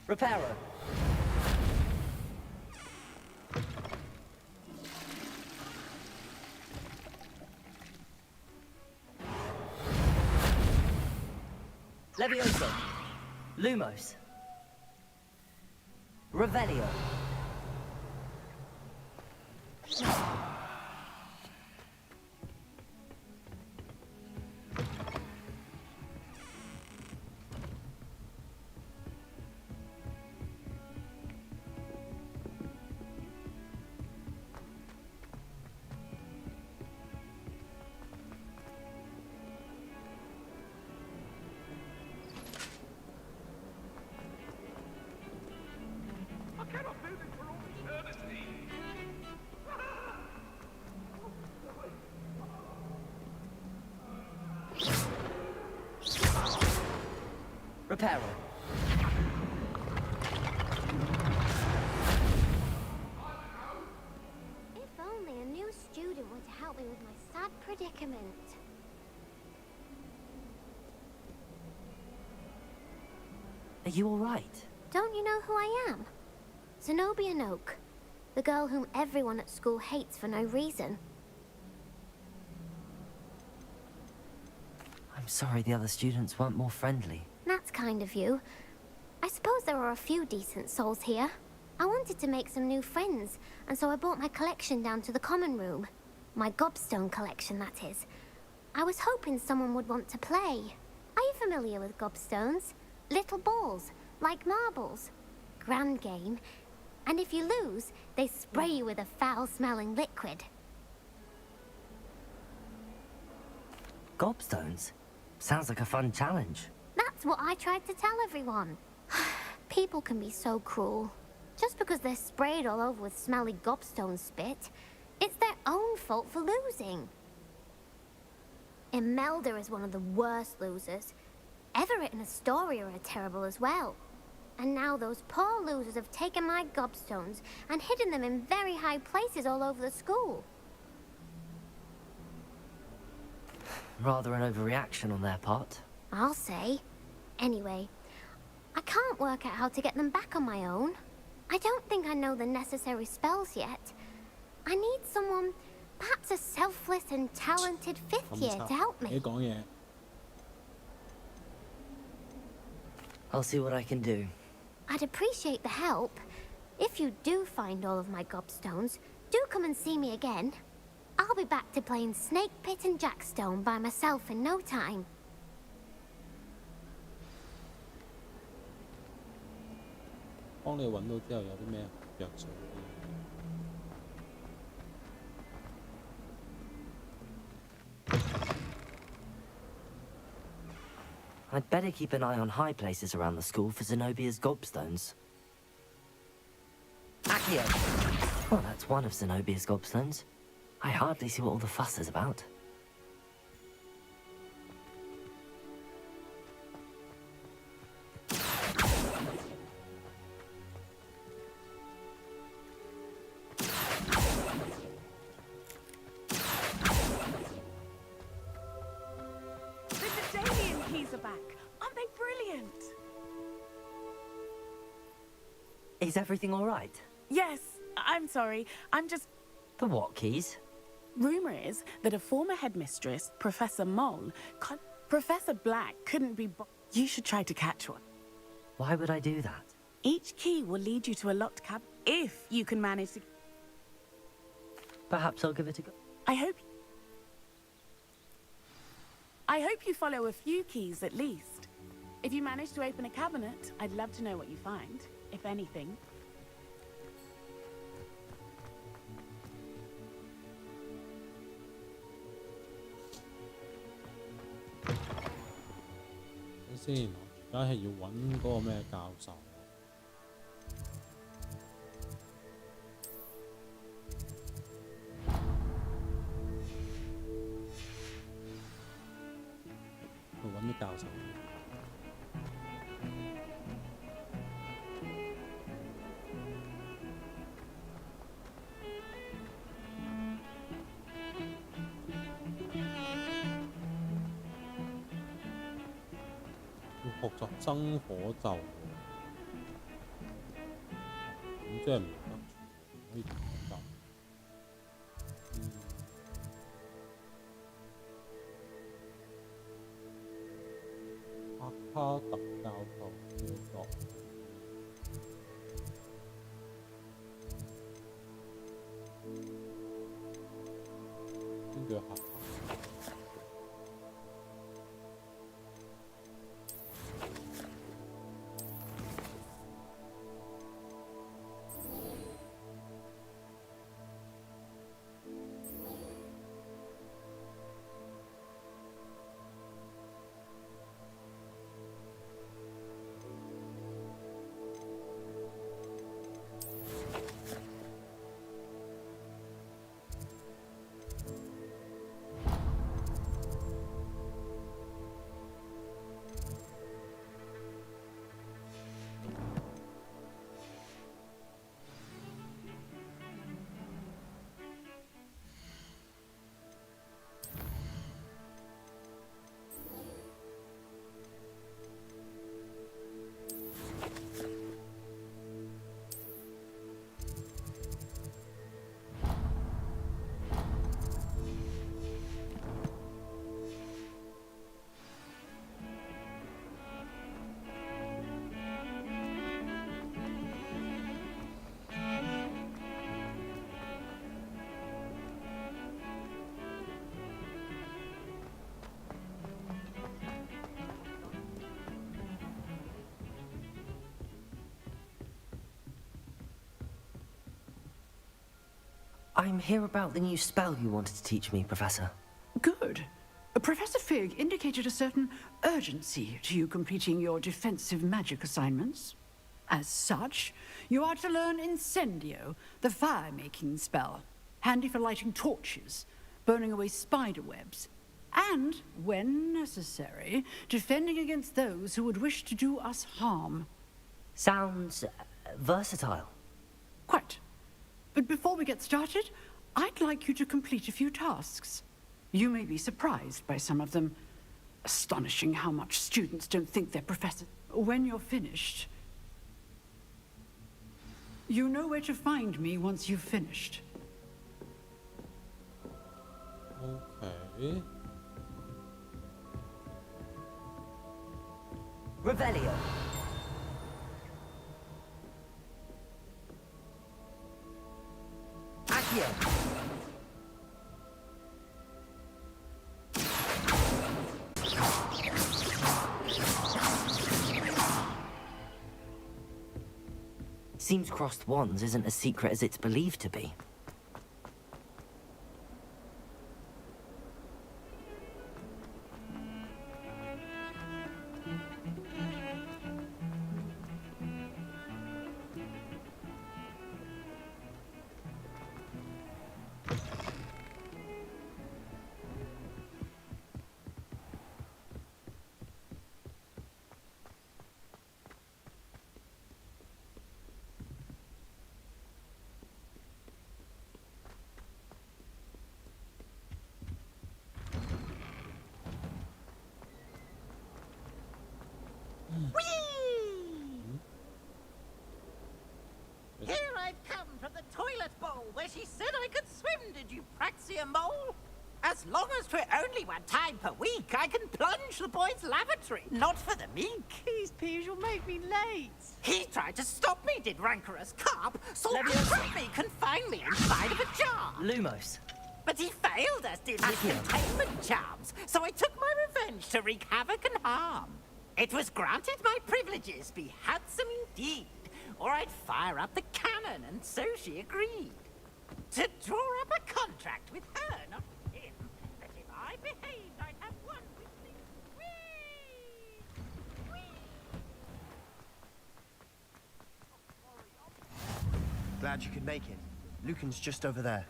Reparo. Levioso. Lumos. Revelio. Reparo. If only a new student would help me with my sad predicament. Are you all right? Don't you know who I am? Zenobia Noak, the girl whom everyone at school hates for no reason. I'm sorry the other students weren't more friendly. That's kind of you. I suppose there are a few decent souls here. I wanted to make some new friends, and so I brought my collection down to the common room. My gobstone collection, that is. I was hoping someone would want to play. Are you familiar with gobstones? Little balls, like marbles. Grand game. And if you lose, they spray you with a foul-smelling liquid. Gobstones? Sounds like a fun challenge. That's what I tried to tell everyone. People can be so cruel. Just because they're sprayed all over with smelly gobstone spit, it's their own fault for losing. Imelda is one of the worst losers. Everett and Astoria are terrible as well. And now those poor losers have taken my gobstones and hidden them in very high places all over the school. Rather an overreaction on their part. I'll say. Anyway, I can't work out how to get them back on my own. I don't think I know the necessary spells yet. I need someone, perhaps a selfless and talented fifth year to help me. I'll see what I can do. I'd appreciate the help. If you do find all of my gobstones, do come and see me again. I'll be back to playing Snake Pit and Jackstone by myself in no time. 幫你揾到之後有啲咩藥水？ I'd better keep an eye on high places around the school for Zenobia's gobstones. Accio! Well, that's one of Zenobia's gobstones. I hardly see what all the fuss is about. Is everything all right? Yes, I'm sorry. I'm just... The what keys? Rumor is that a former headmistress, Professor Moll, Professor Black couldn't be... You should try to catch one. Why would I do that? Each key will lead you to a locked cab if you can manage to... Perhaps I'll give it a go. I hope you follow a few keys at least. If you manage to open a cabinet, I'd love to know what you find, if anything. Let's see. 而家係要揾嗰個咩教授？去揾啲教授。學習生火咒，咁即係唔得，可以學習。阿卡特教授嘅作，跟住下。 I'm here about the new spell you wanted to teach me, Professor. Good. Professor Fig indicated a certain urgency to you completing your defensive magic assignments. As such, you are to learn Incendio, the fire-making spell, handy for lighting torches, burning away spider webs, and, when necessary, defending against those who would wish to do us harm. Sounds versatile. Quite. But before we get started, I'd like you to complete a few tasks. You may be surprised by some of them. Astonishing how much students don't think they're professors. When you're finished, you know where to find me once you've finished. Okay. Revelio. Accio. Seems crossed wands isn't as secret as it's believed to be. Here I've come from the toilet bowl where she said I could swim, did you praxia mole? As long as 'twere only one time per week, I can plunge the boy's lavatory, not for the meek. These peas will make me late. He tried to stop me, did rancorous carp, so trapped me confinedly inside of a jar. Lumos. But he failed us, did his containment charms, so I took my revenge to wreak havoc and harm. It was granted my privileges be handsome indeed, or I'd fire up the cannon, and so she agreed. To draw up a contract with her, not with him, that if I behaved, I'd have one with me. Glad you could make it. Lucan's just over there.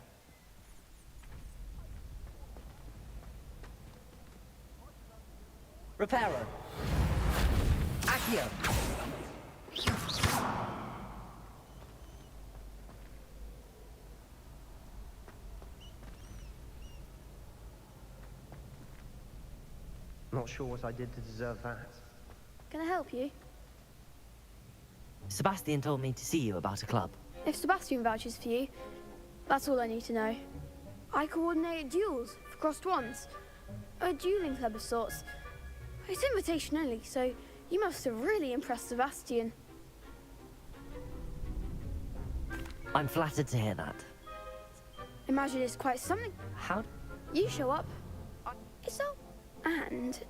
Reparo. Accio. Not sure what I did to deserve that. Can I help you? Sebastian told me to see you about a club. If Sebastian vouches for you, that's all I need to know. I coordinate duels for crossed wands. A dueling club of sorts. It's invitation only, so you must have really impressed Sebastian. I'm flattered to hear that. Imagine it's quite something. How? You show up. It's all. And.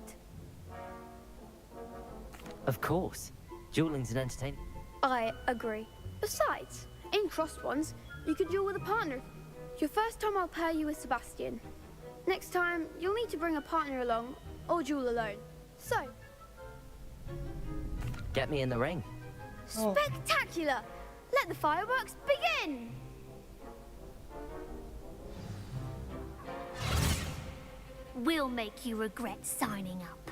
Of course. Dueling's an entertainment. I agree. Besides, in crossed ones, you could duel with a partner. Your first time I'll pair you with Sebastian. Next time, you'll need to bring a partner along, or duel alone. So. Get me in the ring. Spectacular! Let the fireworks begin! We'll make you regret signing up.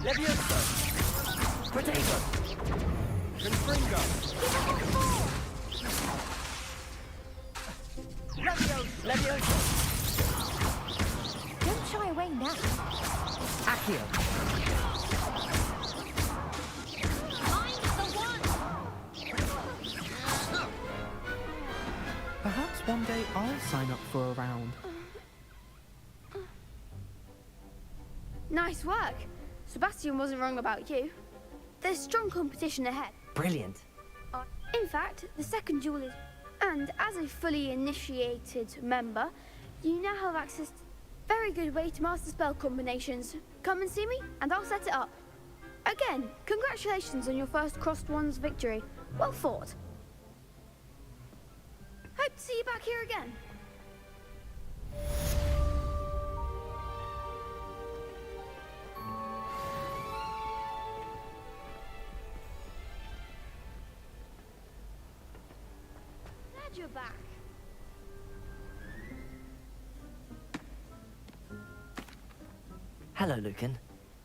Levioso! Potato! Confringo! Levioso! Don't shy away now. Accio! Perhaps one day I'll sign up for a round. Nice work. Sebastian wasn't wrong about you. There's strong competition ahead. Brilliant. In fact, the second duel is... And as a fully initiated member, you now have access to very good way to master spell combinations. Come and see me, and I'll set it up. Again, congratulations on your first crossed wands victory. Well fought. Hope to see you back here again. you're back. Hello, Lucan.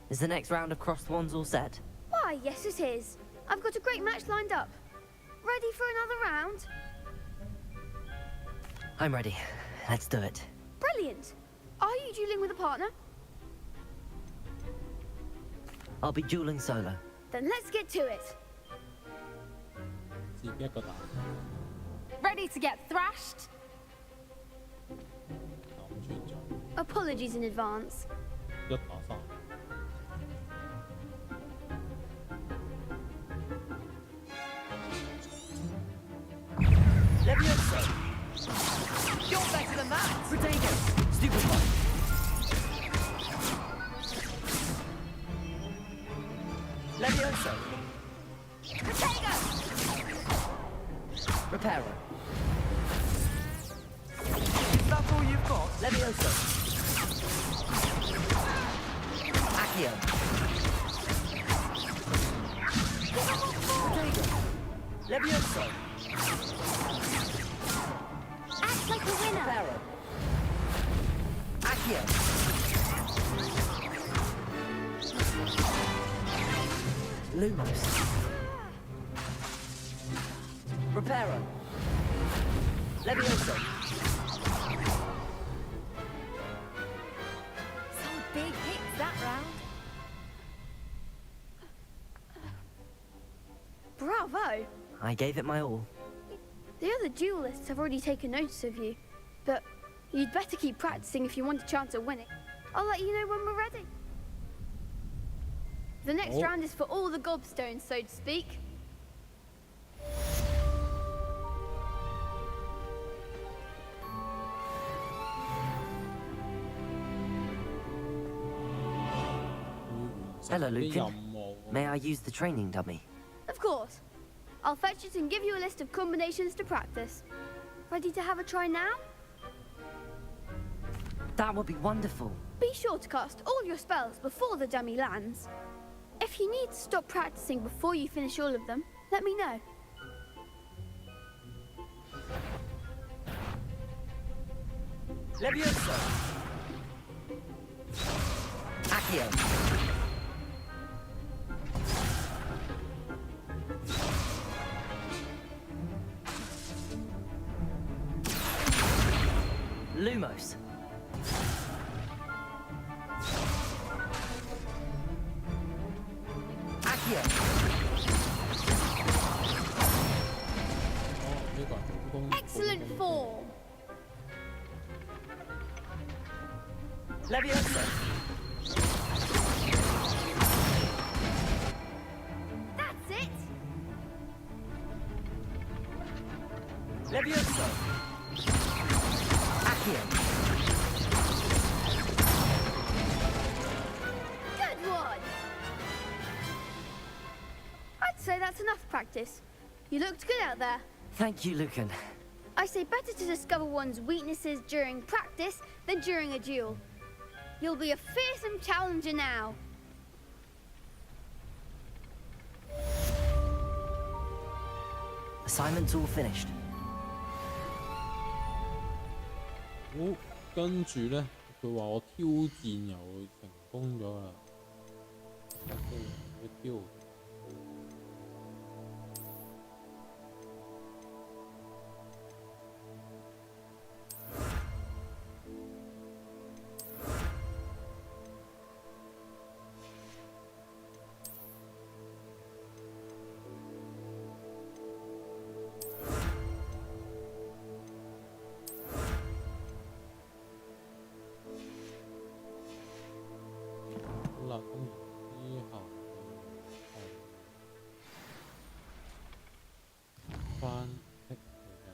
Is the next round of Cross the Wands all set? Why, yes it is. I've got a great match lined up. Ready for another round? I'm ready. Let's do it. Brilliant. Are you dueling with a partner? I'll be dueling solo. Then let's get to it. 自己一個打， Ready to get thrashed? 唔存在， Apologies in advance. 一打三。 Levioso! You're better than that! Protego! Stupid one! Levioso! Protego! Reparo. Is that all you've got? Levioso. Accio. Protego! Levioso! Act like a winner. Reparo. Accio. Lumos. Reparo. Levioso. Some big hits that round. Bravo! I gave it my all. The other duelists have already taken notice of you, but you'd better keep practicing if you want a chance at winning. I'll let you know when we're ready. The next Oh. round is for all the gobstones, so to speak. Hello, 啲 Lucan. 任務 May I use the training dummy? Of course. I'll fetch it and give you a list of combinations to practice. Ready to have a try now? That would be wonderful. Be sure to cast all your spells before the dummy lands. If you need to stop practicing before you finish all of them, let me know. Levioso! Accio. Lumos. Accio. 呢個係普通 Excellent form. Levioso! That's it. Levioso! Accio. Good one. I'd say that's enough practice. You looked good out there. Thank you, Lucan. I say better to discover one's weaknesses during practice than during a duel. You'll be a fearsome challenger now. Assignment's all finished. 好，跟住咧，佢話我挑戰又成功咗啦。去挑。好啦，咁之後翻譯嚟嘅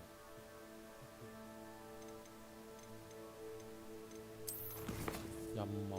任務。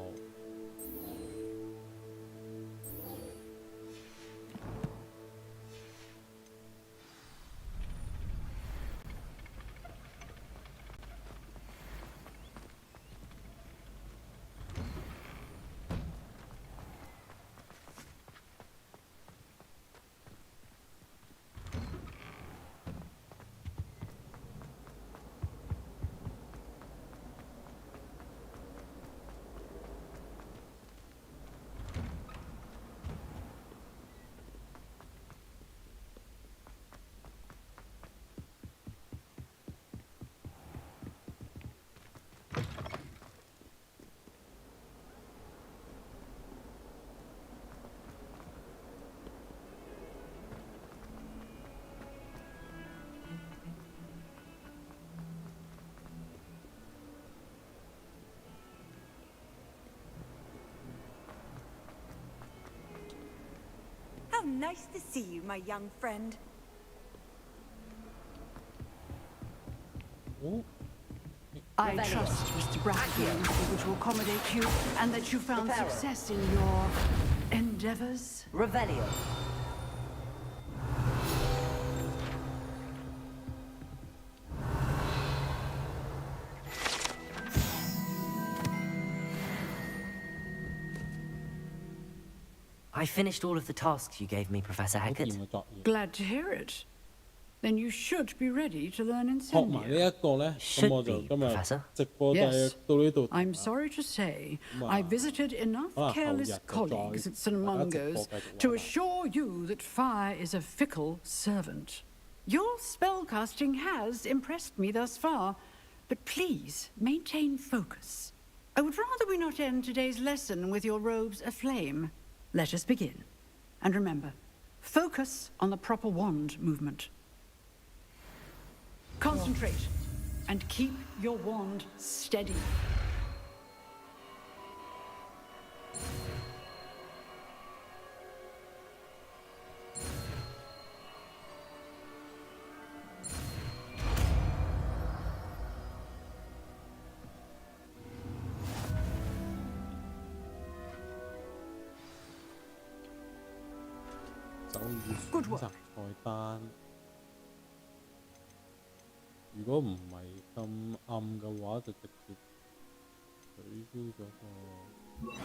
Nice to see you, my young friend. I trust, Mr. Bracken, is able to accommodate you and that you found success in your endeavors. Revelio. I finished all of the tasks you gave me, Professor Hackett. Glad to hear it. Then you should be ready to learn 學埋 Incendio. 呢一個咧，咁我就今日直播就 Yes. 到呢度。 I'm sorry to say, I visited enough 可能後日 careless 就再 colleagues at St. 大家直播 Mungo's 繼續 to 玩。 assure you that fire is a fickle servant. Your spellcasting has impressed me thus far, but please maintain focus. I would rather we not end today's lesson with your robes aflame. Let us begin. And remember, focus on the proper wand movement. Concentrate and keep your wand steady. Good work。菜單，如果唔係咁暗嘅話，就直接取消咗個。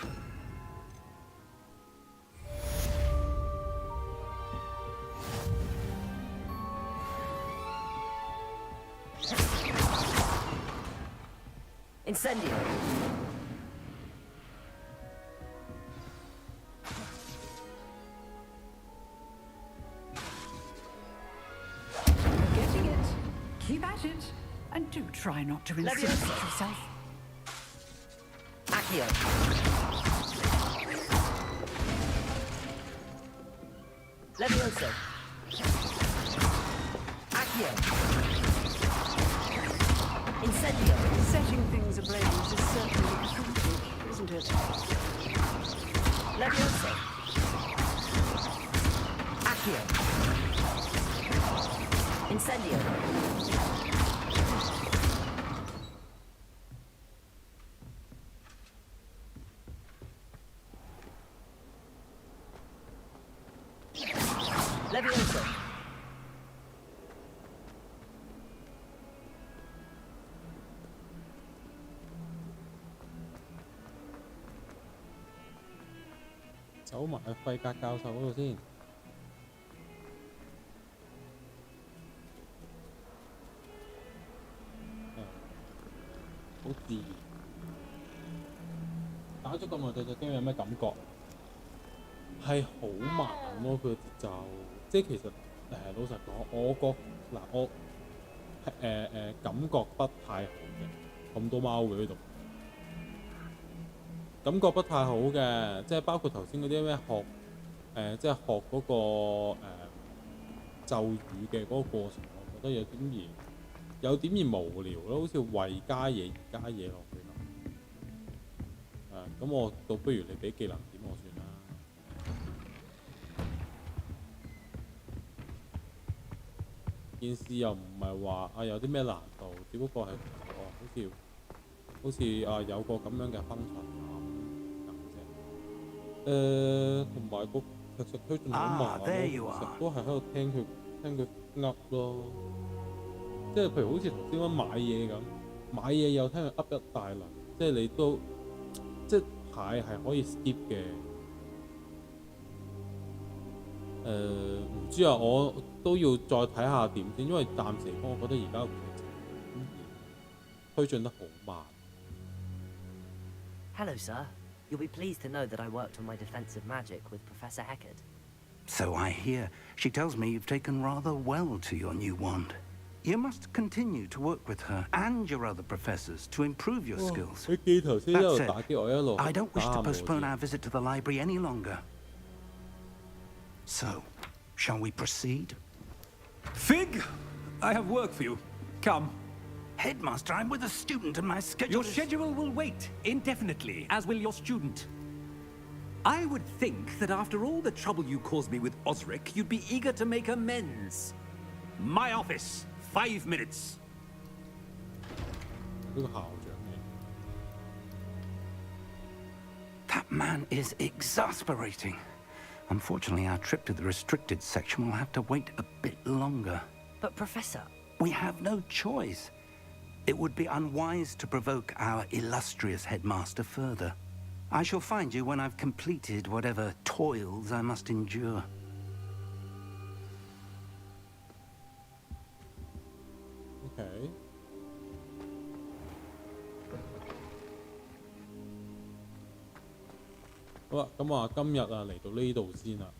Incendio. Getting it. Keep at it. And do try not to insinuate yourself. Accio. Levioso. Accio. Incendio. Setting things ablaze is certainly crucial, isn't it? Levioso. Accio. Incendio. Levioso. Giấu 走埋去費格教授嗰度先。好自然。打咗咁耐對隻 game 有咩感覺？係好慢咯，佢嘅節奏。即係其實老實講，我感覺不太好嘅，咁多貓會喺度。感覺不太好嘅，即係包括頭先嗰啲咩學即係學嗰個咒語嘅嗰個過程，我覺得有點而無聊咯，好似為加嘢而加嘢落去咁。咁我倒不如你俾技能點我算啦。件事又唔係話有啲咩難度，只不過係好似有個咁樣嘅function同埋個其實推進好慢咯，其實都係喺度聽佢噏咯。即係譬如好似頭先咁買嘢咁，買嘢又聽佢噏一大輪，即係你都即係可以 skip 嘅。唔知啊，我都要再睇下點先，因為暫時嚟講，我覺得而家劇情推進得好慢。Hello, sir. You'll be pleased to know that I worked on my defensive magic with Professor Hackett. So I hear. She tells me you've taken rather well to your new wand. You must continue to work with her and your other professors to improve your skills. That said, I don't wish to postpone our visit to the library any longer. So, shall we proceed? Fig, I have work for you. Come. Headmaster, I'm with a student and my schedule Your schedule will wait indefinitely, as will your student. I would think that after all the trouble you caused me with Osric, you'd be eager to make amends. My office, 5 minutes. 呢個校長嚟。 That man is exasperating. Unfortunately, our trip to the restricted section will have to wait a bit longer. But Professor... We have no choice. It would be unwise to provoke our illustrious headmaster further. I shall find you when I've completed whatever toils I must endure. Okay. 好啦，咁啊，今日啊嚟到呢度先啦，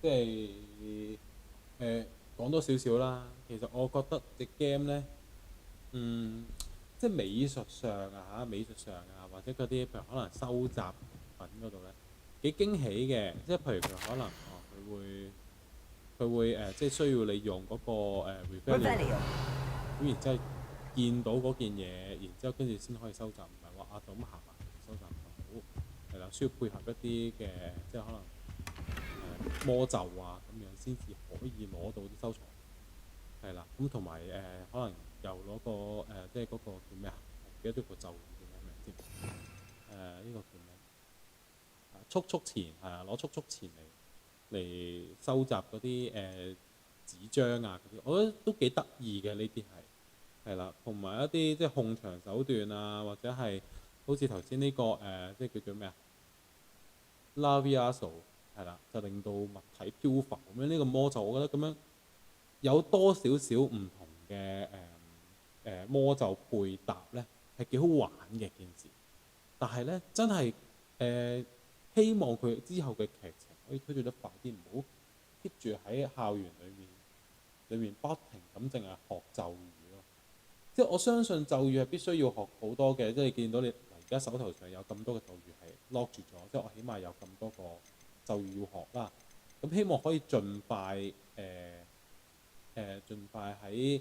即係講多少少啦。其實我覺得隻 game 咧，即係美術上啊，或者嗰啲譬如可能收集品嗰度咧，幾驚喜嘅。即係譬如佢可能佢會即係需要你用嗰個Revelio， 咁然之後見到嗰件嘢，然之後跟住先可以收集，唔係話咁行埋收集唔到，係啦，需要配合一啲嘅即係可能魔咒啊咁樣先至可以攞到啲收藏。係啦，咁同埋可能又攞個即係嗰個叫咩啊？我唔記得咗個咒語叫咩名添。呢個叫咩？速錢係啊，攞速錢嚟收集嗰啲紙張啊嗰啲，我覺得都幾得意嘅呢啲係啦，同埋一啲即係控場手段啊，或者係好似頭先呢個即係叫做咩啊 ？Laviaso 係啦，就令到物體漂浮咁樣呢個魔咒，我覺得咁樣。有多少少唔同嘅魔咒配搭咧，係幾好玩嘅件事。但係咧，真係希望佢之後嘅劇情可以推進得快啲，唔好 keep 住喺校園裏面不停咁淨係學咒語咯。即係我相信咒語係必須要學好多嘅，即係見到你而家手頭上有咁多嘅咒語係 lock 住咗，即係我起碼有咁多個咒語要學啦。咁希望可以盡快喺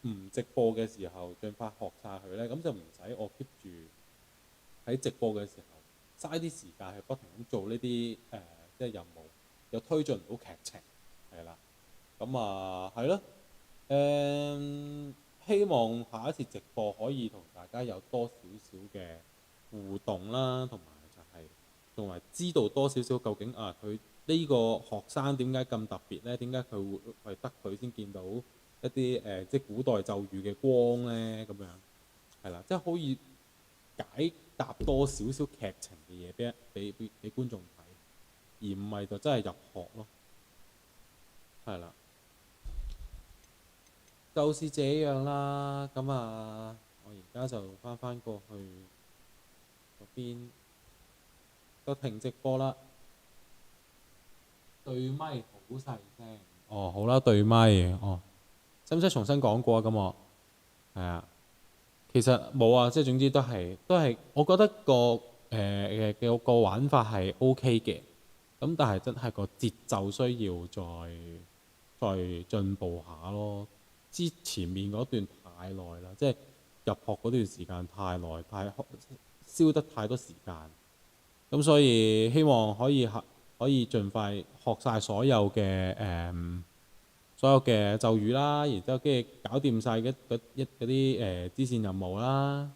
唔直播嘅時候，盡快學晒佢咧，咁就唔使我 keep 住喺直播嘅時候嘥啲時間去不停咁做呢啲即係任務，又推進唔到劇情，係啦。咁啊係咯，希望下一次直播可以同大家有多少少嘅互動啦，同埋知道多少少究竟佢呢個學生點解咁特別咧？點解佢會係得佢先見到一啲即係古代咒語嘅光咧？咁樣係啦，即係可以解答多少少劇情嘅嘢俾觀眾睇，而唔係就真係入學咯。係啦，就是這樣啦。咁啊，我而家就翻過去嗰邊，就停直播啦。對咪好細聲。哦，好啦，對咪。哦，使唔使重新講過啊？咁我係啊，其實冇啊，即係總之都係，我覺得個玩法係 OK 嘅。咁但係真係個節奏需要再進步下咯。之前面嗰段太耐啦，即係入學嗰段時間太耐，燒得太多時間。咁所以希望可以盡快學晒所有嘅咒語啦，然之後跟住搞掂晒嗰啲支線任務啦，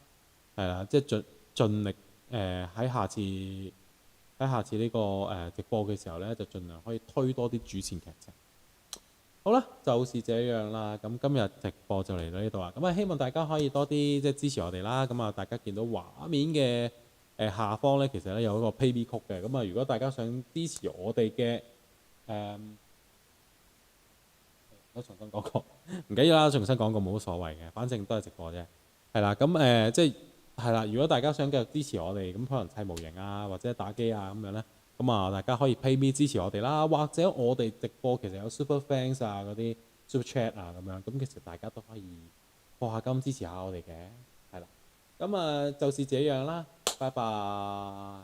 係啦，即係盡力喺下次呢個直播嘅時候咧，就盡量可以推多啲主線劇情。好啦，就是這樣啦。咁今日直播就嚟到呢度啦。咁啊，希望大家可以多啲即係支持我哋啦。咁啊，大家見到畫面嘅下方咧，其實咧有一個 PayMe 曲嘅。咁啊，如果大家想支持我哋嘅我重新講過，唔緊要啦，重新講過冇乜所謂嘅，反正都係直播啫。係啦，咁即係係啦。如果大家想繼續支持我哋，咁可能砌模型啊，或者打機啊咁樣咧，咁啊大家可以 PayMe 支持我哋啦，或者我哋直播其實有 Super Thanks 啊嗰啲 Super Chat 啊咁樣，咁其實大家都可以課下金支持下我哋嘅，係啦。咁啊就是這樣啦，拜拜。